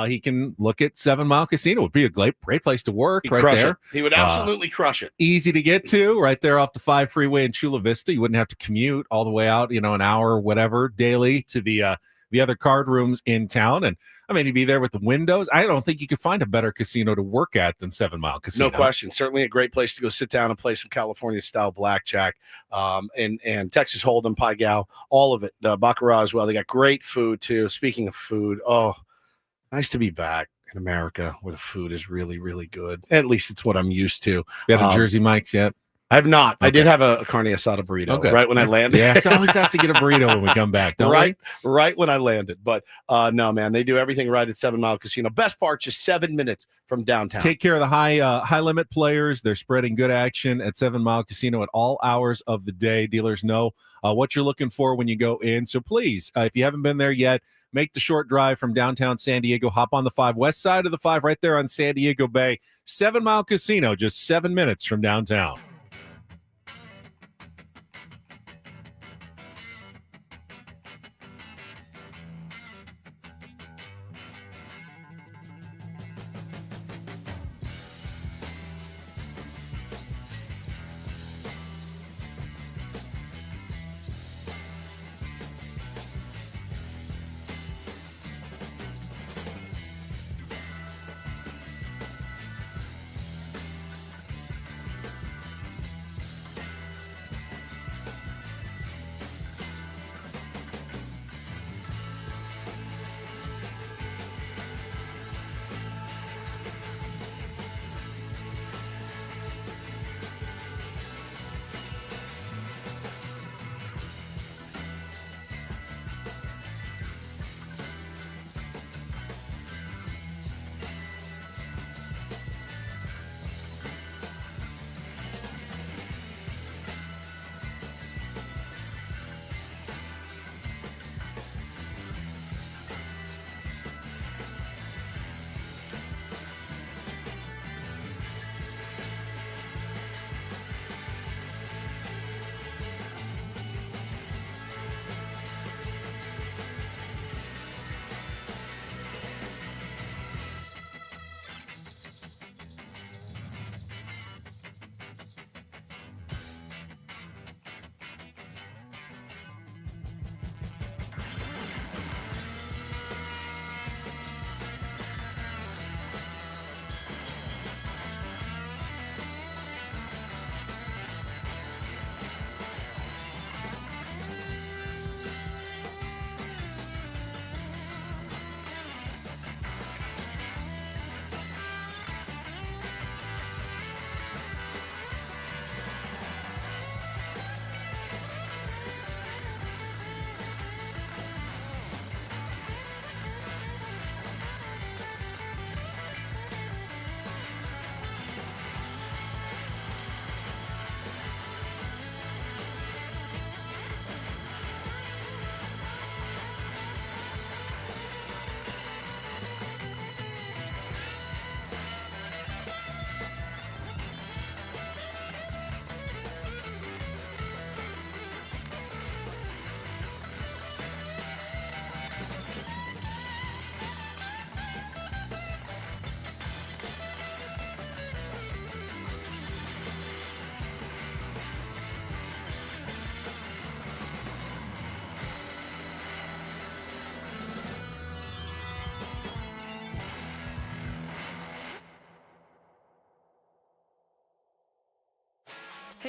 S3: he can look at 7 Mile Casino. It would be a great place to work.
S1: He'd
S3: right
S1: crush
S3: there.
S1: it. He would absolutely crush it.
S3: Easy to get to, right there off the 5 freeway in Chula Vista. You wouldn't have to commute all the way out, an hour or whatever daily to the other card rooms in town. And I mean, he'd be there with the windows. I don't think you could find a better casino to work at than 7 Mile Casino.
S1: No question. Certainly a great place to go sit down and play some California-style blackjack, and Texas Hold'em, Pai Gow, all of it. Baccarat as well. They got great food, too. Speaking of food, nice to be back in America where the food is really, really good. At least it's what I'm used to.
S3: You have a Jersey Mike's yet?
S1: I have not.
S3: Okay.
S1: I did have a carne asada burrito right when I landed.
S3: Yeah, I always have to get a burrito when we come back, don't we?
S1: Right when I landed. But no, man, they do everything right at 7 Mile Casino. Best part, just 7 minutes from downtown.
S3: Take care of the high limit players. They're spreading good action at 7 Mile Casino at all hours of the day. Dealers know what you're looking for when you go in. So please, if you haven't been there yet, make the short drive from downtown San Diego. Hop on the 5, west side of the 5, right there on San Diego Bay. 7 Mile Casino, just 7 minutes from downtown.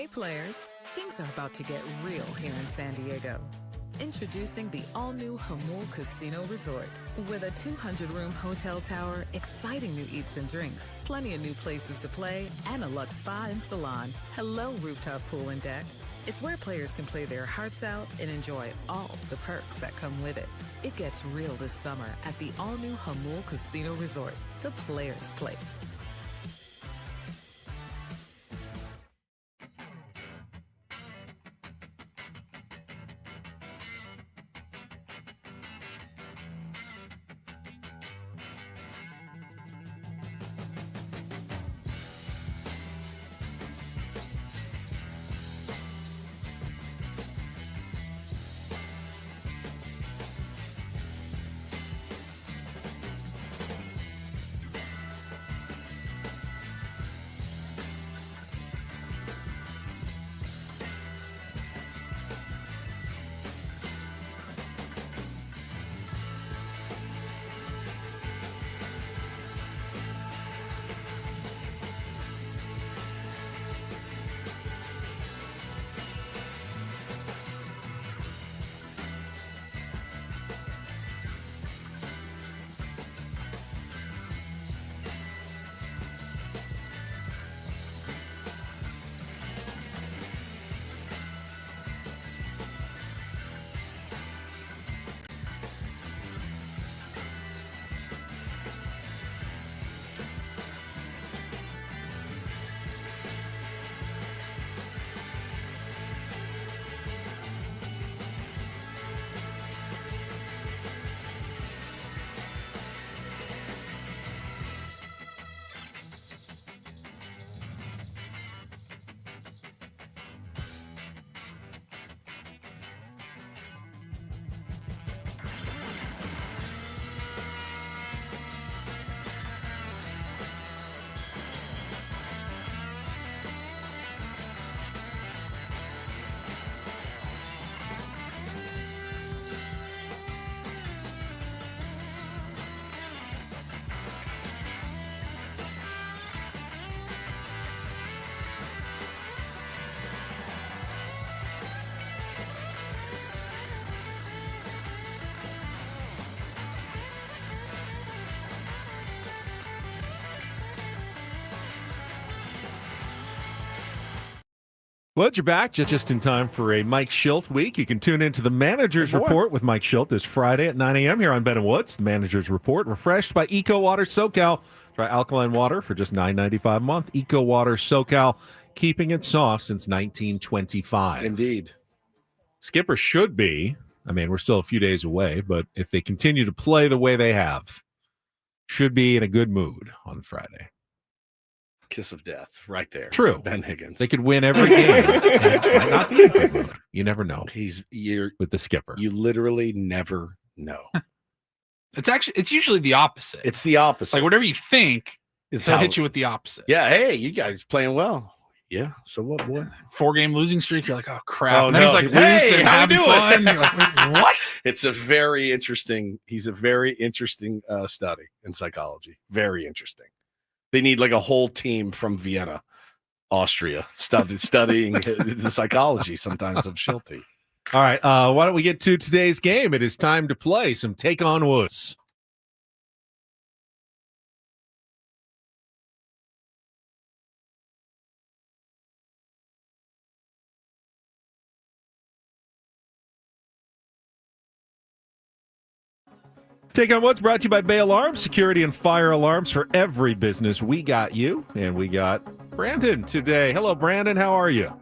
S5: Hey players, things are about to get real here in San Diego. Introducing the all-new Hamul Casino Resort. With a 200-room hotel tower, exciting new eats and drinks, plenty of new places to play, and a luxe spa and salon. Hello, rooftop pool and deck. It's where players can play their hearts out and enjoy all the perks that come with it. It gets real this summer at the all-new Hamul Casino Resort, the players' place.
S3: Well, you're back just in time for a Mike Schilt week. You can tune into the Manager's Report with Mike Schilt this Friday at 9 a.m. here on Ben & Woods. The Manager's Report, refreshed by Eco Water SoCal. Try alkaline water for just $9.95 a month. Eco Water SoCal, keeping it soft since 1925.
S1: Indeed.
S3: Skipper should be, I mean, we're still a few days away, but if they continue to play the way they have, should be in a good mood on Friday.
S1: Kiss of death right there.
S3: True.
S1: Ben Higgins.
S3: They could win every game. Might not be in good mood. You never know.
S1: You're
S3: with the skipper.
S1: You literally never know.
S2: It's usually the opposite.
S1: It's the opposite.
S2: Like whatever you think,
S1: It's
S2: they'll
S1: how-
S2: hit you with the opposite.
S1: Yeah. Hey, you guys playing well. Yeah. So what, boy?
S2: 4-game losing streak. You're like, oh crap.
S1: Oh,
S2: And then he's like loose
S1: hey,
S2: and
S1: how we
S2: having
S1: doing?
S2: fun. You're like, wait, what?
S1: It's a very interesting. He's a very interesting study in psychology. Very interesting. They need like a whole team from Vienna, Austria, studying the psychology sometimes of Schilte.
S3: All right. Why don't we get to today's game? It is time to play some Take on Woods. Take on What's brought to you by Bay Alarms, security and fire alarms for every business. We got you, and we got Brandon today. Hello, Brandon. How are you?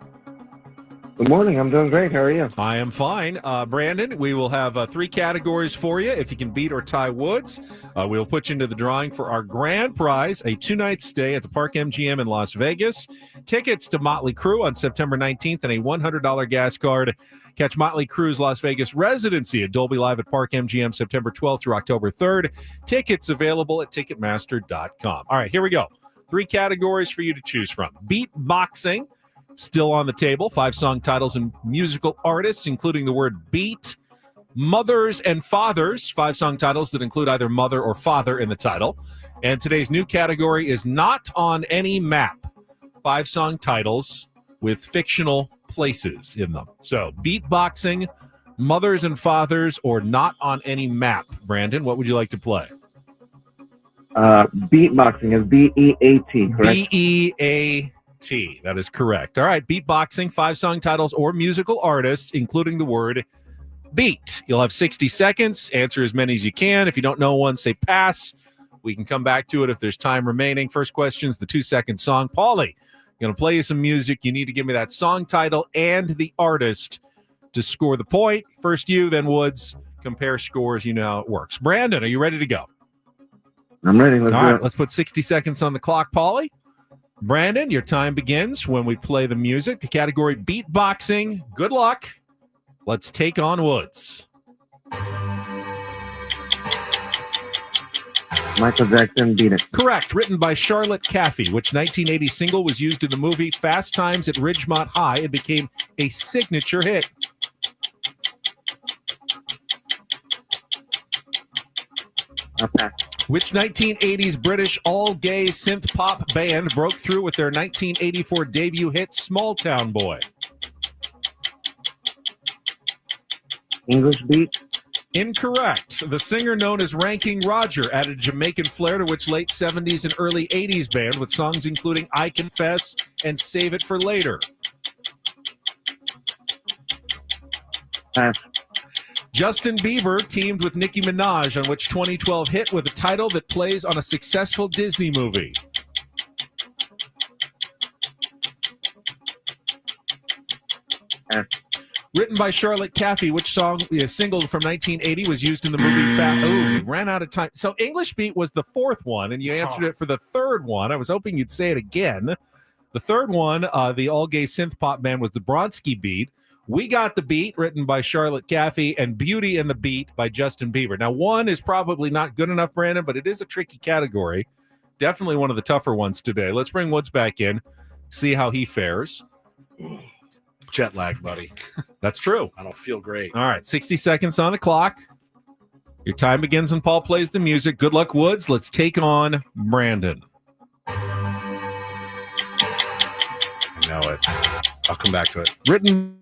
S14: Good morning. I'm doing great. How are you?
S3: I am fine. Brandon, we will have 3 categories for you. If you can beat or tie Woods, we'll put you into the drawing for our grand prize, a 2-night stay at the Park MGM in Las Vegas, tickets to Motley Crue on September 19th, and a $100 gas card. Catch Motley Crue's Las Vegas residency at Dolby Live at Park MGM September 12th through October 3rd. Tickets available at Ticketmaster.com. All right, here we go. 3 categories for you to choose from. Beatboxing, still on the table. 5 song titles and musical artists, including the word beat. Mothers and fathers, 5 song titles that include either mother or father in the title. And today's new category is not on any map. 5 song titles with fictional places in them. So beatboxing, mothers and fathers, or not on any map. Brandon, what would you like to play?
S14: Beatboxing is B-E-A-T, correct?
S3: B-E-A-T. That is correct. All right, beatboxing, 5 song titles or musical artists, including the word beat. You'll have 60 seconds. Answer as many as you can. If you don't know one, say pass. We can come back to it if there's time remaining. First question is the 2-second song. Paulie, I'm going to play you some music. You need to give me that song title and the artist to score the point. First you, then Woods. Compare scores. You know how it works. Brandon, are you ready to go?
S14: I'm ready. Let's
S3: All
S14: do
S3: right,
S14: it.
S3: let's put 60 seconds on the clock, Paulie. Brandon, your time begins when we play the music. The category beatboxing. Good luck. Let's take on Woods.
S14: Michael Jackson, Beat It.
S3: Correct. Written by Charlotte Caffey, which 1980 single was used in the movie Fast Times at Ridgemont High. It became a signature hit.
S14: Okay.
S3: Which 1980s British all-gay synth-pop band broke through with their 1984 debut hit Small Town Boy?
S14: English Beat.
S3: Incorrect. The singer known as Ranking Roger added a Jamaican flair to which late 70s and early 80s band with songs including I Confess and Save It for Later.
S14: Pass.
S3: Justin Bieber teamed with Nicki Minaj on which 2012 hit with a title that plays on a successful Disney movie?
S14: Pass.
S3: Written by Charlotte Caffey, which single from 1980 was used in the movie Fat? Oh, we ran out of time. So English Beat was the 4th one, and you answered it for the 3rd one. I was hoping you'd say it again. The 3rd one, the all-gay synth pop band, was the Bronski Beat. We Got the Beat, written by Charlotte Caffey, and Beauty and the Beat by Justin Bieber. Now, 1 is probably not good enough, Brandon, but it is a tricky category. Definitely one of the tougher ones today. Let's bring Woods back in, see how he fares.
S1: Jet lag, buddy.
S3: That's true.
S1: I don't feel great.
S3: All right, 60 seconds on the clock. Your time begins when Paul plays the music. Good luck, Woods. Let's take on Brandon.
S1: I know it. I'll come back to it.
S3: Written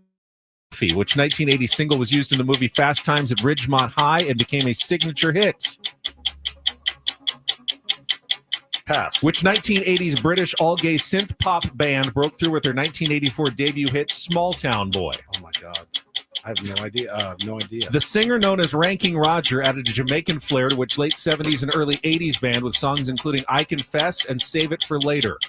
S3: which 1980 single was used in the movie Fast Times at Ridgemont High and became a signature hit?
S1: Pass.
S3: Which 1980s British all-gay synth pop band broke through with their 1984 debut hit Small Town Boy?
S1: Oh my God. I have no idea. No idea.
S3: The singer known as Ranking Roger added a Jamaican flair to which late 70s and early 80s band with songs including I Confess and Save It for Later?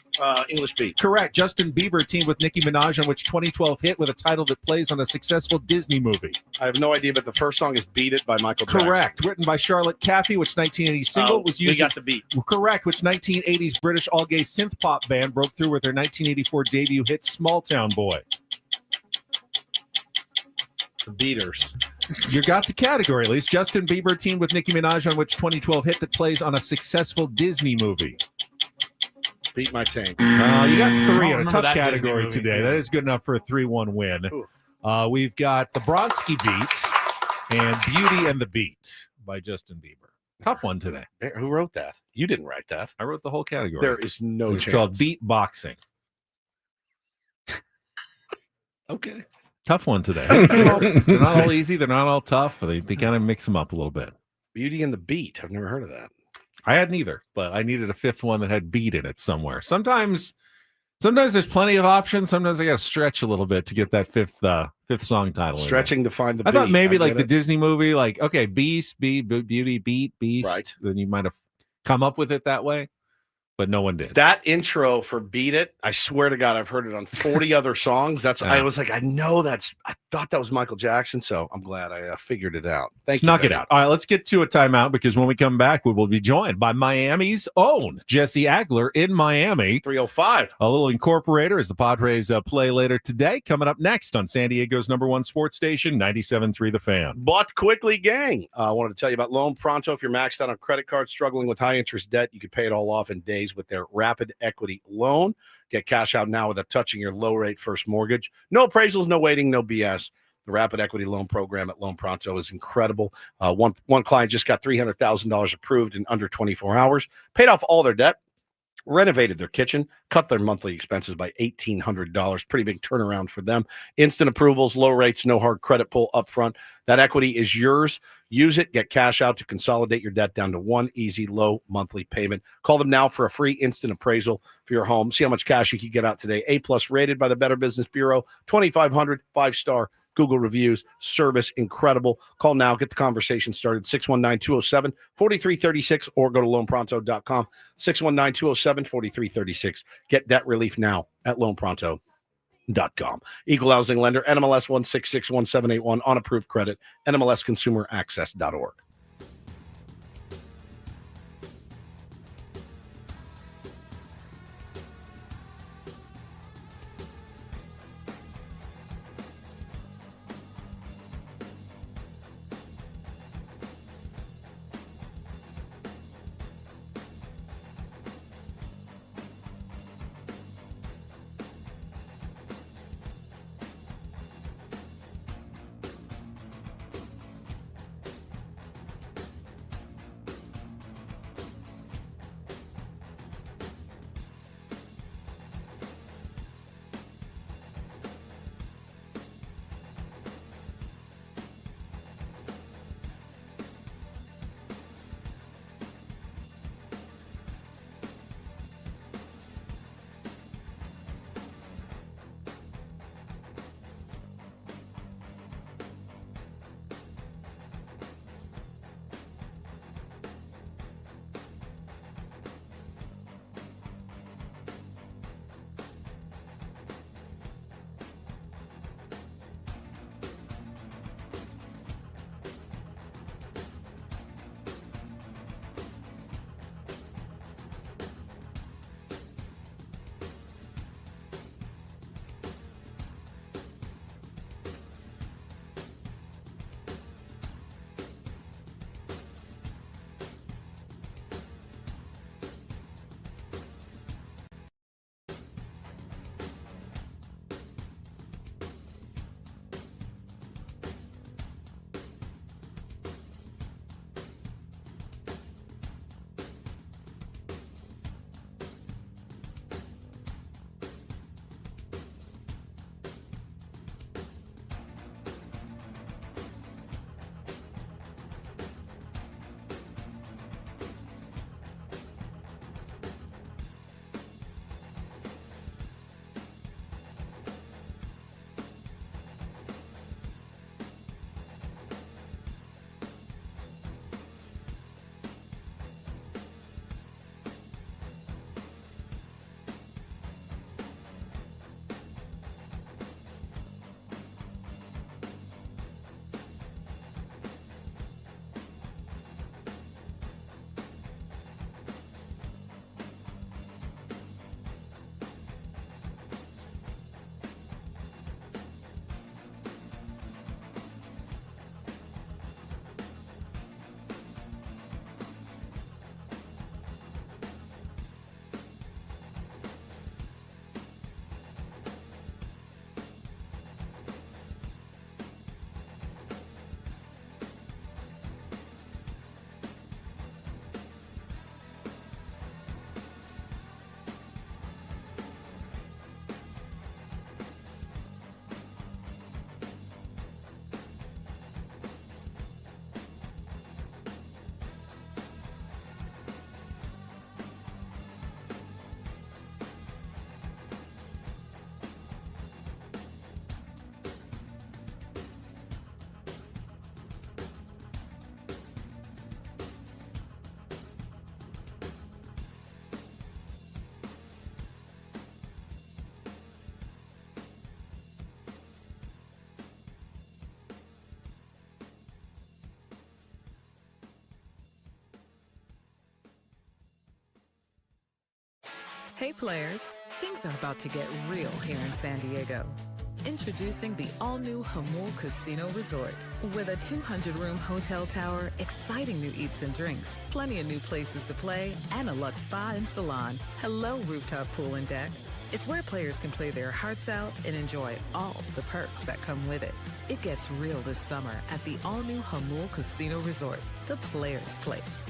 S1: English Beat.
S3: Correct. Justin Bieber teamed with Nicki Minaj on which 2012 hit with a title that plays on a successful Disney movie?
S1: I have no idea, but the first song is Beat It by Michael Jackson.
S3: Correct. Written by Charlotte Caffey, which 1980 single was used.
S1: We Got the Beat.
S3: Correct. Which 1980s British all-gay synth pop band broke through with their 1984 debut hit Small Town Boy?
S1: The Beaters.
S3: You got the category at least. Justin Bieber teamed with Nicki Minaj on which 2012 hit that plays on a successful Disney movie?
S1: Beat My Tank.
S3: You got 3 in a tough
S2: that
S3: category
S2: Disney
S3: today.
S2: movie.
S3: That is good enough for a 3-1 win. We've got the Bronski Beat and Beauty and the Beat by Justin Bieber. Tough one today.
S1: Who wrote that? You didn't write that.
S3: I wrote the whole category.
S1: There is no
S3: It's
S1: chance.
S3: called beatboxing.
S1: Okay.
S3: Tough one today. They're not all easy. They're not all tough. They kind of mix them up a little bit.
S1: Beauty and the Beat. I've never heard of that.
S3: I had neither, but I needed a 5th one that had beat in it somewhere. Sometimes there's plenty of options. Sometimes I got to stretch a little bit to get that fifth song title.
S1: Stretching to find the beat.
S3: I thought maybe like
S1: get
S3: the
S1: it.
S3: Disney movie, like, okay, Beast, Beauty, Beat, Beast.
S1: Right.
S3: Then you might have come up with it that way, but no one did.
S1: That intro for Beat It, I swear to God, I've heard it on 40 other songs. I was like, I thought that was Michael Jackson, so I'm glad I figured it out.
S3: Snuck it out. All right, let's get to a timeout because when we come back, we will be joined by Miami's own Jesse Agler in Miami.
S1: 305.
S3: A little incorporator as the Padres play later today. Coming up next on San Diego's #1 sports station, 97.3 The Fan.
S1: But quickly, gang, I wanted to tell you about Loan Pronto. If you're maxed out on credit cards, struggling with high interest debt, you can pay it all off in days with their rapid equity loan. Get cash out now without touching your low rate first mortgage. No appraisals, no waiting, no BS. The rapid equity loan program at Loan Pronto is incredible. One client just got $300,000 approved in under 24 hours, paid off all their debt, renovated their kitchen, cut their monthly expenses by $1,800. Pretty big turnaround for them. Instant approvals, low rates, no hard credit pull up front. That equity is yours. Use it. Get cash out to consolidate your debt down to one easy, low monthly payment. Call them now for a free instant appraisal for your home. See how much cash you can get out today. A+ rated by the Better Business Bureau. 2,500 5-star Google reviews. Service incredible. Call now. Get the conversation started. 619-207-4336 or go to loanpronto.com. 619-207-4336. Get debt relief now at loanpronto.com. Equal housing lender, NMLS 1661781 on approved credit, NMLSconsumeraccess.org.
S5: Hey players, things are about to get real here in San Diego. Introducing the all-new Hamul Casino Resort. With a 200-room hotel tower, exciting new eats and drinks, plenty of new places to play, and a luxe spa and salon. Hello, rooftop pool and deck. It's where players can play their hearts out and enjoy all the perks that come with it. It gets real this summer at the all-new Hamul Casino Resort, the player's place.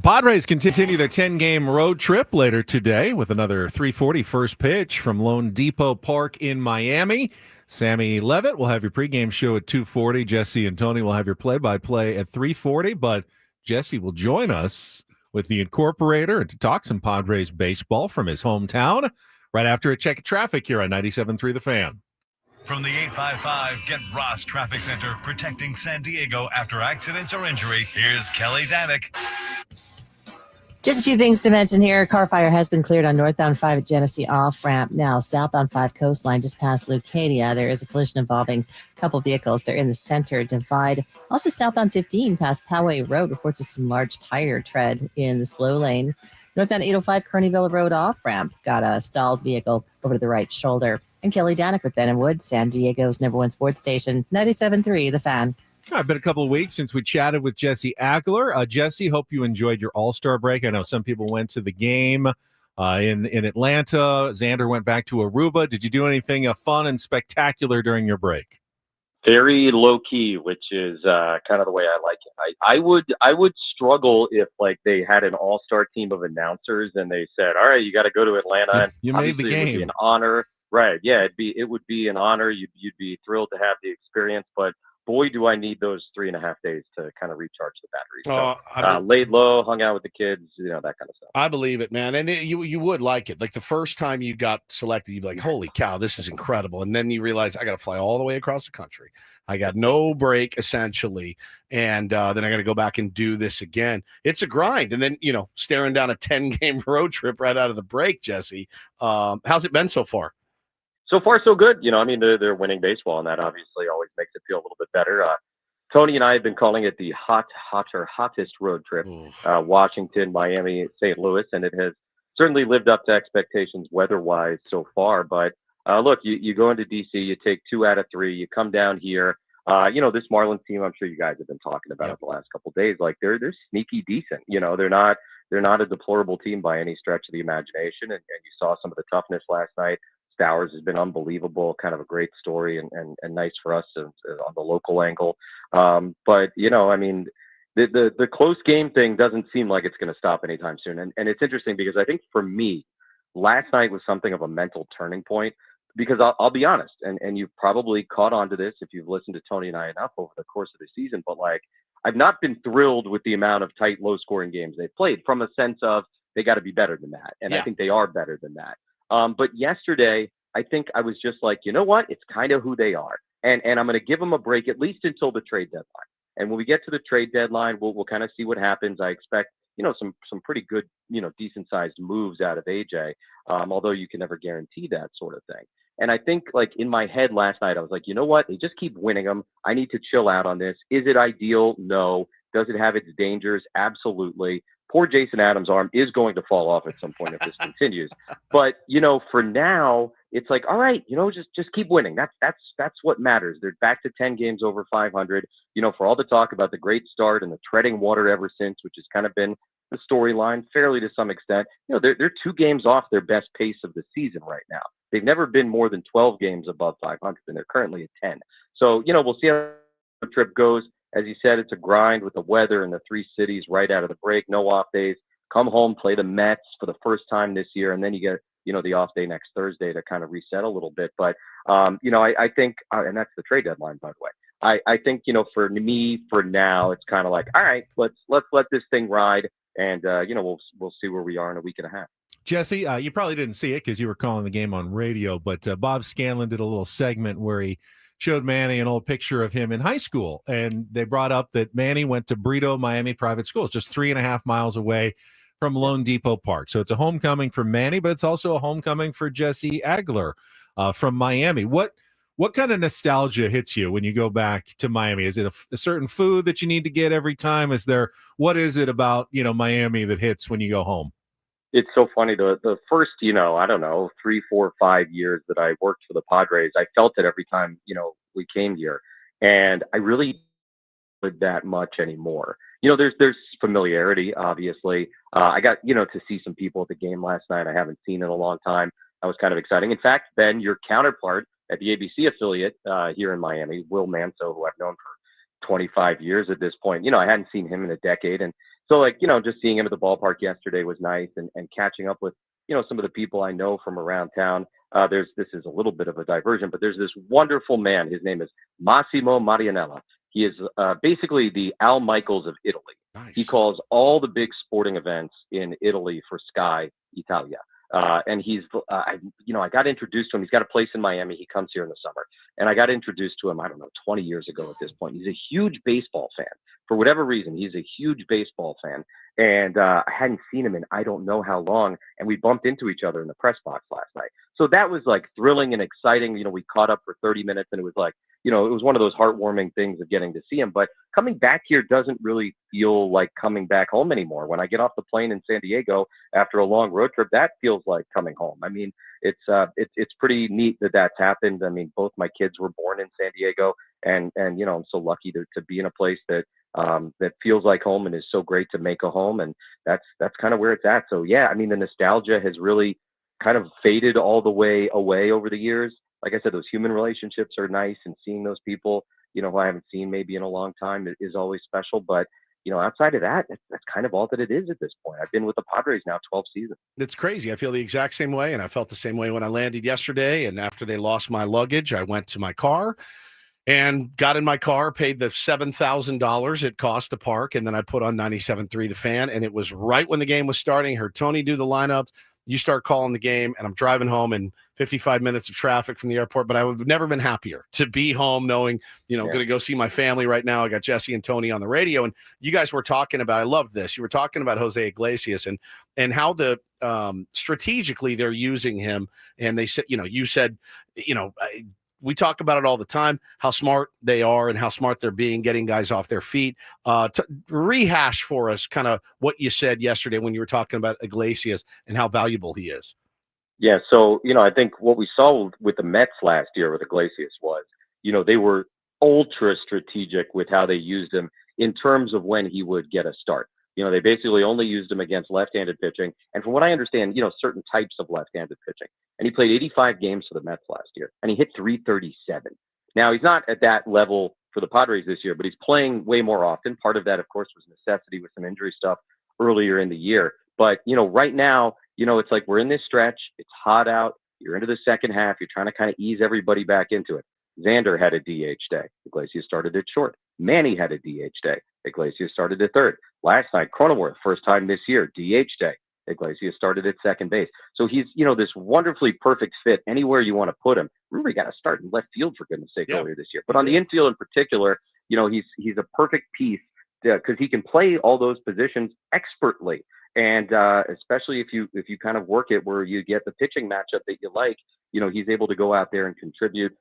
S3: Padres continue their 10-game road trip later today with another 3:40 first pitch from Lone Depot Park in Miami. Sammy Levitt will have your pregame show at 2:40. Jesse and Tony will have your play-by-play at 3:40. But Jesse will join us with the Incorporator and to talk some Padres baseball from his hometown right after a check of traffic here on 97.3 The Fan.
S6: From the 855 Get Ross Traffic Center, protecting San Diego after accidents or injury, here's Kelly Danick.
S7: Just a few things to mention here. Car fire has been cleared on northbound 5 at Genesee off-ramp. Now, southbound 5 coastline just past Leucadia. There is a collision involving a couple vehicles. They're in the center divide. Also, southbound 15 past Poway Road reports of some large tire tread in the slow lane. Northbound 805 Kearneyville Road off-ramp got a stalled vehicle over to the right shoulder. And Kelly Danick with Ben and Wood, San Diego's #1 sports station, 97.3 The Fan.
S3: It's been a couple of weeks since we chatted with Jesse Agler. Jesse, hope you enjoyed your All-Star break. I know some people went to the game in Atlanta. Xander went back to Aruba. Did you do anything fun and spectacular during your break?
S15: Very low key, which is kind of the way I like it. I would struggle if like they had an all-star team of announcers and they said, "All right, you got to go to Atlanta." And
S3: you made the game.
S15: It would be an honor, right? Yeah, it would be an honor. You'd be thrilled to have the experience, but boy, do I need those 3.5 days to kind of recharge the battery. So, laid low, hung out with the kids, that kind of stuff.
S1: I believe it, man. And you would like it. Like the first time you got selected, you'd be like, holy cow, this is incredible. And then you realize I got to fly all the way across the country. I got no break, essentially. And then I got to go back and do this again. It's a grind. And then, staring down a 10-game road trip right out of the break, Jesse. How's it been so far?
S15: So far, so good. They're winning baseball, and that obviously always makes it feel a little bit better. Tony and I have been calling it the hottest road trip, Washington, Miami, St. Louis, and it has certainly lived up to expectations weather-wise so far. But look, you go into D.C., you take 2 out of 3, you come down here. This Marlins team, I'm sure you guys have been talking about it the last couple of days. Like they're sneaky decent. They're not a deplorable team by any stretch of the imagination, and you saw some of the toughness last night. Stowers has been unbelievable, kind of a great story and nice for us on the local angle. But, the close game thing doesn't seem like it's going to stop anytime soon. And it's interesting because I think for me, last night was something of a mental turning point because I'll be honest, and you've probably caught on to this if you've listened to Tony and I enough over the course of the season, but like I've not been thrilled with the amount of tight, low-scoring games they've played from a sense of they got to be better than that. And I think they are better than that. But yesterday, I think I was just like, you know what? It's kind of who they are. And I'm going to give them a break at least until the trade deadline. And when we get to the trade deadline, we'll kind of see what happens. I expect, some pretty good, decent sized moves out of AJ, although you can never guarantee that sort of thing. And I think like in my head last night, I was like, you know what? They just keep winning them. I need to chill out on this. Is it ideal? No. Does it have its dangers? Absolutely. Poor Jason Adams' arm is going to fall off at some point if this continues. But, for now, it's like, all right, just keep winning. That's what matters. They're back to 10 games over 500. For all the talk about the great start and the treading water ever since, which has kind of been the storyline fairly to some extent, they're 2 games off their best pace of the season right now. They've never been more than 12 games above 500, and they're currently at 10. So, we'll see how the trip goes. As you said, it's a grind with the weather in the 3 cities right out of the break, no off days. Come home, play the Mets for the first time this year, and then you get, the off day next Thursday to kind of reset a little bit. But, I think, and that's the trade deadline, by the way. I think, for me, for now, it's kind of like, all right, let's let this thing ride, and, we'll see where we are in a week and a half.
S3: Jesse, you probably didn't see it because you were calling the game on radio, but Bob Scanlon did a little segment where he showed Manny an old picture of him in high school. And they brought up that Manny went to Brito Miami Private School. It's just 3.5 miles away from Lone Depot Park. So it's a homecoming for Manny, but it's also a homecoming for Jesse Agler from Miami. What kind of nostalgia hits you when you go back to Miami? Is it a certain food that you need to get every time? What is it about, Miami that hits when you go home?
S15: It's so funny. The first, 3, 4, 5 years that I worked for the Padres, I felt it every time, we came here. And I really did that much anymore. There's familiarity, obviously. I got, to see some people at the game last night I haven't seen in a long time. That was kind of exciting. In fact, Ben, your counterpart at the ABC affiliate here in Miami, Will Manso, who I've known for 25 years at this point, I hadn't seen him in a decade. And So like, just seeing him at the ballpark yesterday was nice, and catching up with, some of the people I know from around town. This is a little bit of a diversion, but there's this wonderful man. His name is Massimo Marianella. He is basically the Al Michaels of Italy.
S1: Nice.
S15: He calls all the big sporting events in Italy for Sky Italia. And he's, I got introduced to him. He's got a place in Miami. He comes here in the summer. And I got introduced to him, 20 years ago at this point. He's a huge baseball fan. For whatever reason, he's a huge baseball fan. And I hadn't seen him in I don't know how long. And we bumped into each other in the press box last night. So that was like thrilling and exciting. We caught up for 30 minutes, and it was like, it was one of those heartwarming things of getting to see him. But coming back here doesn't really feel like coming back home anymore. When I get off the plane in San Diego after a long road trip, that feels like coming home. I mean, it's pretty neat that that's happened. I mean, both my kids were born in San Diego, and I'm so lucky to be in a place that feels like home and is so great to make a home. And that's kind of where it's at. So yeah, I mean, the nostalgia has really kind of faded all the way away over the years. Like I said, those human relationships are nice, and seeing those people, who I haven't seen maybe in a long time is always special. But, outside of that, that's kind of all that it is at this point. I've been with the Padres now 12 seasons.
S1: It's crazy. I feel the exact same way, and I felt the same way when I landed yesterday. And after they lost my luggage, I went to my car and got in my car, paid the $7,000 it cost to park, and then I put on 97.3 The Fan, and it was right when the game was starting. Heard Tony do the lineups. You start calling the game, and I'm driving home in 55 minutes of traffic from the airport, but I would have never been happier to be home knowing, going to go see my family right now. I got Jesse and Tony on the radio, and you guys were talking about, I love this. You were talking about Jose Iglesias and how the strategically they're using him. And they said, you said, we talk about it all the time, how smart they are and how smart they're being, getting guys off their feet. To rehash for us kind of what you said yesterday when you were talking about Iglesias and how valuable he is.
S15: Yeah, so, I think what we saw with the Mets last year with Iglesias was, they were ultra strategic with how they used him in terms of when he would get a start. They basically only used him against left-handed pitching. And from what I understand, certain types of left-handed pitching. And he played 85 games for the Mets last year, and he hit 337. Now, he's not at that level for the Padres this year, but he's playing way more often. Part of that, of course, was necessity with some injury stuff earlier in the year. But, right now, it's like we're in this stretch. It's hot out. You're into the second half. You're trying to kind of ease everybody back into it. Xander had a DH day. Iglesias started at short. Manny had a DH day. Iglesias started at third. Last night, Cronenworth, first time this year, DH day. Iglesias started at second base. So he's, this wonderfully perfect fit anywhere you want to put him. Really got to start in left field, for goodness sake, earlier this year. But on the infield in particular, he's a perfect piece because he can play all those positions expertly. And especially if you kind of work it where you get the pitching matchup that you like, he's able to go out there and contribute.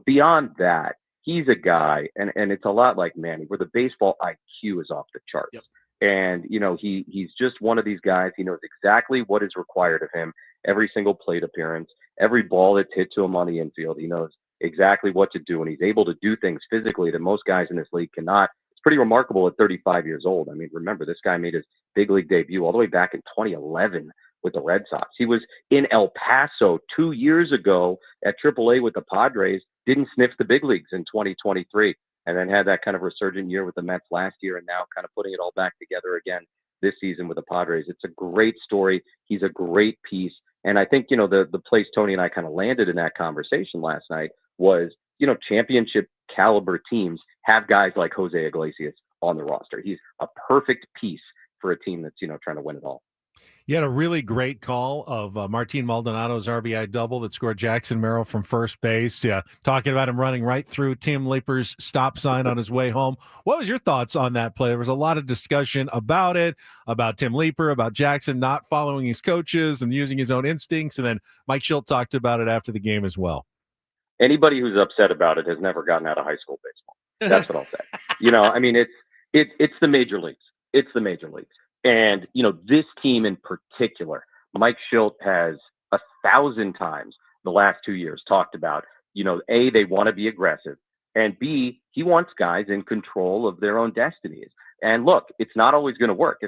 S15: Beyond that, he's a guy, and it's a lot like Manny, where the baseball IQ is off the charts. Yep. And, he's just one of these guys. He knows exactly what is required of him every single plate appearance, every ball that's hit to him on the infield. He knows exactly what to do, and he's able to do things physically that most guys in this league cannot. It's pretty remarkable at 35 years old. I mean, remember, this guy made his big league debut all the way back in 2011 with the Red Sox. He was in El Paso 2 years ago at AAA with the Padres, didn't sniff the big leagues in 2023, and then had that kind of resurgent year with the Mets last year, and now kind of putting it all back together again this season with the Padres. It's a great story. He's a great piece. And I think, the place Tony and I kind of landed in that conversation last night was, championship caliber teams have guys like Jose Iglesias on the roster. He's a perfect piece for a team that's, trying to win it all.
S3: You had a really great call of Martin Maldonado's RBI double that scored Jackson Merrill from first base. Yeah, talking about him running right through Tim Leeper's stop sign on his way home. What was your thoughts on that play? There was a lot of discussion about it, about Tim Leeper, about Jackson not following his coaches and using his own instincts. And then Mike Schilt talked about it after the game as well.
S15: Anybody who's upset about it has never gotten out of high school baseball. That's what I'll say. I mean, it's the major leagues. It's the major leagues. And, this team in particular, Mike Schilt has 1,000 times the last 2 years talked about, A, they want to be aggressive, and B, he wants guys in control of their own destinies. And look, it's not always going to work.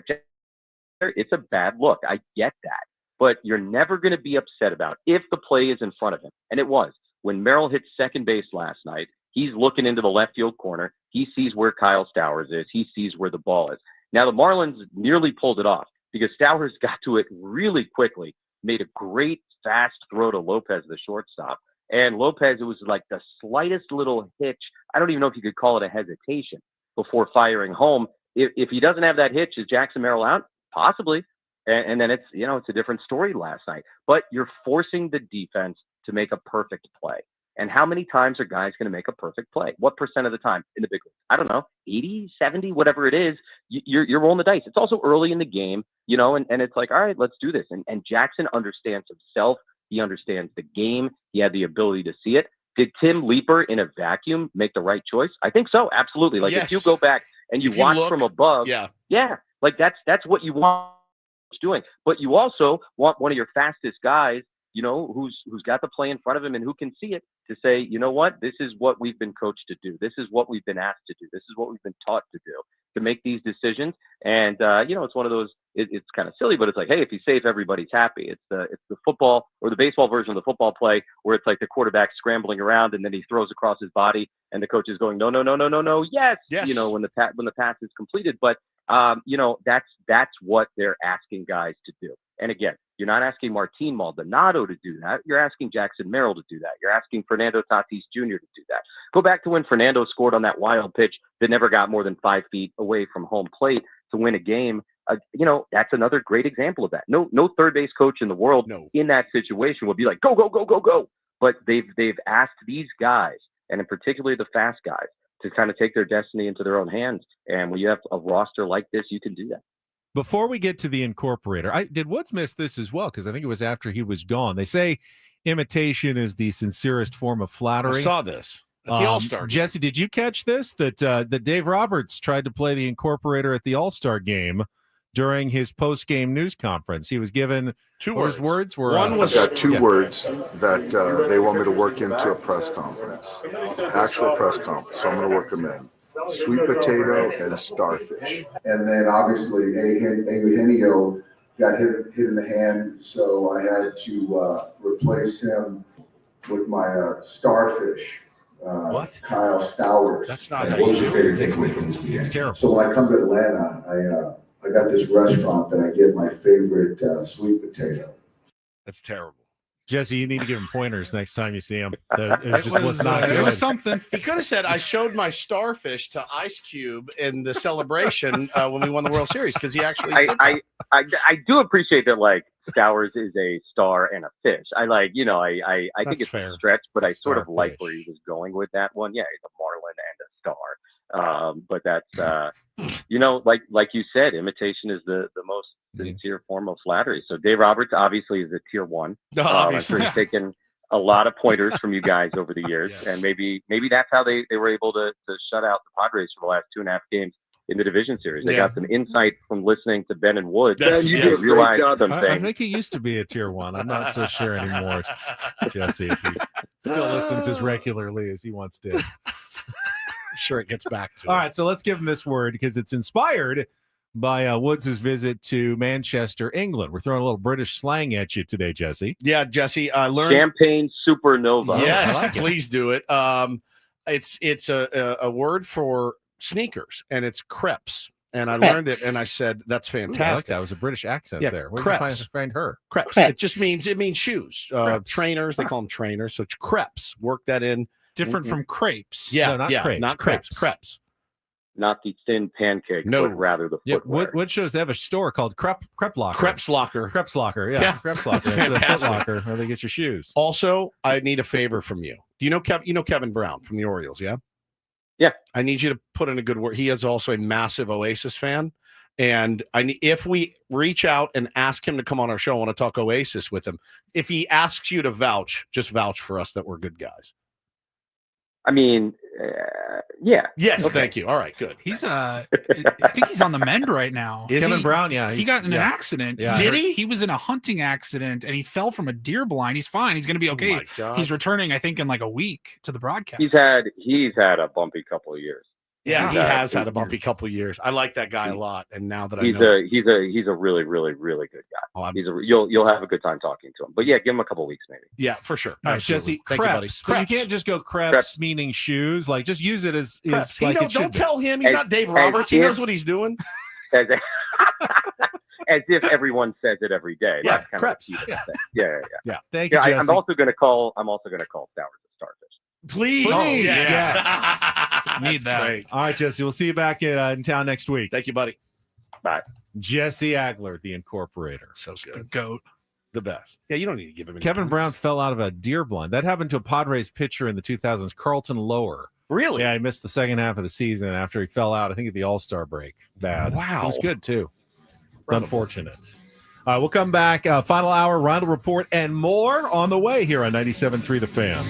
S15: It's a bad look. I get that. But you're never going to be upset about if the play is in front of him. And it was. When Merrill hit second base last night, he's looking into the left field corner. He sees where Kyle Stowers is. He sees where the ball is. Now, the Marlins nearly pulled it off because Stowers got to it really quickly, made a great fast throw to Lopez, the shortstop. And Lopez, it was like the slightest little hitch. I don't even know if you could call it a hesitation before firing home. If he doesn't have that hitch, is Jackson Merrill out? Possibly. And then it's a different story last night. But you're forcing the defense to make a perfect play. And how many times are guys going to make a perfect play? What percent of the time in the big league? I don't know, 80, 70, whatever it is. You're rolling the dice. It's also early in the game, and it's like, all right, let's do this. And Jackson understands himself. He understands the game. He had the ability to see it. Did Tim Leeper in a vacuum make the right choice? I think so. Absolutely. Like if you go back and you watch from above, like that's what you want doing. But you also want one of your fastest guys, who's got the play in front of him and who can see it, to say, you know what, this is what we've been coached to do. This is what we've been asked to do. This is what we've been taught to do, to make these decisions. And, it's one of those, it's kind of silly, but it's like, hey, if he's safe, everybody's happy. It's the football or the baseball version of the football play where it's like the quarterback scrambling around and then he throws across his body and the coach is going, no, yes. When the pass is completed. But, that's what they're asking guys to do. And again, you're not asking Martin Maldonado to do that. You're asking Jackson Merrill to do that. You're asking Fernando Tatis Jr. to do that. Go back to when Fernando scored on that wild pitch that never got more than 5 feet away from home plate to win a game. That's another great example of that. No third base coach in the world in that situation would be like, go, go, go, go, go. But they've asked these guys, and in particular the fast guys, to kind of take their destiny into their own hands. And when you have a roster like this, you can do that.
S3: Before we get to the incorporator, did Woods miss this as well? Because I think it was after he was gone. They say imitation is the sincerest form of flattery.
S1: I saw this at the All-Star game.
S3: Jesse, did you catch this? That Dave Roberts tried to play the incorporator at the All-Star game during his post-game news conference. He was given
S1: two
S3: words. Words were
S16: one was two words that they want me to work into a press conference, actual press conference. So I'm going to work them in. Sweet potato and starfish. And then obviously Eugenio got hit in the hand, so I had to replace him with my starfish. Kyle Stowers.
S1: That's not
S16: what was your favorite takeaway from this weekend?
S3: It's terrible.
S16: So when I come to Atlanta, I got this restaurant that I get my favorite sweet potato.
S1: That's terrible.
S3: Jesse, you need to give him pointers next time you see him. It was
S2: something.
S1: He could have said, I showed my starfish to Ice Cube in the celebration when we won the World Series, because he actually did that.
S15: I do appreciate that, like, Stowers is a star and a fish. I think it's
S1: fair.
S15: a stretch, but I sort of
S3: Starfish.
S15: like where he was going with that one. Yeah, he's a Marlin and a star. But that's, like you said, imitation is the most sincere form of flattery. So Dave Roberts obviously is a tier 1. I'm sure he's taken a lot of pointers from you guys over the years.
S1: Yes.
S15: And maybe that's how they were able to shut out the Padres for the last 2.5 games in the division series. They got some insight from listening to Ben and Woods.
S3: You
S15: did realize some
S3: I
S15: things.
S3: think he used to be a tier 1. I'm not so sure anymore, Jesse, if he still listens as regularly as he once did.
S1: Sure, it gets back to
S3: All
S1: it.
S3: right, so let's give him this word because it's inspired by Woods' visit to Manchester, England. We're throwing a little British slang at you today, Jesse.
S1: Yeah, Jesse, I learned.
S15: Champagne supernova.
S1: Yes, please do it. It's a word for sneakers, and it's crepes. And I learned it, and I said, "That's fantastic."
S3: I like that. It was a British accent there. Where did you find her?
S1: Crepes. It just means shoes. Trainers. They call them trainers. So it's crepes. Work that in.
S2: Different from crepes.
S1: Yeah,
S3: No, not crepes.
S1: not crepes. Crepes.
S15: Not the thin pancake,
S1: No.
S15: but rather the
S3: Yeah,
S15: footwear.
S3: what shows they have a store called Crepe Locker.
S1: Crepes locker.
S3: Crepes Locker,
S1: Yeah.
S3: yeah. Crepes Locker.
S1: That's
S3: It's a Foot
S1: fantastic.
S3: Locker where they get your shoes.
S1: Also, I need a favor from you. Do you know Kevin Brown from the Orioles? Yeah.
S15: Yeah.
S1: I need you to put in a good word. He is also a massive Oasis fan. And if we reach out and ask him to come on our show, I want to talk Oasis with him. If he asks you to vouch, just vouch for us that we're good guys.
S15: I mean, yeah.
S1: Yes, thank you. All right, good.
S2: He's I think he's on the mend right now.
S1: Is
S3: Kevin
S1: he?
S3: Brown, yeah.
S2: He got in an accident.
S3: Yeah.
S1: Did he?
S2: He was in a hunting accident and he fell from a deer blind. He's fine. He's going to be okay.
S1: Oh my God.
S2: He's returning, I think, in like a week to the broadcast.
S15: He's had a bumpy couple of years.
S1: Yeah, he
S15: Yeah.
S1: has had a bumpy couple of years. I like that guy a lot, and now that
S15: He's
S1: I know,
S15: a really, really, really good guy.
S1: Oh,
S15: You'll have a good time talking to him. But yeah, give him a couple weeks maybe.
S1: yeah, for sure.
S3: All right,
S1: Absolutely.
S3: Jesse,
S1: Thank you, buddy.
S3: crepes. But you can't just go crepes meaning shoes. Like, just use it as
S1: Crepes.
S3: like it should
S1: Don't
S3: be.
S1: tell him he's
S15: And-
S1: not Dave
S15: and
S1: Roberts. He
S15: if-
S1: knows what he's doing.
S15: as, as if everyone says it every day.
S1: Yeah,
S15: That's kind
S1: Krebs.
S15: of the yeah.
S3: Yeah. Thank you,
S15: Yeah,
S3: Jesse.
S15: I'm also going to call Stowers a starfish.
S1: Please.
S3: Please.
S1: Yes.
S2: Need that.
S1: Great.
S3: All right, Jesse. We'll see you back in town next week.
S1: Thank you, buddy.
S15: Bye.
S3: Jesse Agler, the Incorporator.
S1: So
S2: The
S1: good.
S2: goat.
S1: The best. Yeah, you don't need to give him any
S3: Kevin
S1: points.
S3: Brown fell out of a deer blind. That happened to a Padres pitcher in the 2000s, Carlton Lower.
S1: Really?
S3: Yeah, he missed the second half of the season after he fell out, I think, at the All-Star break. Bad.
S1: Wow.
S3: It was good, too.
S1: Incredible.
S3: Unfortunate. We'll come back. Final hour, Roundel Report, and more on the way here on 97.3 The Fan.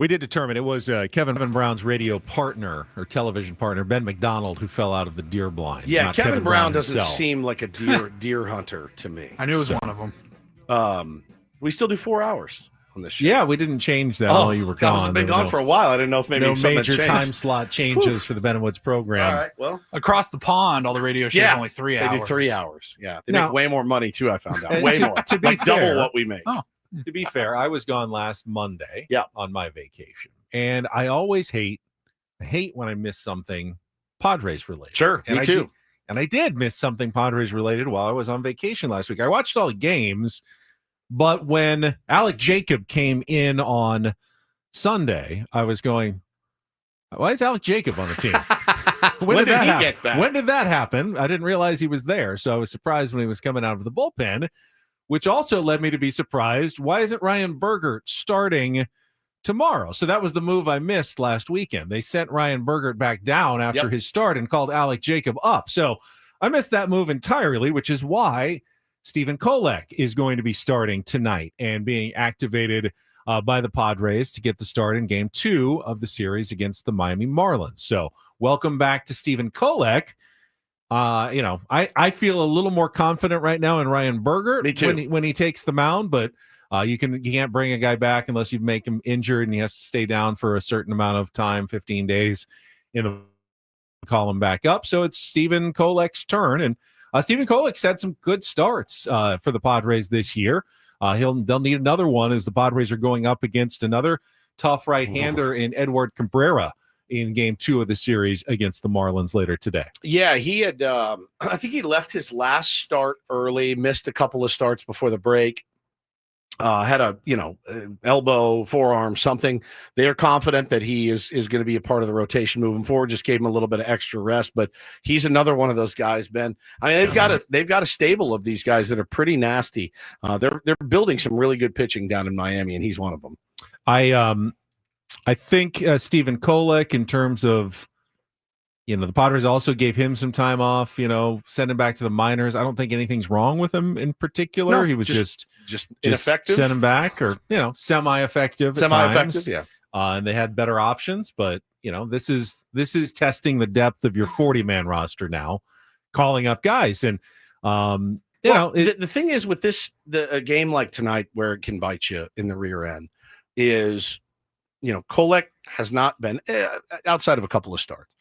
S3: We did determine it was Kevin Brown's radio partner or television partner, Ben McDonald, who fell out of the deer blind.
S1: Yeah,
S3: not
S1: Kevin Brown doesn't
S3: himself.
S1: seem like a deer hunter to me.
S2: I knew it was one of them.
S1: We still do 4 hours on this show.
S3: Yeah, we didn't change that while you were gone.
S1: I've been gone for a while. I didn't know if maybe
S3: no
S1: something
S3: major
S1: changed.
S3: time slot changes for the Ben and Woods program.
S1: All right, well.
S2: Across the pond, all the radio shows are only 3 hours.
S1: They do 3 hours. Yeah, they
S3: Now-
S1: make way more money, too, I found out.
S3: And
S1: Way
S3: to-
S1: more.
S3: to be
S1: like double
S3: fair-
S1: what we make.
S2: Oh.
S3: To be fair, I was gone last Monday
S1: Yeah.
S3: on my vacation. And I always hate when I miss something Padres related.
S1: Sure,
S3: and
S1: me too.
S3: I did miss something Padres related while I was on vacation last week. I watched all the games, but when Alec Jacob came in on Sunday, I was going, why is Alec Jacob on the team?
S1: When did he
S3: happen?
S1: get back?
S3: When did that happen? I didn't realize he was there, so I was surprised when he was coming out of the bullpen, which also led me to be surprised. Why isn't Ryan Bergert starting tomorrow? So that was the move I missed last weekend. They sent Ryan Bergert back down after his start and called Alec Jacob up. So I missed that move entirely, which is why Stephen Kolek is going to be starting tonight and being activated by the Padres to get the start in Game 2 of the series against the Miami Marlins. So welcome back to Stephen Kolek. I feel a little more confident right now in Ryan Bergert
S1: Me too.
S3: when he takes the mound, but you can't bring a guy back unless you make him injured and he has to stay down for a certain amount of time, 15 days, call him back up. So it's Stephen Kolek's turn, and Stephen Kolek's had some good starts for the Padres this year. They'll need another one as the Padres are going up against another tough right-hander in Edward Cabrera in Game 2 of the series against the Marlins later today.
S1: Yeah, he had, I think he left his last start early, missed a couple of starts before the break, had a, elbow, forearm, something. They're confident that he is going to be a part of the rotation moving forward. Just gave him a little bit of extra rest, but he's another one of those guys, Ben. I mean, they've got a stable of these guys that are pretty nasty. They're building some really good pitching down in Miami, and he's one of them.
S3: I think Stephen Kolek, in terms of, the Padres also gave him some time off, send him back to the minors. I don't think anything's wrong with him in particular.
S1: No,
S3: he was just
S1: ineffective.
S3: Send him back, or, semi-effective.
S1: Semi-effective, yeah.
S3: And they had better options, but, this is testing the depth of your 40-man roster now, calling up guys. And,
S1: the thing is with a game like tonight where it can bite you in the rear end is, Kolek has not been, outside of a couple of starts,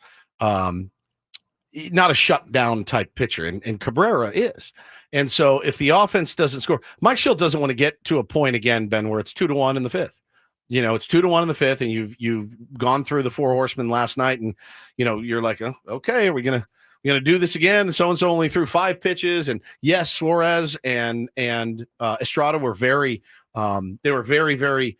S1: not a shutdown type pitcher, and Cabrera is. And so if the offense doesn't score, Mike Schill doesn't want to get to a point again, Ben, where it's 2-1 in the fifth. It's 2-1 in the fifth, and you've gone through the four horsemen last night, and you're like, oh, okay, are we gonna do this again? So and so only threw 5 pitches, and yes, Suarez and Estrada were very very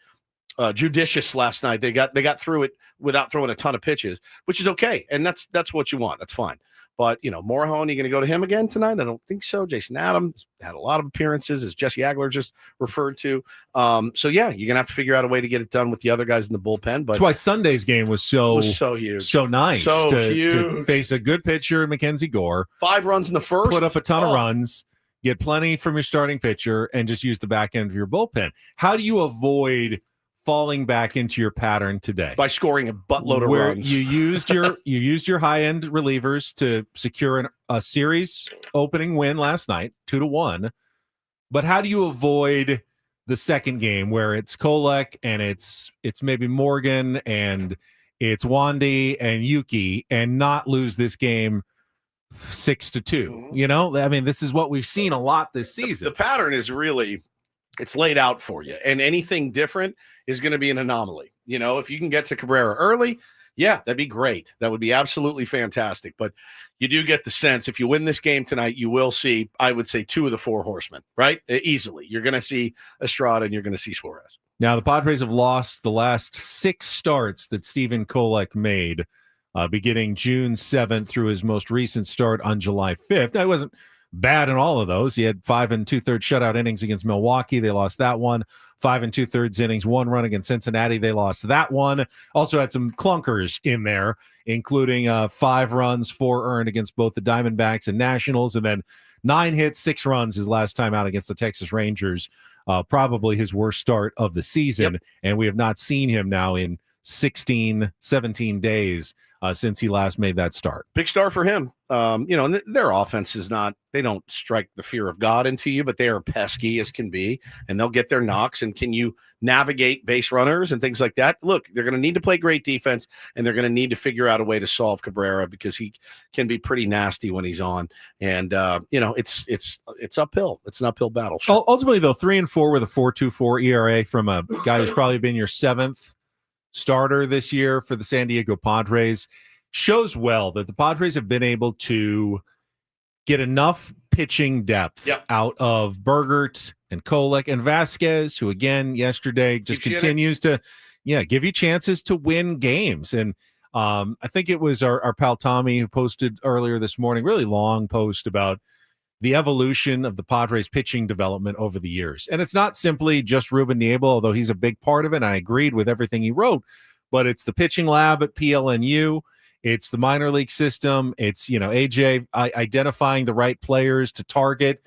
S1: judicious last night. They got through it without throwing a ton of pitches, which is okay, and that's what you want. That's fine. But Morejon, you going to go to him again tonight? I don't think so. Jason Adams had a lot of appearances, as Jesse Agler just referred to. So yeah, you're gonna have to figure out a way to get it done with the other guys in the bullpen. But
S3: that's why Sunday's game was so
S1: huge,
S3: so nice,
S1: so
S3: to
S1: huge.
S3: Face a good pitcher in Mackenzie Gore,
S1: 5 runs in the first,
S3: put up a ton of runs, get plenty from your starting pitcher, and just use the back end of your bullpen. How do you avoid falling back into your pattern today?
S1: By scoring a buttload of runs.
S3: You used your high end relievers to secure a series opening win last night, 2-1. But how do you avoid the second game where it's Kolek and it's maybe Morgan and it's Wandy and Yuki, and not lose this game 6-2? I mean, this is what we've seen a lot this season.
S1: The pattern is really, it's laid out for you, and anything different is going to be an anomaly. If you can get to Cabrera early, yeah, that'd be great. That would be absolutely fantastic. But you do get the sense, if you win this game tonight, you will see, I would say, 2 of the 4 horsemen, right? Easily. You're going to see Estrada and you're going to see Suarez.
S3: Now, the Padres have lost the last 6 starts that Stephen Kolek made, beginning June 7th through his most recent start on July 5th. That wasn't bad in all of those. He had 5 2/3 shutout innings against Milwaukee. They lost that one. 5 2/3 innings, 1 run against Cincinnati. They lost that one. Also had some clunkers in there, including 5 runs, 4 earned against both the Diamondbacks and Nationals, and then 9 hits, 6 runs his last time out against the Texas Rangers probably his worst start of the season.
S1: Yep.
S3: And we have not seen him now in 16, 17 days since he last made that start.
S1: Big star for him. And their offense is not, they don't strike the fear of God into you, but they are pesky as can be, and they'll get their knocks. And can you navigate base runners and things like that? Look, they're going to need to play great defense, and they're going to need to figure out a way to solve Cabrera because he can be pretty nasty when he's on. And, it's uphill. It's an uphill battle.
S3: Ultimately, though, 3-4 with a 4.24 ERA from a guy who's probably been your seventh starter this year for the San Diego Padres shows well that the Padres have been able to get enough pitching depth out of Bergert and Kolek and Vasquez, who again yesterday just continues to give you chances to win games. And I think it was our pal Tommy who posted earlier this morning, really long post about the evolution of the Padres pitching development over the years. And it's not simply just Ruben Niebla, although he's a big part of it, and I agreed with everything he wrote, but it's the pitching lab at PLNU, it's the minor league system, it's, AJ identifying the right players to target.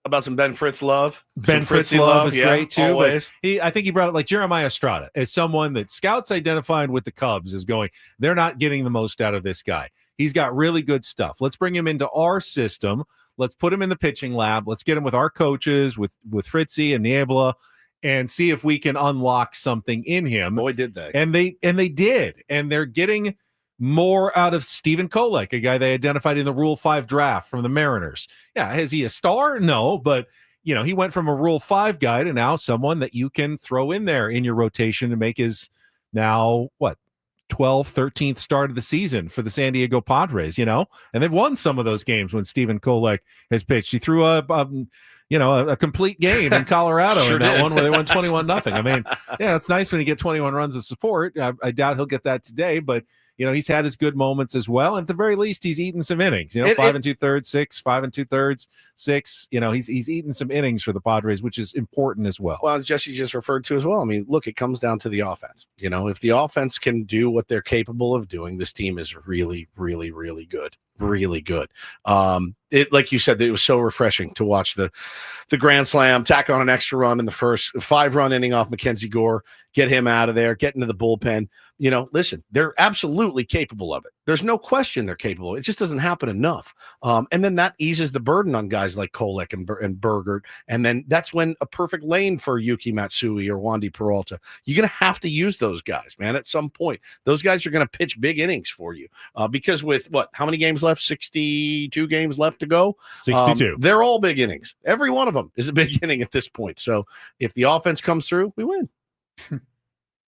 S1: About some Ben Fritz love.
S3: Ben Fritz love is great too.
S1: Always.
S3: But I think he brought it like Jeremiah Estrada as someone that scouts identified with the Cubs is going, they're not getting the most out of this guy. He's got really good stuff. Let's bring him into our system. Let's put him in the pitching lab. Let's get him with our coaches, with Fritzy and Niebla, and see if we can unlock something in him.
S1: Boy, did they.
S3: And they did. And they're getting more out of Stephen Kolek, a guy they identified in the Rule 5 draft from the Mariners. Yeah, is he a star? No, but he went from a Rule 5 guy to now someone that you can throw in there in your rotation to make his now 12th, 13th start of the season for the San Diego Padres, and they've won some of those games when Stephen Kolek has pitched. He threw a complete game in Colorado in that one where they won 21-0. I mean, it's nice when you get 21 runs of support. I doubt he'll get that today, but he's had his good moments as well. And at the very least, he's eaten some innings. 5 2/3, 6, 5 2/3, 6. He's eaten some innings for the Padres, which is important as well.
S1: Well, as Jesse just referred to as well. I mean, look, it comes down to the offense. If the offense can do what they're capable of doing, this team is really, really, really good. Really good. Like you said, it was so refreshing to watch the grand slam, tack on an extra run in the first 5-run inning off Mackenzie Gore, get him out of there, get into the bullpen. Listen, they're absolutely capable of it. There's no question they're capable. It just doesn't happen enough. And then that eases the burden on guys like Kolek and Bergert. And then that's when a perfect lane for Yuki Matsui or Wandy Peralta. You're going to have to use those guys, man, at some point. Those guys are going to pitch big innings for you because with how many games left? 62 games left to go.
S3: 62.
S1: They're all big innings. Every one of them is a big inning at this point. So if the offense comes through, we win.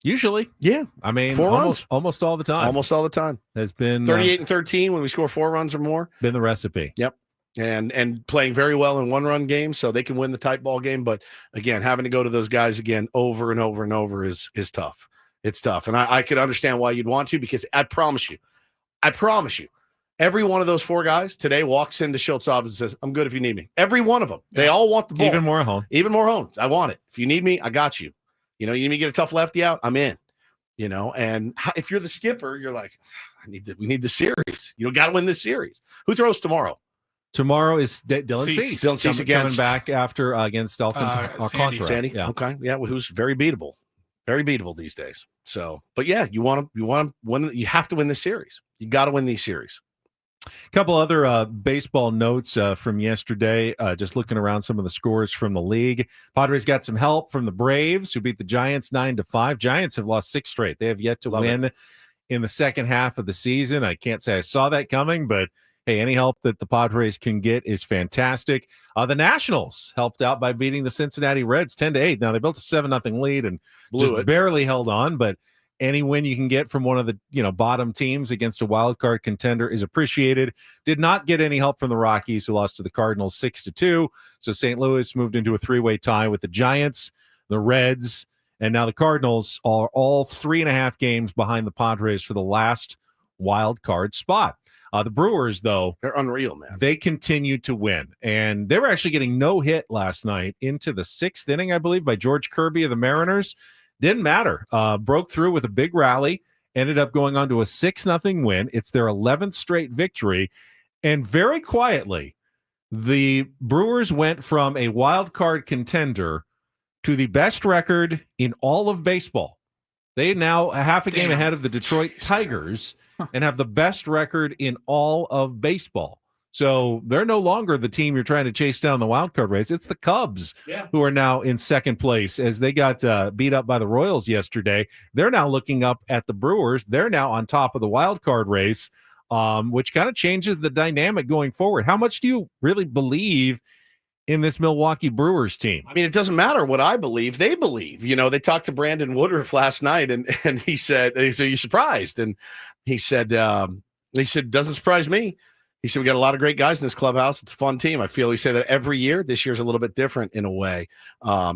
S3: Usually.
S1: Yeah.
S3: I mean,
S1: 4 runs.
S3: Almost all the time.
S1: Almost all the time.
S3: Has been
S1: 38-13 when we score 4 runs or more.
S3: Been the recipe.
S1: Yep. And playing very well in 1-run games so they can win the tight ball game. But again, having to go to those guys again over and over and over is tough. It's tough. And I could understand why you'd want to, because I promise you, every one of those 4 guys today walks into Schultz's office and says, I'm good if you need me. Every one of them. They all want the ball.
S3: Even more home.
S1: I want it. If you need me, I got you. You need me to get a tough lefty out, I'm in. And if you're the skipper, you're like, we need the series. Got to win this series. Who throws tomorrow?
S3: Tomorrow is Dylan Cease.
S1: Dylan Cease
S3: coming back after against Alcantara.
S1: Sandy.
S3: Yeah.
S1: Okay. Yeah. Who's very beatable these days. So, but yeah, you want to win. You have to win this series. You got to win these series.
S3: A couple other baseball notes from yesterday, just looking around some of the scores from the league. Padres got some help from the Braves, who beat the Giants 9-5. Giants have lost 6 straight. They have yet to win in the second half of the season. I can't say I saw that coming, but hey, any help that the Padres can get is fantastic. The Nationals helped out by beating the Cincinnati Reds 10-8. Now, they built a 7-0 lead and barely held on, but any win you can get from one of the bottom teams against a wild card contender is appreciated. Did not get any help from the Rockies, who lost to the Cardinals 6-2. So St. Louis moved into a 3-way tie with the Giants, the Reds, and now the Cardinals are all 3.5 games behind the Padres for the last wild card spot. The Brewers, though,
S1: they're unreal, man.
S3: They continue to win, and they were actually getting no hit last night into the 6th inning, I believe, by George Kirby of the Mariners. Didn't matter. Broke through with a big rally, ended up going on to a 6-0 win. It's their 11th straight victory. And very quietly, the Brewers went from a wild card contender to the best record in all of baseball. They now half a game ahead of the Detroit Tigers and have the best record in all of baseball. So they're no longer the team you're trying to chase down the wild card race. It's the Cubs who are now in second place as they got beat up by the Royals yesterday. They're now looking up at the Brewers. They're now on top of the wild card race, which kind of changes the dynamic going forward. How much do you really believe in this Milwaukee Brewers team?
S1: I mean, it doesn't matter what I believe. They believe. You know, they talked to Brandon Woodruff last night, and he said, "You surprised?" And he said, "Doesn't surprise me." He said, "We got a lot of great guys in this clubhouse. It's a fun team." I feel he said that every year. This year's a little bit different in a way.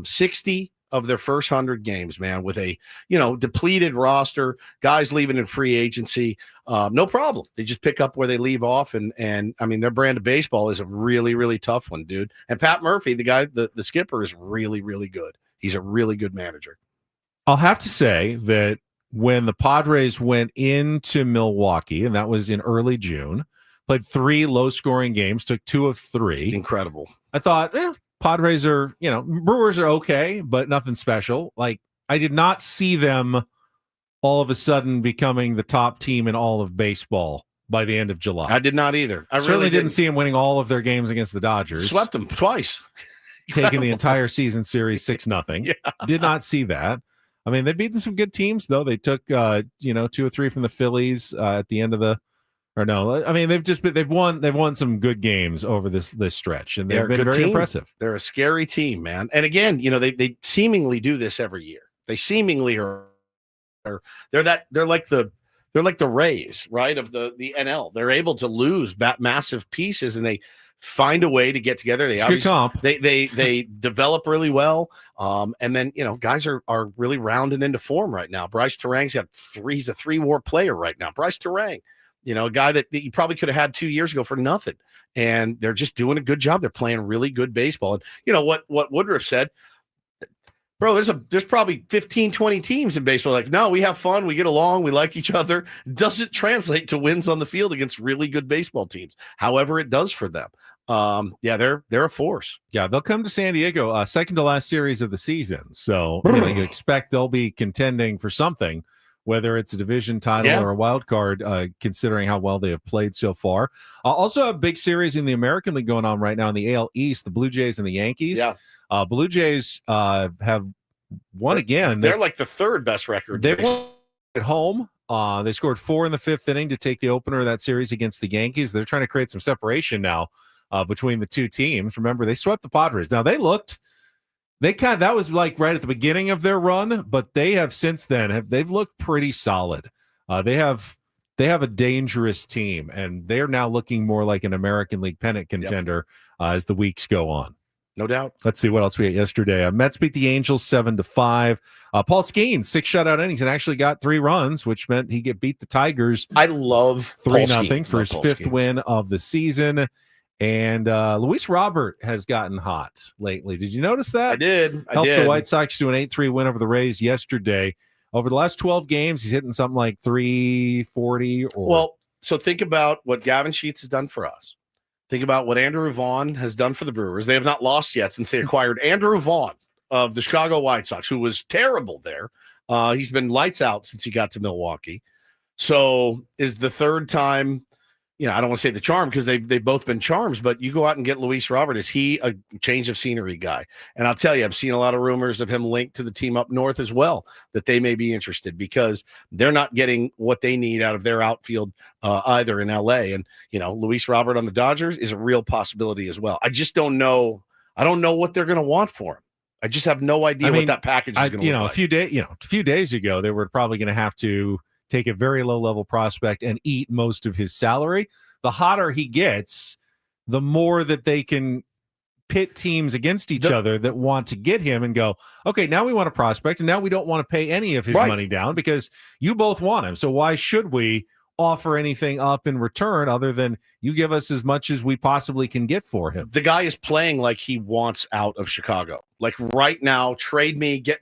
S1: 60 of their first 100 games, man, with a depleted roster, guys leaving in free agency. No problem. They just pick up where they leave off, and I mean, their brand of baseball is a really, really tough one, dude. And Pat Murphy, the guy, the skipper, is really, really good. He's a really good manager.
S3: I'll have to say that when the Padres went into Milwaukee, and that was in early June, played 3 low-scoring games, took 2 of 3.
S1: Incredible.
S3: I thought, Padres are, Brewers are okay, but nothing special. Like, I did not see them all of a sudden becoming the top team in all of baseball by the end of July.
S1: I did not either. I
S3: certainly
S1: really
S3: didn't see them winning all of their games against the Dodgers.
S1: Swept them twice.
S3: Taking the entire season series 6-0.
S1: Yeah.
S3: Did not see that. I mean, they've beaten some good teams, though. They took, 2 or 3 from the Phillies at the end of the. Or no, I mean they've won some good games over this stretch, and they've been very impressive.
S1: They're a scary team, man. And again, they seemingly do this every year. They seemingly are they're like the Rays, right, of the NL. They're able to lose massive pieces, and they find a way to get together. They
S3: good comp.
S1: They develop really well, and then guys are really rounding into form right now. Bryce Terang's he's a 3-WAR player right now. Bryce Terang. A guy that you probably could have had 2 years ago for nothing. And they're just doing a good job. They're playing really good baseball. And what Woodruff said, bro, there's probably 15, 20 teams in baseball. Like, no, we have fun. We get along. We like each other. Doesn't translate to wins on the field against really good baseball teams. However, it does for them. They're a force.
S3: Yeah, they'll come to San Diego, second to last series of the season. So you expect they'll be contending for something, whether it's a division title or a wild card, considering how well they have played so far. Also a big series in the American League going on right now in the AL East, the Blue Jays and the Yankees.
S1: Yeah.
S3: Blue Jays have won again.
S1: They're like the third best record.
S3: They won at home. They scored 4 in the 5th inning to take the opener of that series against the Yankees. They're trying to create some separation now between the two teams. Remember, they swept the Padres. Now, that was like right at the beginning of their run, but they have since then they've looked pretty solid. They have a dangerous team, and they're now looking more like an American League pennant contender as the weeks go on.
S1: No doubt.
S3: Let's see what else we had yesterday. Mets beat the Angels 7-5. Paul Skeens 6 shutout innings and actually got 3 runs, which meant he beat the Tigers.
S1: I love
S3: 3-0 for his 5th win of the season. And Luis Robert has gotten hot lately. Did you notice that?
S1: I did.
S3: Helped the White Sox to an 8-3 win over the Rays yesterday. Over the last 12 games, he's hitting something like 340.
S1: Well, so think about what Gavin Sheets has done for us. Think about what Andrew Vaughn has done for the Brewers. They have not lost yet since they acquired Andrew Vaughn of the Chicago White Sox, who was terrible there. He's been lights out since he got to Milwaukee. So is the third time. I don't want to say the charm because they've both been charms, but you go out and get Luis Robert. Is he a change of scenery guy? And I'll tell you, I've seen a lot of rumors of him linked to the team up north as well, that they may be interested because they're not getting what they need out of their outfield either in LA. And, Luis Robert on the Dodgers is a real possibility as well. I just don't know. I don't know what they're going to want for him. I just have no idea what that package is going to look like.
S3: A few days ago, they were probably going to have to take a very low-level prospect and eat most of his salary. The hotter he gets, the more that they can pit teams against each other that want to get him and go, okay, now we want a prospect, and now we don't want to pay any of his money down because you both want him. So why should we offer anything up in return other than you give us as much as we possibly can get for him?
S1: The guy is playing like he wants out of Chicago. Like right now, trade me, get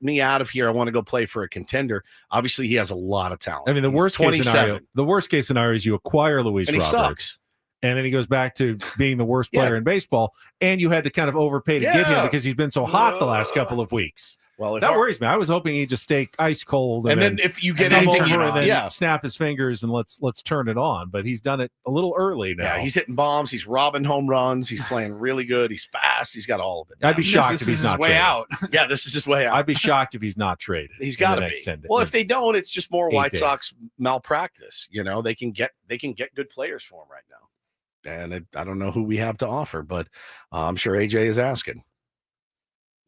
S1: me out of here. I want to go play for a contender. Obviously, he has a lot of talent.
S3: I mean, the worst case scenario is you acquire Luis Robert.
S1: Sucks.
S3: and then he goes back to being the worst player in baseball, and you had to kind of overpay to get him because he's been so hot the last couple of weeks.
S1: Well,
S3: that worries me. I was hoping he'd just stay ice cold,
S1: and then if you get anything,
S3: snap his fingers and let's turn it on. But he's done it a little early now.
S1: Yeah, he's hitting bombs. He's robbing home runs. He's playing really good. He's fast. He's got all of it.
S3: I'd be shocked if he's not traded.
S1: Yeah, this is his way out.
S3: I'd be shocked if he's not traded.
S1: He's got to be. Well, if they don't, it's just more White Sox malpractice. You know, they can get good players for him right now, and I don't know who we have to offer, but I'm sure AJ is asking.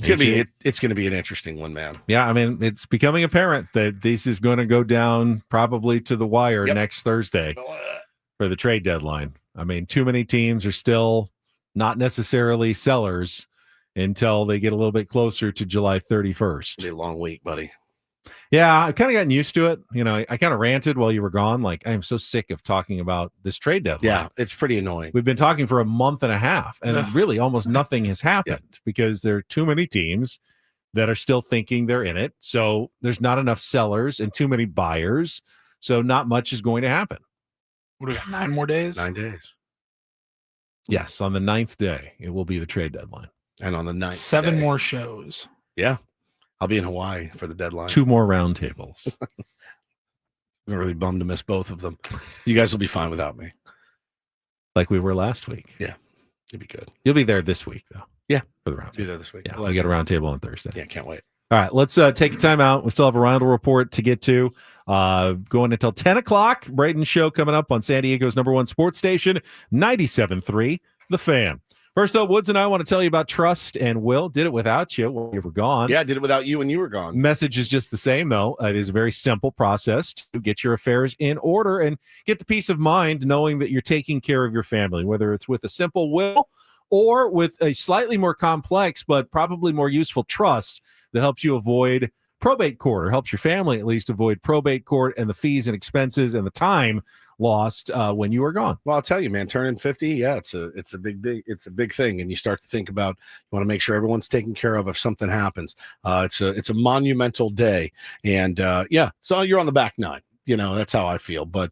S1: It's gonna be an interesting one, man.
S3: Yeah, I mean, it's becoming apparent that this is going to go down probably to the wire next Thursday for the trade deadline. I mean, too many teams are still not necessarily sellers until they get a little bit closer to July 31st.
S1: It'll be a long week, buddy.
S3: Yeah, I've kind of gotten used to it. You know, I kind of ranted while you were gone. Like, I am so sick of talking about this trade deadline.
S1: Yeah, it's pretty annoying.
S3: We've been talking for a month and a half, and really almost nothing has happened because there are too many teams that are still thinking they're in it. So there's not enough sellers and too many buyers. So not much is going to happen.
S2: What do we got? 9 more days?
S1: 9 days.
S3: Yes, on the 9th day, it will be the trade deadline.
S1: And on the 9th
S2: 7
S1: day,
S2: more shows.
S1: Yeah. I'll be in Hawaii for the deadline.
S3: 2 more roundtables.
S1: I'm really bummed to miss both of them. You guys will be fine without me.
S3: Like we were last week.
S1: Yeah. It'd be good.
S3: You'll be there this week, though.
S1: Yeah.
S3: For the roundtable.
S1: Be there this week.
S3: Yeah, we got a roundtable on Thursday.
S1: Yeah, can't wait.
S3: All right, let's take a time out. We still have a roundtable report to get to. Going until 10 o'clock. Braden Show coming up on San Diego's #1 sports station, 97.3 The Fan. First, though, Woods and I want to tell you about Trust and Will. Did it without you when you were gone.
S1: Yeah, I did it without you when you were gone.
S3: Message is just the same, though. It is a very simple process to get your affairs in order and get the peace of mind knowing that you're taking care of your family, whether it's with a simple will or with a slightly more complex but probably more useful trust that helps you avoid probate court, or helps your family at least avoid probate court and the fees and expenses and the time lost when you were gone.
S1: Well, I'll tell you, man, turning 50, yeah, it's a big thing, and you start to think about, you want to make sure everyone's taken care of if something happens. It's a monumental day, and so you're on the back nine. You know, that's how I feel. But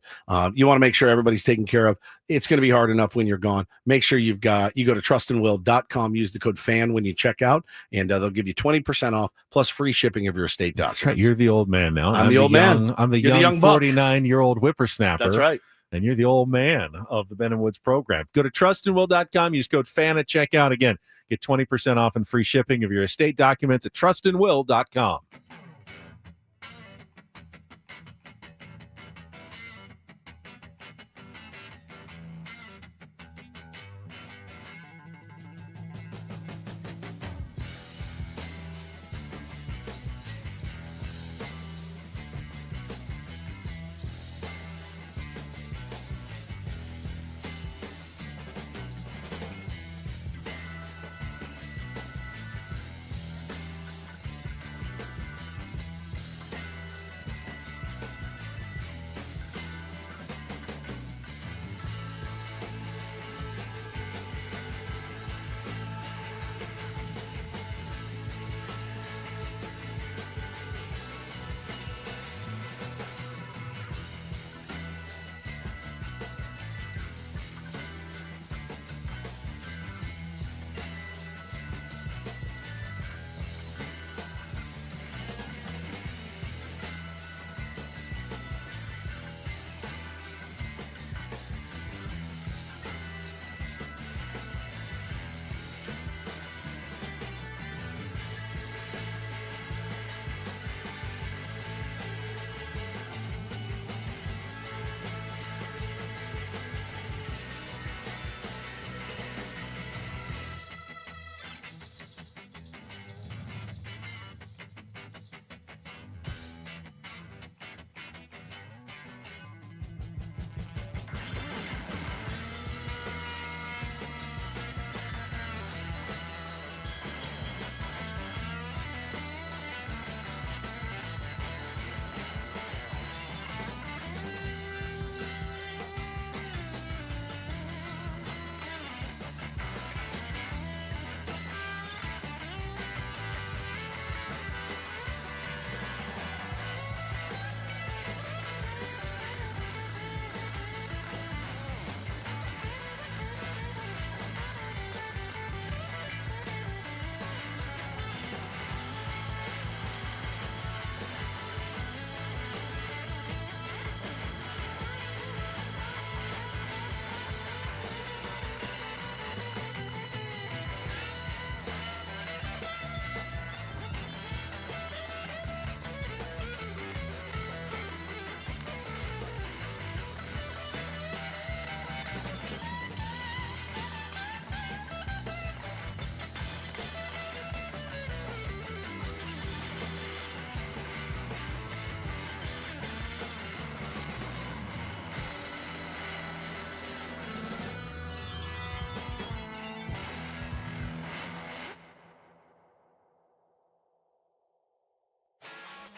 S1: you want to make sure everybody's taken care of. It's going to be hard enough when you're gone. Make sure you go to trustandwill.com, use the code FAN when you check out, and they'll give you 20% off plus free shipping of your estate documents.
S3: That's right. You're the old man now.
S1: I'm the old man.
S3: I'm the
S1: You're
S3: young
S1: buck.
S3: 49-year-old whippersnapper.
S1: That's right.
S3: And you're the old man of the Ben and Woods program. Go to trustandwill.com, use code FAN at checkout. Again, get 20% off and free shipping of your estate documents at trustandwill.com.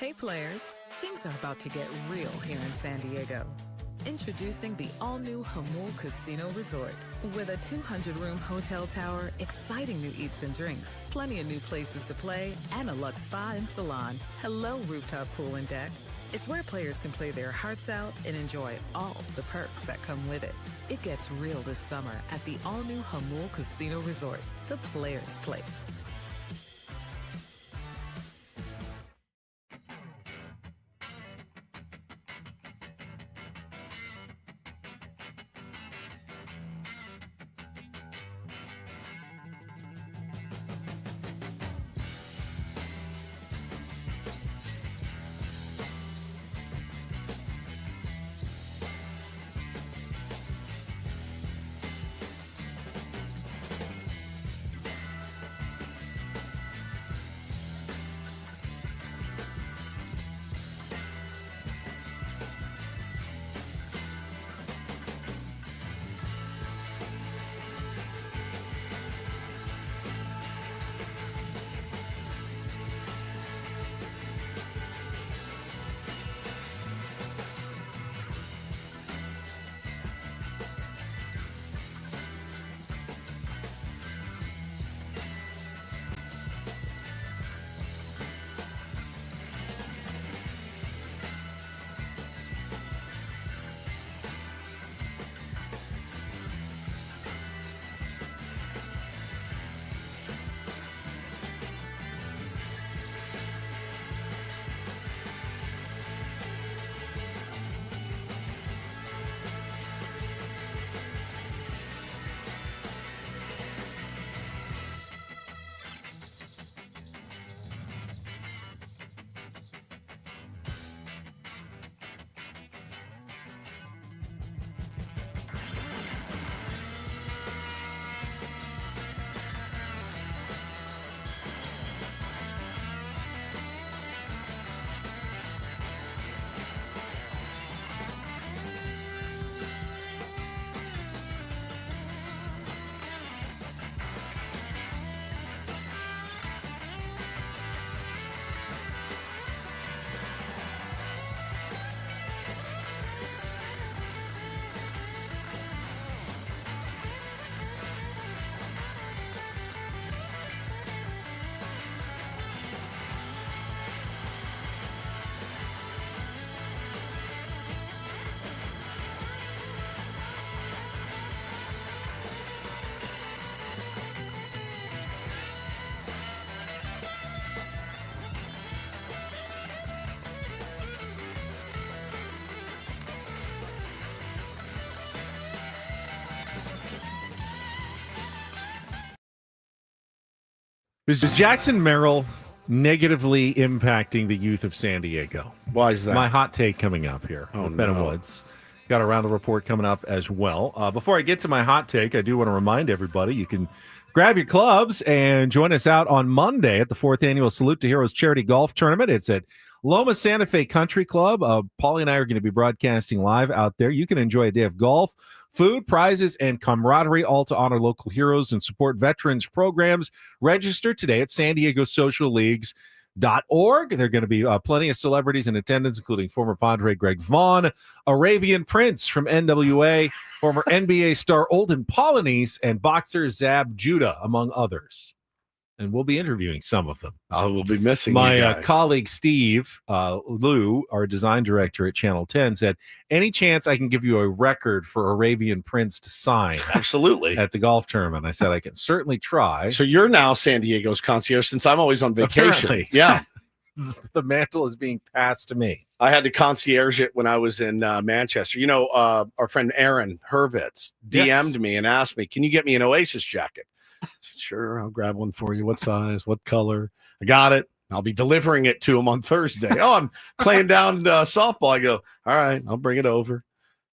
S5: Hey players, things are about to get real here in San Diego. Introducing the all-new Hamul Casino Resort. With a 200-room hotel tower, exciting new eats and drinks, plenty of new places to play, and a luxe spa and salon. Hello, rooftop pool and deck. It's where players can play their hearts out and enjoy all the perks that come with it. It gets real this summer at the all-new Hamul Casino Resort, the players' place.
S3: Is Jackson Merrill negatively impacting the youth of San Diego?
S1: Why is that?
S3: My hot take coming up here.
S1: Oh,
S3: with Ben and
S1: no.
S3: Woods. Got a round of report coming up as well. Before I get to my hot take, I do want to remind everybody you can grab your clubs and join us out on Monday at the 4th Annual Salute to Heroes Charity Golf Tournament. It's at Loma Santa Fe Country Club. Paulie and I are going to be broadcasting live out there. You can enjoy a day of golf, food, prizes, and camaraderie, all to honor local heroes and support veterans programs. Register today at San Diego Social Leagues.org. There are going to be plenty of celebrities in attendance, including former Padre Greg Vaughn, Arabian Prince from NWA, former NBA star Olden Polynice, and boxer Zab Judah, among others. And we'll be interviewing some of them.
S1: I will be missing
S3: my
S1: you guys.
S3: colleague Steve Liu, our design director at Channel 10, said, any chance I can give you a record for Arabian Prince to sign
S1: Absolutely.
S3: at the golf tournament? I said, I can certainly try.
S1: So you're now San Diego's concierge since I'm always on vacation.
S3: Apparently.
S1: Yeah.
S3: The mantle is being passed to me.
S1: I had to concierge it when I was in Manchester. You know, our friend Aaron Hurwitz DM'd me and asked me, can you get me an Oasis jacket? I said, sure, I'll grab one for you. What size? What color? I got it. I'll be delivering it to him on Thursday. Oh, I'm playing down softball. I go, all right, I'll bring it over.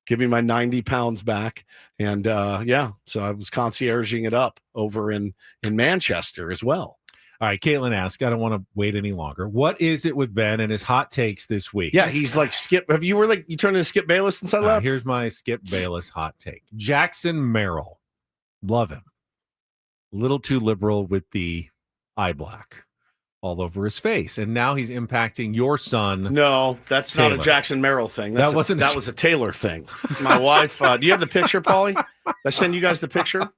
S1: Give me my 90 pounds back. And yeah, so I was concierging it up over in Manchester as well.
S3: All right, Caitlin asked, I don't want to wait any longer. What is it with Ben and his hot takes this week?
S1: Yeah, he's like Skip. Have you were like you turned into Skip Bayless since I left?
S3: Here's my Skip Bayless hot take. Jackson Merrill. Love him. A little too liberal with the eye black. all over his face, and now he's impacting your son.
S1: No, that's not a
S3: Taylor.
S1: Jackson Merrill thing.
S3: That was
S1: a Taylor thing. My wife. Do you have the picture, Paulie? I send you guys the picture.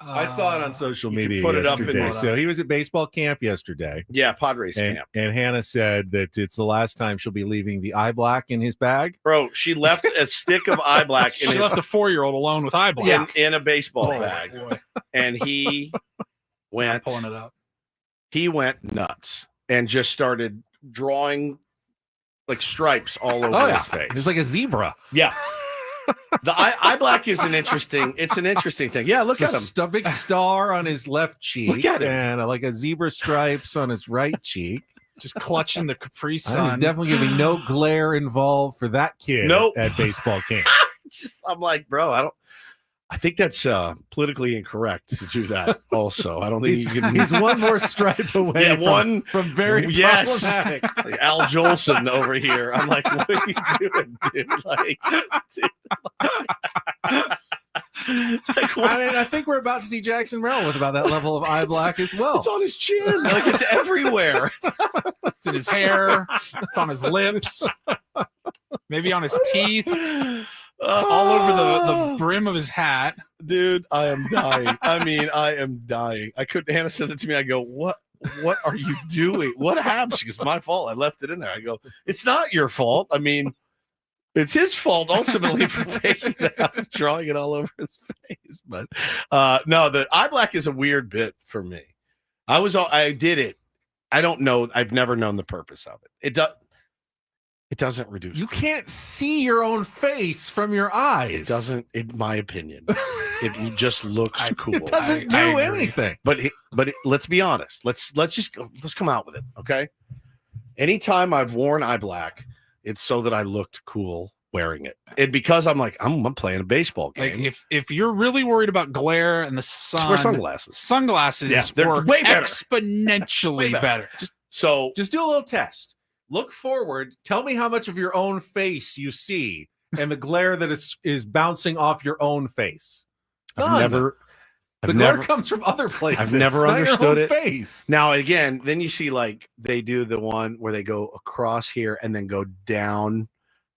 S3: I saw it on social media
S1: put it up
S3: yesterday. So he was at baseball camp yesterday.
S1: Yeah, Padres camp.
S3: And Hannah said that it's the last time she'll be leaving the eye black in his bag.
S1: Bro, she left a stick of eye black.
S2: She left a 4-year-old alone with eye black
S1: in a baseball bag, and he went
S2: pulling it up.
S1: He went nuts and just started drawing like stripes all over his face.
S3: It's like a zebra.
S1: Yeah. The eye black is an interesting thing. Yeah, look at him.
S3: A big star on his left cheek.
S1: Look at him.
S3: And like a zebra stripes on his right cheek.
S2: Just clutching the Capri
S3: There's
S2: Sun.
S3: definitely going to be no glare involved for that kid
S1: Nope.
S3: at baseball camp.
S1: I'm like, bro, I think that's politically incorrect to do that. Also, I don't think you can.
S3: He's one more stripe away. From very problematic.
S1: Like Al Jolson over here. I'm like, what are you doing, dude? Like,
S3: I think we're about to see Jackson Merrill with about that level of eye black as well.
S1: It's on his chin. Like it's everywhere.
S2: It's in his hair. It's on his lips. Maybe on his teeth. All over the brim of his hat.
S1: Dude, I am dying. I am dying. Hannah said that to me. I go, what are you doing? What happened? She goes, my fault. I left it in there. I go, it's not your fault. It's his fault ultimately for taking that out and drawing it all over his face. But no, the eye black is a weird bit for me. I did it. I don't know. I've never known the purpose of it. It doesn't reduce.
S3: You can't see your own face from your eyes.
S1: It doesn't, in my opinion. It just looks cool.
S3: It doesn't do anything.
S1: But let's be honest. Let's come out with it, okay? Anytime I've worn eye black, it's so that I looked cool wearing it. And because I'm like, I'm playing a baseball game.
S2: Like if you're really worried about glare and the sun,
S1: wear sunglasses.
S2: Sunglasses
S1: they're
S2: work
S1: way better.
S2: exponentially better.
S3: Just do a little test. Look forward. Tell me how much of your own face you see and the glare that is bouncing off your own face.
S1: The
S3: glare comes from other places.
S1: I've never understood it.
S3: Face.
S1: Now, again, then you see like they do the one where they go across here and then go down.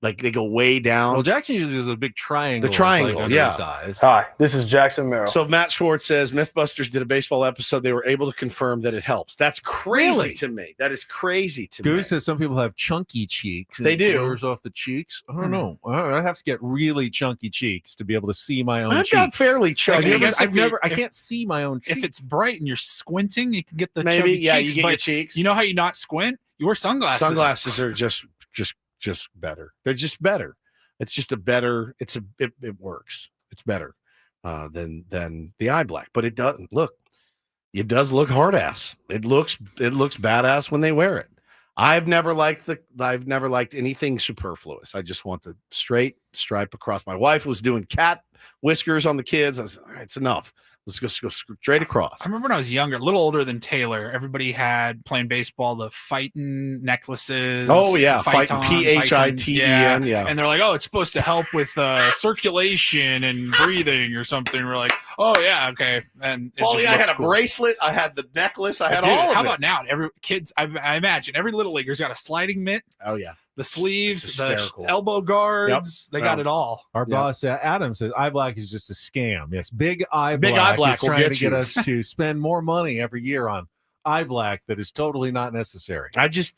S1: Like they go way down.
S3: Well, Jackson usually does a big triangle.
S1: The triangle,
S3: under
S1: yeah.
S3: his eyes.
S14: Hi, this is Jackson Merrill.
S1: So Matt Schwartz says Mythbusters did a baseball episode. They were able to confirm that it helps. That's crazy to me. That is crazy to me.
S3: Goose says some people have chunky cheeks.
S1: They do.
S3: Glares off the cheeks. I don't know. I have to get really chunky cheeks to be able to see my own
S1: I've
S3: cheeks.
S1: got fairly chunky.
S3: I can't see my own cheeks.
S2: If it's bright and you're squinting, you can get the
S1: maybe.
S2: chubby
S1: Yeah,
S2: cheeks,
S1: you get
S2: but
S1: your cheeks.
S2: You know how you not squint? You wear sunglasses.
S1: Sunglasses are just better. They're just better. It's just a better. It works. It's better than the eye black, but it doesn't look. It does look hard ass. It looks badass when they wear it. I've never liked anything superfluous. I just want the straight stripe across. My wife was doing cat whiskers on the kids. I was all right, it's enough. Let's go straight across.
S2: I remember when I was younger, a little older than Taylor, everybody had playing baseball, the fighting necklaces.
S1: Oh, yeah. Fighting, P-H-I-T-E-N. Yeah.
S2: And they're like, oh, it's supposed to help with circulation and breathing or something. We're like, oh, yeah, okay. And
S1: I had a bracelet. I had the necklace. I had all of it.
S2: How about now? Every kids, I imagine every little leaguer's got a sliding mitt.
S1: Oh, yeah.
S2: The sleeves, the elbow guards, they got it all.
S3: Our boss, Adam, says eye black is just a scam. Yes, big eye black is trying to get us to spend more money every year on eye black that is totally not necessary.
S1: I just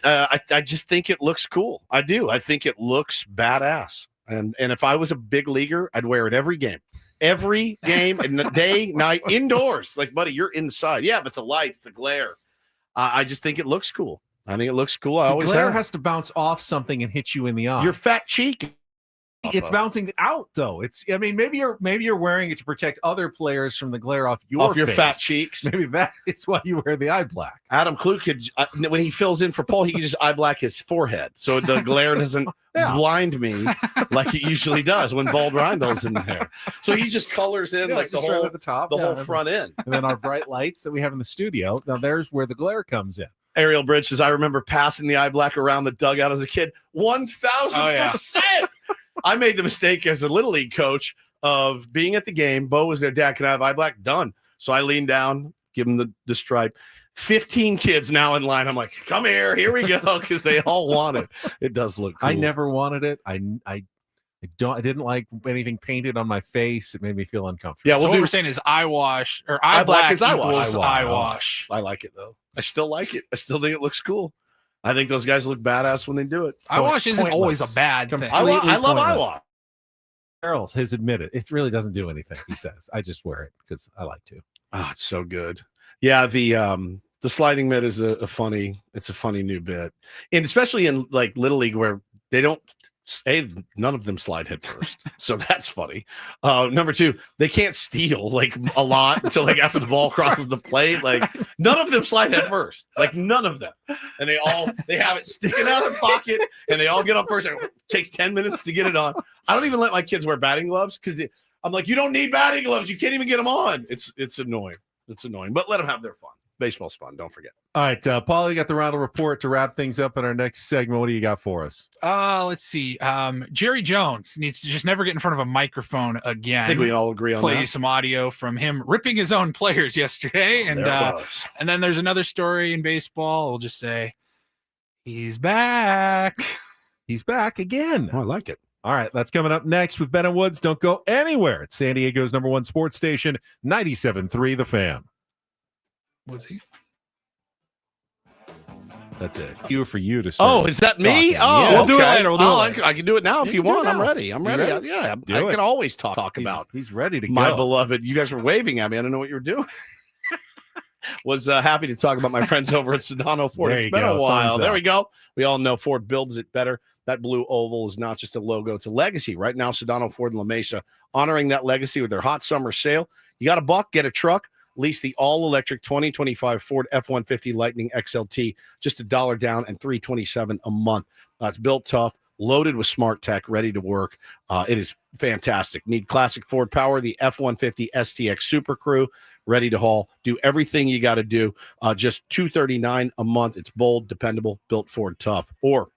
S1: think it looks cool. I do. I think it looks badass. And if I was a big leaguer, I'd wear it every game. Every game, and day, night, indoors. Like, buddy, you're inside. Yeah, but the lights, the glare. I just think it looks cool. I think it looks cool. I always
S3: glare
S1: have.
S3: has to bounce off something and hit you in the eye.
S1: Your fat cheek.
S3: It's bouncing out though. Maybe you're wearing it to protect other players from the glare off your face.
S1: Fat cheeks.
S3: Maybe that is why you wear the eye black.
S1: Adam Klug could, when he fills in for Paul, he can just eye black his forehead so the glare doesn't blind me like it usually does when Bald Reinfeld's in there. So he just colors in like the whole
S3: at the top,
S1: whole front end.
S3: And then our bright lights that we have in the studio. Now there's where the glare comes in.
S1: Ariel Bridge says, I remember passing the eye black around the dugout as a kid. 1,000%. I made the mistake as a little league coach of being at the game. Bo was there. Dad, can I have eye black? Done. So I leaned down, give him the stripe. 15 kids now in line. I'm like, come here we go, because they all want it. It does look cool.
S3: I never wanted it. I didn't like anything painted on my face. It made me feel uncomfortable.
S1: Yeah,
S2: So what we're saying is eye wash or eye black
S1: is eye wash.
S2: equals eye wash.
S1: I like it though. I still like it. I still think it looks cool. I think those guys look badass when they do it.
S2: Eye wash isn't always a bad thing.
S1: I love eye wash.
S3: Harold has admitted it really doesn't do anything. He says, I just wear it because I like to.
S1: Oh, it's so good. Yeah, the sliding mitt is a funny new bit, and especially in like Little League where they don't. None of them slide head first, so that's funny. Number two, they can't steal like a lot until like after the ball crosses the plate. Like none of them slide head first, like none of them, and they have it sticking out of their pocket, and they all get on first. It takes 10 minutes to get it on. I don't even let my kids wear batting gloves because I'm like, you don't need batting gloves. You can't even get them on. It's annoying. It's annoying, but let them have their fun. Baseball's fun. Don't forget.
S3: All right, Paul, you got the round of report to wrap things up in our next segment. What do you got for us?
S2: Let's see. Jerry Jones needs to just never get in front of a microphone again.
S1: I think we all agree on
S2: Play
S1: that.
S2: you some audio from him ripping his own players yesterday, and then there's another story in baseball. We'll just say he's back.
S3: He's back again.
S1: Oh, I like it.
S3: All right, that's coming up next with Ben and Woods. Don't go anywhere. It's San Diego's #1 sports station, 97.3 The Fan.
S2: Woodsy.
S3: That's it. Cue for you to start.
S1: Oh, is that me?
S3: talking.
S1: Oh,
S3: Yeah.
S2: We'll do it later. We'll do it later.
S1: I can do it now if you
S3: can do
S1: want.
S3: it
S1: I'm
S3: now.
S1: ready. I'm
S3: You
S1: ready.
S3: ready?
S1: Yeah,
S3: Do
S1: I
S3: it.
S1: can always talk about
S3: He's ready to
S1: my
S3: go.
S1: beloved. You guys were waving at me. I didn't know what you were doing. Was happy to talk about my friends over at Sedano Ford.
S3: There
S1: It's
S3: you
S1: been
S3: go.
S1: a while.
S3: Thumbs
S1: There
S3: up.
S1: we go. We all know Ford builds it better. That blue oval is not just a logo, it's a legacy. Right now, Sedano Ford in La Mesa honoring that legacy with their hot summer sale. You got a buck, get a truck. Lease the all-electric 2025 Ford F-150 Lightning XLT, just $1 down and $327 a month. It's built tough, loaded with smart tech, ready to work. It is fantastic. Need classic Ford power, the F-150 STX Super Crew, ready to haul. Do everything you got to do. Just $239 a month. It's bold, dependable, built Ford tough. Or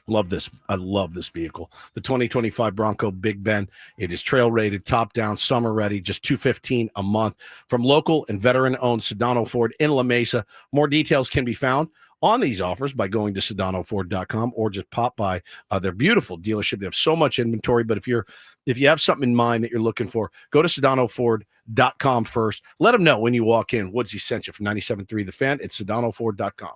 S1: love this. I love this vehicle. The 2025 Bronco Big Ben. It is trail rated, top down, summer ready, just $215 a month from local and veteran owned Sedano Ford in La Mesa. More details can be found on these offers by going to sedanoford.com or just pop by their beautiful dealership. They have so much inventory, but if you have something in mind that you're looking for, go to sedanoford.com first. Let them know when you walk in. Woodsy sent you from 97.3 The Fan. It's sedanoford.com.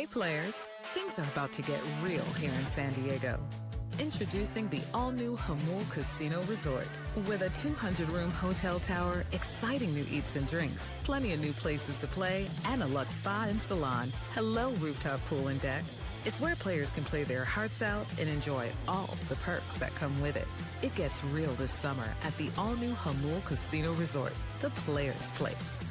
S5: Hey players, things are about to get real here in San Diego. Introducing the all-new Hamul Casino Resort. With a 200-room hotel tower, exciting new eats and drinks, plenty of new places to play, and a luxe spa and salon. Hello, rooftop pool and deck. It's where players can play their hearts out and enjoy all the perks that come with it. It gets real this summer at the all-new Hamul Casino Resort, the players' place.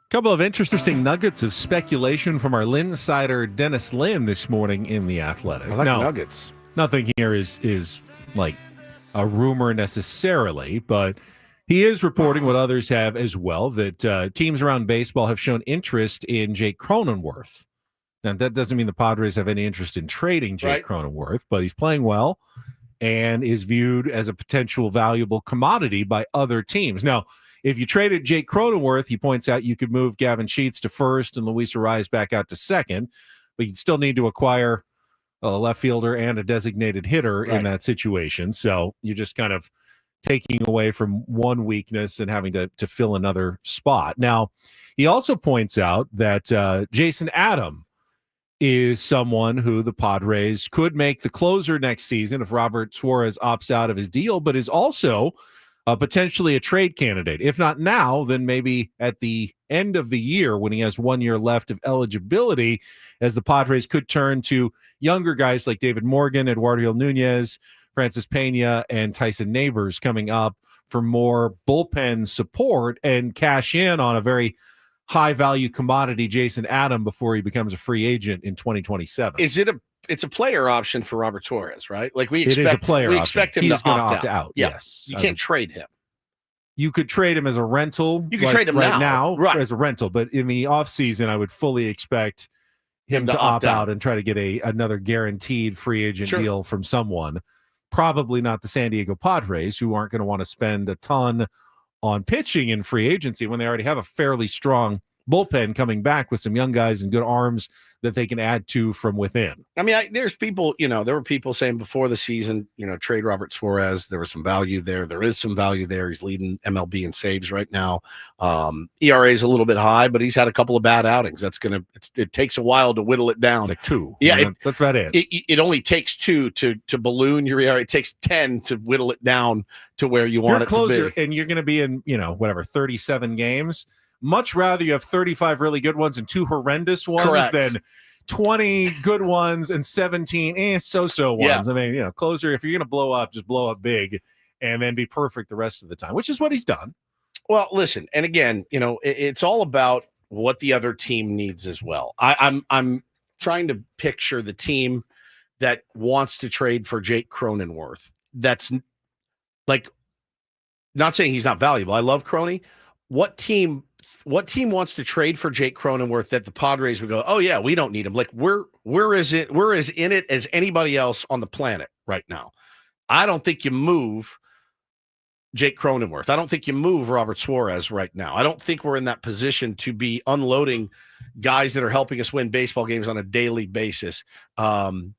S3: Couple of interesting nuggets of speculation from our Linsider Dennis Lin this morning in The Athletic.
S1: I like nuggets.
S3: Nothing here is like a rumor necessarily, but he is reporting what others have as well, that teams around baseball have shown interest in Jake Cronenworth. Now, that doesn't mean the Padres have any interest in trading Jake Cronenworth, but he's playing well and is viewed as a potential valuable commodity by other teams. Now, if you traded Jake Cronenworth, he points out you could move Gavin Sheets to first and Luis Arraez back out to second, but you'd still need to acquire a left fielder and a designated hitter in that situation. So you're just kind of taking away from one weakness and having to fill another spot. Now, he also points out that Jason Adam is someone who the Padres could make the closer next season if Robert Suarez opts out of his deal, but is also potentially a trade candidate. If not now, then maybe at the end of the year when he has 1 year left of eligibility, as the Padres could turn to younger guys like David Morgan, Eduardo Nunez, Francis Pena, and Tyson Neighbors coming up for more bullpen support and cash in on a very high-value commodity, Jason Adam, before he becomes a free agent in 2027.
S1: It's a player option for Robert Suarez, right? Like
S3: it is a player option.
S1: Expect him
S3: He's
S1: to
S3: gonna
S1: opt
S3: out.
S1: Yeah.
S3: Yes.
S1: You can't trade him.
S3: You could trade him as a rental.
S1: You can trade him now.
S3: As a rental, but in the offseason, I would fully expect him to opt out and try to get another guaranteed free agent deal from someone. Probably not the San Diego Padres, who aren't going to want to spend a ton on pitching in free agency when they already have a fairly strong bullpen coming back with some young guys and good arms that they can add to from within.
S1: I mean, there's people, there were people saying before the season, trade Robert Suarez. There was some value there. There is some value there. He's leading MLB in saves right now. ERA is a little bit high, but he's had a couple of bad outings. It takes a while to whittle it down.
S3: Like 2.
S1: Yeah.
S3: That's about it.
S1: It only takes 2 to balloon your ERA. It takes 10 to whittle it down to where you want it to be.
S3: And you're going to be in, 37 games. Much rather you have 35 really good ones and 2 horrendous ones than 20 good ones and 17 so-so ones.
S1: Yeah.
S3: I mean, closer, if you're going to blow up, just blow up big and then be perfect the rest of the time, which is what he's done.
S1: Well, listen, and again, it's all about what the other team needs as well. I'm trying to picture the team that wants to trade for Jake Cronenworth. That's like, not saying he's not valuable. I love Croney. What team wants to trade for Jake Cronenworth that the Padres would go, oh yeah, we don't need him. Like we're as in it as anybody else on the planet right now. I don't think you move Jake Cronenworth. I don't think you move Robert Suarez right now. I don't think we're in that position to be unloading guys that are helping us win baseball games on a daily basis. I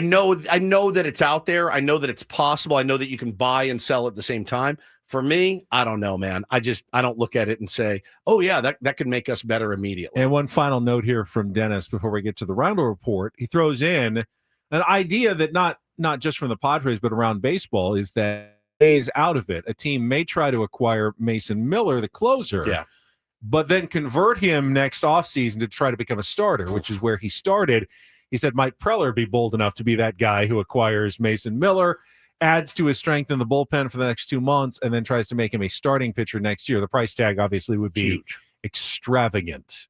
S1: know that it's out there. I know that it's possible. I know that you can buy and sell at the same time. For me, I don't know, man. I don't look at it and say, oh, yeah, that could make us better immediately.
S3: And one final note here from Dennis before we get to the Roundel Report. He throws in an idea that not just from the Padres, but around baseball, is that days out of it, a team may try to acquire Mason Miller, the closer, but then convert him next offseason to try to become a starter, which is where he started. He said, might Preller be bold enough to be that guy who acquires Mason Miller, adds to his strength in the bullpen for the next 2 months, and then tries to make him a starting pitcher next year? The price tag obviously would be huge, extravagant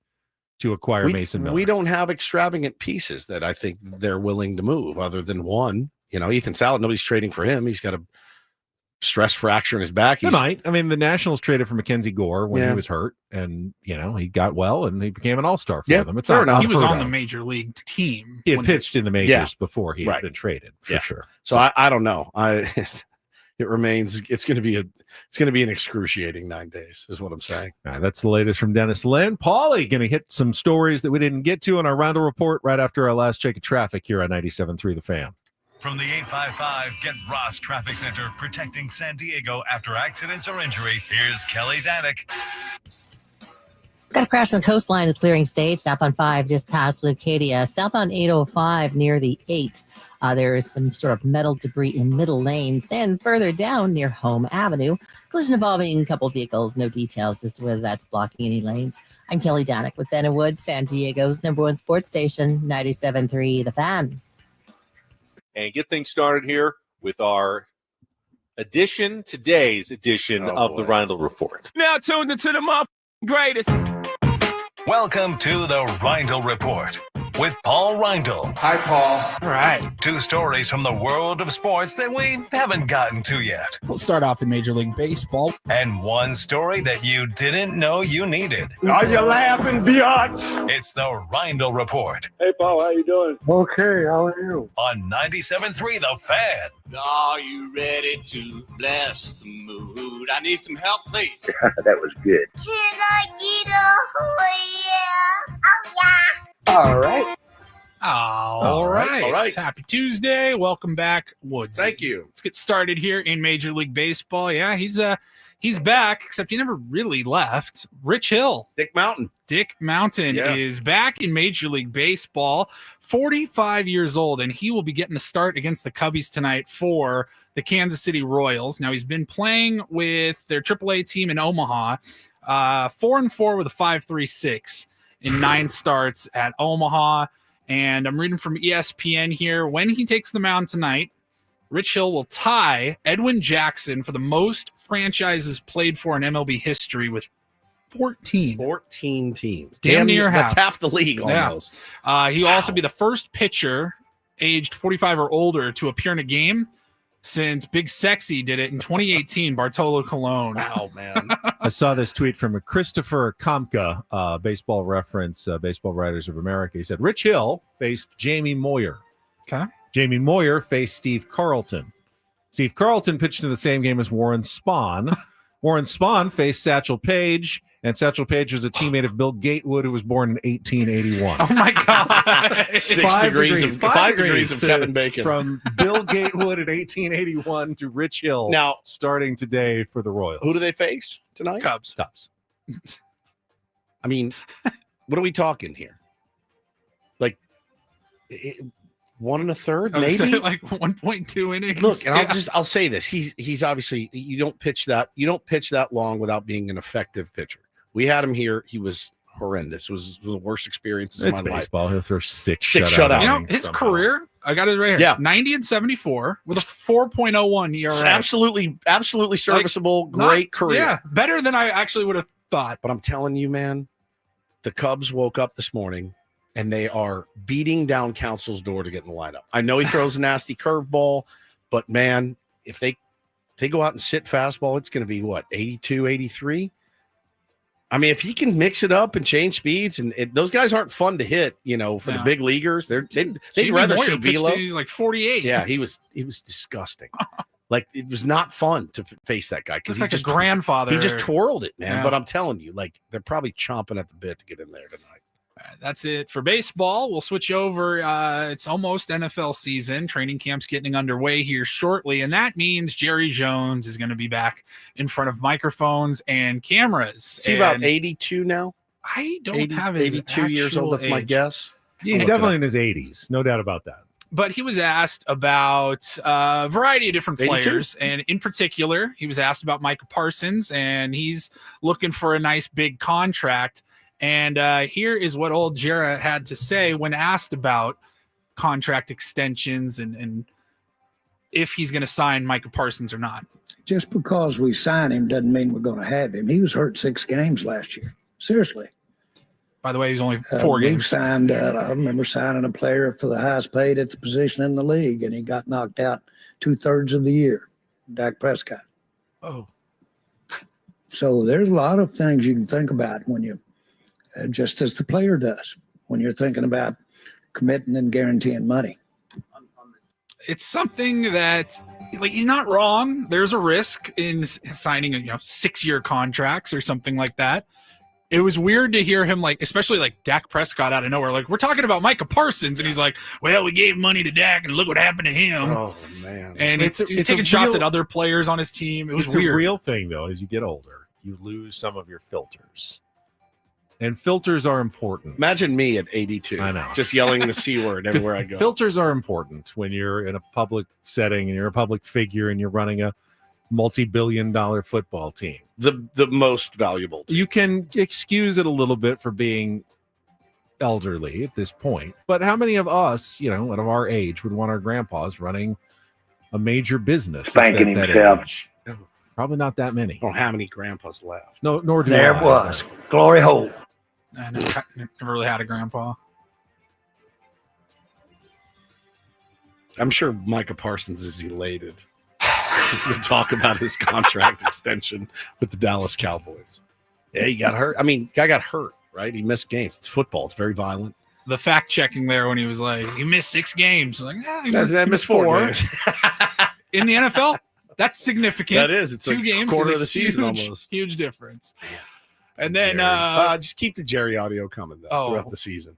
S3: to acquire Mason Miller.
S1: We don't have extravagant pieces that I think they're willing to move other than one. Ethan Salad, nobody's trading for him. He's got a stress fracture in his back.
S3: He might. I mean, the Nationals traded for Mackenzie Gore when he was hurt, and he got well and he became an all-star for them. It's
S2: fair enough. He was on the major league team.
S3: He had pitched in the majors before he had been traded, for sure.
S1: So I don't know. It remains. It's going to be an excruciating 9 days, is what I'm saying.
S3: All right, that's the latest from Dennis Lynn. Paulie going to hit some stories that we didn't get to in our Roundel Report right after our last check of traffic here on 97.3 The Fan.
S6: From the 855 Get Ross Traffic Center, protecting San Diego after accidents or injury, here's Kelly Danick.
S7: Got a crash on the coastline of Clearing State, southbound 5 just past Leucadia. Southbound 805 near the 8. There is some sort of metal debris in middle lanes. Then further down near Home Avenue, collision involving a couple vehicles. No details as to whether that's blocking any lanes. I'm Kelly Danick with Ben and Wood, San Diego's #1 sports station, 97.3 The Fan.
S3: And get things started here with our today's edition of the Roundel Report.
S17: Now tuned into the greatest.
S6: Welcome to the Reindl Report with Paul Reindl.
S16: Hi, Paul.
S2: All right.
S6: 2 stories from the world of sports that we haven't gotten to yet.
S2: We'll start off in Major League Baseball.
S6: And 1 story that you didn't know you needed.
S17: Are you laughing, biatch?
S6: It's the Reindl Report.
S17: Hey, Paul, how you doing?
S14: Okay, how are you?
S6: On 97.3 The Fan.
S18: Are you ready to bless the mood? I need some help, please.
S14: That was good.
S13: Can I get a oh yeah?
S14: All right.
S2: All right.
S1: All right.
S2: Happy Tuesday. Welcome back, Woodsy.
S1: Thank you.
S2: Let's get started here in Major League Baseball. Yeah, he's back, except he never really left. Rich Hill.
S1: Dick Mountain
S2: is back in Major League Baseball, 45 years old, and he will be getting the start against the Cubbies tonight for the Kansas City Royals. Now, he's been playing with their AAA team in Omaha, 4-4 with a 5.36 in 9 starts at Omaha. And I'm reading from ESPN here. When he takes the mound tonight, Rich Hill will tie Edwin Jackson for the most franchises played for in MLB history with 14.
S1: 14 teams.
S2: Damn near half.
S1: That's half the league almost.
S2: Yeah. He'll also be the first pitcher aged 45 or older to appear in a game since Big Sexy did it in 2018, Bartolo Colon.
S1: Wow, man.
S3: I saw this tweet from Christopher Komka, Baseball Reference, Baseball Writers of America. He said, Rich Hill faced Jamie Moyer.
S2: Okay.
S3: Jamie Moyer faced Steve Carlton. Steve Carlton pitched in the same game as Warren Spahn. Warren Spahn faced Satchel Paige, and Satchel Paige was a teammate of Bill Gatewood, who was born in 1881.
S2: Oh, my God.
S1: 5 degrees of Kevin Bacon.
S3: From Bill Gatewood in 1881 to Rich Hill
S1: now
S3: starting today for the Royals.
S1: Who do they face tonight?
S2: Cubs.
S1: I mean, what are we talking here? Like 1 1/3, maybe
S2: like 1.2 innings.
S1: Look, and I'll say this: he's obviously you don't pitch that long without being an effective pitcher. We had him here; he was horrendous. It was the worst experiences of my
S3: baseball.
S1: life.
S3: He'll throw six
S1: shutout.
S2: His career, I got it right here.
S1: Yeah,
S2: 90 and 74 with a 4.01 ERA.
S1: Absolutely serviceable. Great career.
S2: Yeah, better than I actually would have thought.
S1: But I'm telling you, man, the Cubs woke up this morning and they are beating down Council's door to get in the lineup. I know he throws a nasty curveball, but man, if they go out and sit fastball, it's going to be what, 82, 83? I mean, if he can mix it up and change speeds, and those guys aren't fun to hit, for the big leaguers. They'd rather see velo.
S2: He's like 48.
S1: Yeah, he was disgusting. Like, it was not fun to face that guy because
S2: he just grandfather.
S1: He just twirled it, man. Yeah. But I'm telling you, like, they're probably chomping at the bit to get in there tonight.
S2: That's it for baseball. We'll switch over. It's almost NFL season. Training camp's getting underway here shortly, and that means Jerry Jones is going to be back in front of microphones and cameras.
S1: Is he about 82 now?
S2: I don't have his
S1: 82 years old. That's
S2: age.
S1: My guess.
S3: He's definitely in his 80s. No doubt about that.
S2: But he was asked about a variety of different
S1: 82.
S2: players. And in particular, he was asked about Micah Parsons, and he's looking for a nice big contract. And here is what old Jarrah had to say when asked about contract extensions and if he's going to sign Micah Parsons or not.
S19: Just because we sign him doesn't mean we're going to have him. He was hurt 6 games last year. Seriously.
S2: By the way, he was only 4
S19: We've
S2: games.
S19: signed, I remember signing a player for the highest paid at the position in the league, and he got knocked out 2/3 of the year, Dak Prescott.
S2: Oh.
S19: So there's a lot of things you can think about when you, just as the player does, when you're thinking about committing and guaranteeing money.
S2: It's something that, like, he's not wrong. There's a risk in signing, 6-year contracts or something like that. It was weird to hear him, like, especially like Dak Prescott out of nowhere. Like, we're talking about Micah Parsons, and he's like, well, we gave money to Dak, and look what happened to him.
S1: Oh, man.
S2: And he's taking shots at other players on his team. It was
S3: It's
S2: weird.
S3: a real thing, though. As you get older, you lose some of your filters. And filters are important.
S1: Imagine me at 82.
S3: I know.
S1: Just yelling the C word everywhere I go.
S3: Filters are important when you're in a public setting and you're a public figure and you're running a multi-billion-dollar football team.
S1: The most valuable team.
S3: You can excuse it a little bit for being elderly at this point, but how many of us, out of our age, would want our grandpas running a major business?
S14: Spanking
S3: at that
S14: himself.
S3: age? Probably not that many.
S1: I don't have any grandpas left.
S3: No, nor do
S19: There
S3: I.
S19: it was. Glory hole.
S2: I never really had a grandpa.
S1: I'm sure Micah Parsons is elated to talk about his contract extension with the Dallas Cowboys. Yeah, he got hurt. I mean, guy got hurt, right? He missed games. It's football. It's very violent.
S2: The fact checking there when he was like, he missed 6 games. I'm like, he
S1: missed 4 games.
S2: In the NFL, that's significant.
S1: That is. It's
S2: 2
S1: a
S2: games,
S1: quarter
S2: is a
S1: of the season
S2: huge,
S1: almost.
S2: Huge difference. And then
S1: just keep the Jerry audio coming though, throughout the season.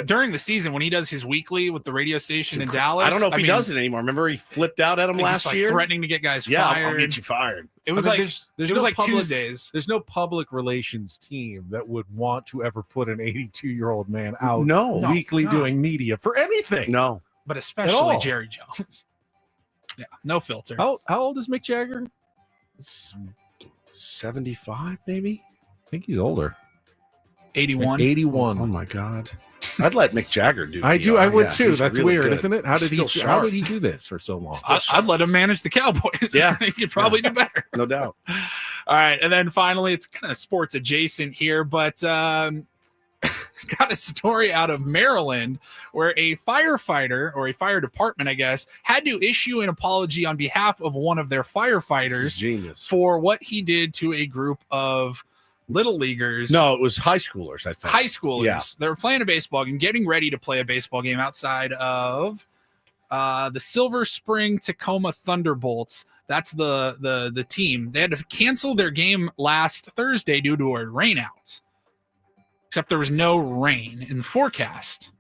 S2: During the season when he does his weekly with the radio station in Dallas.
S1: I don't know if he does it anymore. Remember he flipped out at him last year,
S2: threatening to get guys
S1: fired.
S2: fired.
S1: I'll get you fired.
S2: It was
S3: there's
S2: it
S3: no
S2: was like
S3: public-
S2: Tuesdays.
S3: There's no public relations team that would want to ever put an 82-year-old man out weekly doing media for anything.
S1: No.
S2: But
S3: At
S2: especially
S3: all.
S2: Jerry Jones. Yeah, no filter.
S3: How old is Mick Jagger?
S1: 75, maybe?
S3: I think he's older.
S2: 81.
S3: 81.
S1: Oh my God. I'd let Mick Jagger do
S3: I do.
S1: PR.
S3: I would
S1: Yeah,
S3: too.
S1: he's
S3: That's
S1: really
S3: weird,
S1: good.
S3: isn't it? How did
S1: Still
S3: he? How
S1: sharp.
S3: did he do this for so long?
S2: I'd let him manage the Cowboys.
S1: Yeah.
S2: He could probably do better.
S1: No doubt.
S2: All right. And then finally, it's kind of sports adjacent here, but got a story out of Maryland where a firefighter or a fire department, I guess, had to issue an apology on behalf of one of their firefighters
S1: Genius.
S2: for what he did to a group of little leaguers.
S1: No, it was high schoolers, I think.
S2: High schoolers.
S1: Yeah.
S2: They were playing a baseball game, getting ready to play a baseball game outside of the Silver Spring Tacoma Thunderbolts. That's the team. They had to cancel their game last Thursday due to a rainout. Except there was no rain in the forecast.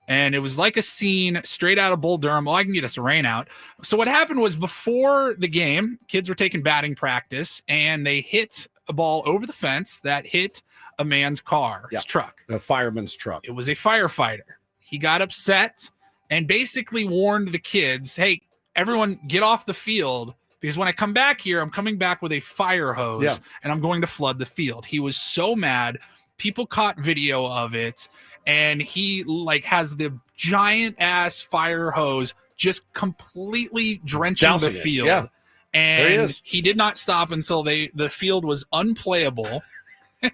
S2: And it was like a scene straight out of Bull Durham. Well, I can get us a rainout. So what happened was before the game, kids were taking batting practice, and they hit a ball over the fence that hit a man's car, his truck.
S1: A fireman's truck.
S2: It was a firefighter. He got upset and basically warned the kids, hey, everyone get off the field because when I come back here, I'm coming back with a fire hose and I'm going to flood the field. He was so mad. People caught video of it, and he has the giant ass fire hose just completely drenching
S1: Dousing
S2: the
S1: it,
S2: field.
S1: yeah. There he
S2: And
S1: is.
S2: he did not stop until the field was unplayable.
S3: He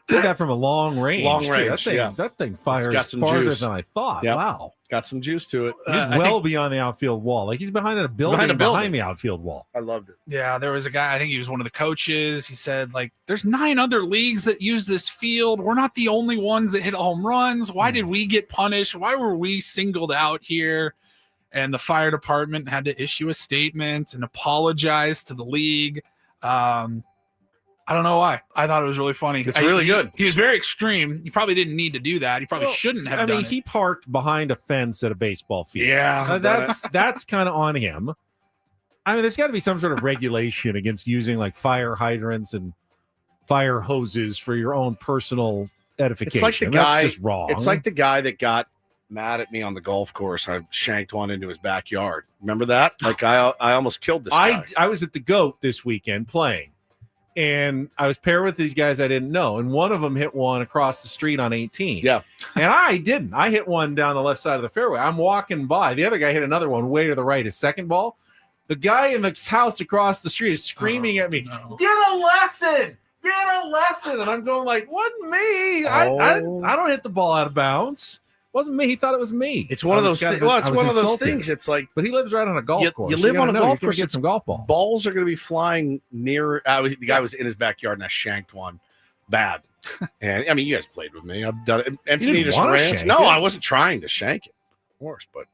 S3: did that from a long range.
S1: Long
S3: too.
S1: range,
S3: That thing fires
S1: got some
S3: farther
S1: juice.
S3: than I thought.
S1: Yep.
S3: Wow.
S1: Got some juice to it.
S3: He's well beyond the outfield wall. Like he's behind a building behind the outfield wall.
S1: I loved it.
S2: Yeah, there was a guy, I think he was one of the coaches. He said, there's 9 other leagues that use this field. We're not the only ones that hit home runs. Why did we get punished? Why were we singled out here? And the fire department had to issue a statement and apologize to the league. I don't know why. I thought it was really funny.
S1: It's really good.
S2: He was very extreme. He probably didn't need to do that. He probably shouldn't have done it.
S3: He parked behind a fence at a baseball field.
S1: Yeah.
S3: That's kind of on him. I mean, there's got to be some sort of regulation against using fire hydrants and fire hoses for your own personal edification.
S1: It's like the guy.
S3: That's just wrong.
S1: It's like the guy that got mad at me on the golf course. I shanked one into his backyard. Remember that? Like I almost killed this guy.
S3: I was at the GOAT this weekend playing, and I was paired with these guys I didn't know, and one of them hit one across the street on 18.
S1: Yeah.
S3: And I didn't. I hit one down the left side of the fairway. I'm walking by. The other guy hit another one way to the right, his second ball. The guy in the house across the street is screaming at me, "Get a lesson! Get a lesson!" And I'm going like, "Wasn't me. I don't hit the ball out of bounds. Wasn't me. He thought it was me."
S1: It's one of those things. Well, it's one of those things. It's like,
S3: but he lives right on a golf course.
S1: You live on a golf course.
S3: Get some golf balls.
S1: Balls are going to be flying near. The guy was in his backyard, and I shanked one bad. And I mean, you guys played with me. I've done it. Encinitas Ranch. No, I wasn't trying to shank it, of course, but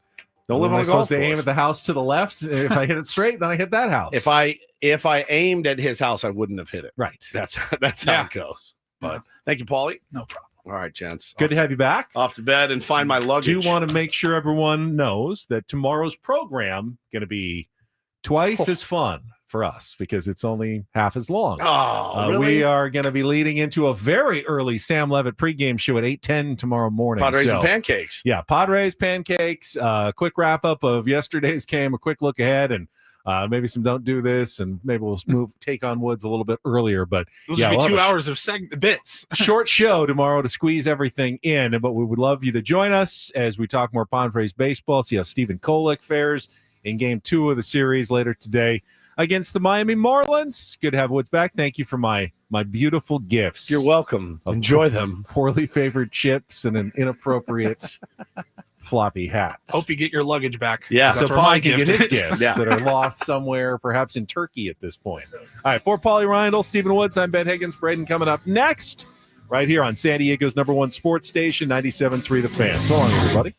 S1: don't live on a golf course.
S3: Aim at the house to the left. If I hit it straight, then I hit that house.
S1: If I aimed at his house, I wouldn't have hit it.
S3: Right.
S1: That's how it goes. But thank you, Paulie.
S2: No problem.
S1: All right, gents.
S3: Good to have you back.
S1: Off to bed and find my luggage.
S3: Do want to make sure everyone knows that tomorrow's program going to be twice as fun for us because it's only half as long.
S1: Oh, really?
S3: We are going to be leading into a very early Sam Levitt pregame show at 8:10 tomorrow morning.
S1: Padres and pancakes.
S3: Yeah, Padres, pancakes, quick wrap-up of yesterday's game, a quick look ahead, and maybe some don't do this, and maybe we'll take on Woods a little bit earlier. But
S2: those will be 2 hours of bits.
S3: Short show tomorrow to squeeze everything in. But we would love you to join us as we talk more Padres baseball. See how Stephen Kolek fares in Game 2 of the series later today against the Miami Marlins. Good to have Woods back. Thank you for my beautiful gifts.
S1: You're welcome. Enjoy them.
S3: Poorly favored chips and an inappropriate floppy hat.
S2: Hope you get your luggage back.
S1: Yeah.
S3: So Paulie can get his gifts that are lost somewhere, perhaps in Turkey at this point. All right, for Paulie Rindle, Stephen Woods, I'm Ben Higgins. Braden coming up next, right here on San Diego's #1 sports station, 97.3 The Fan. So long, everybody.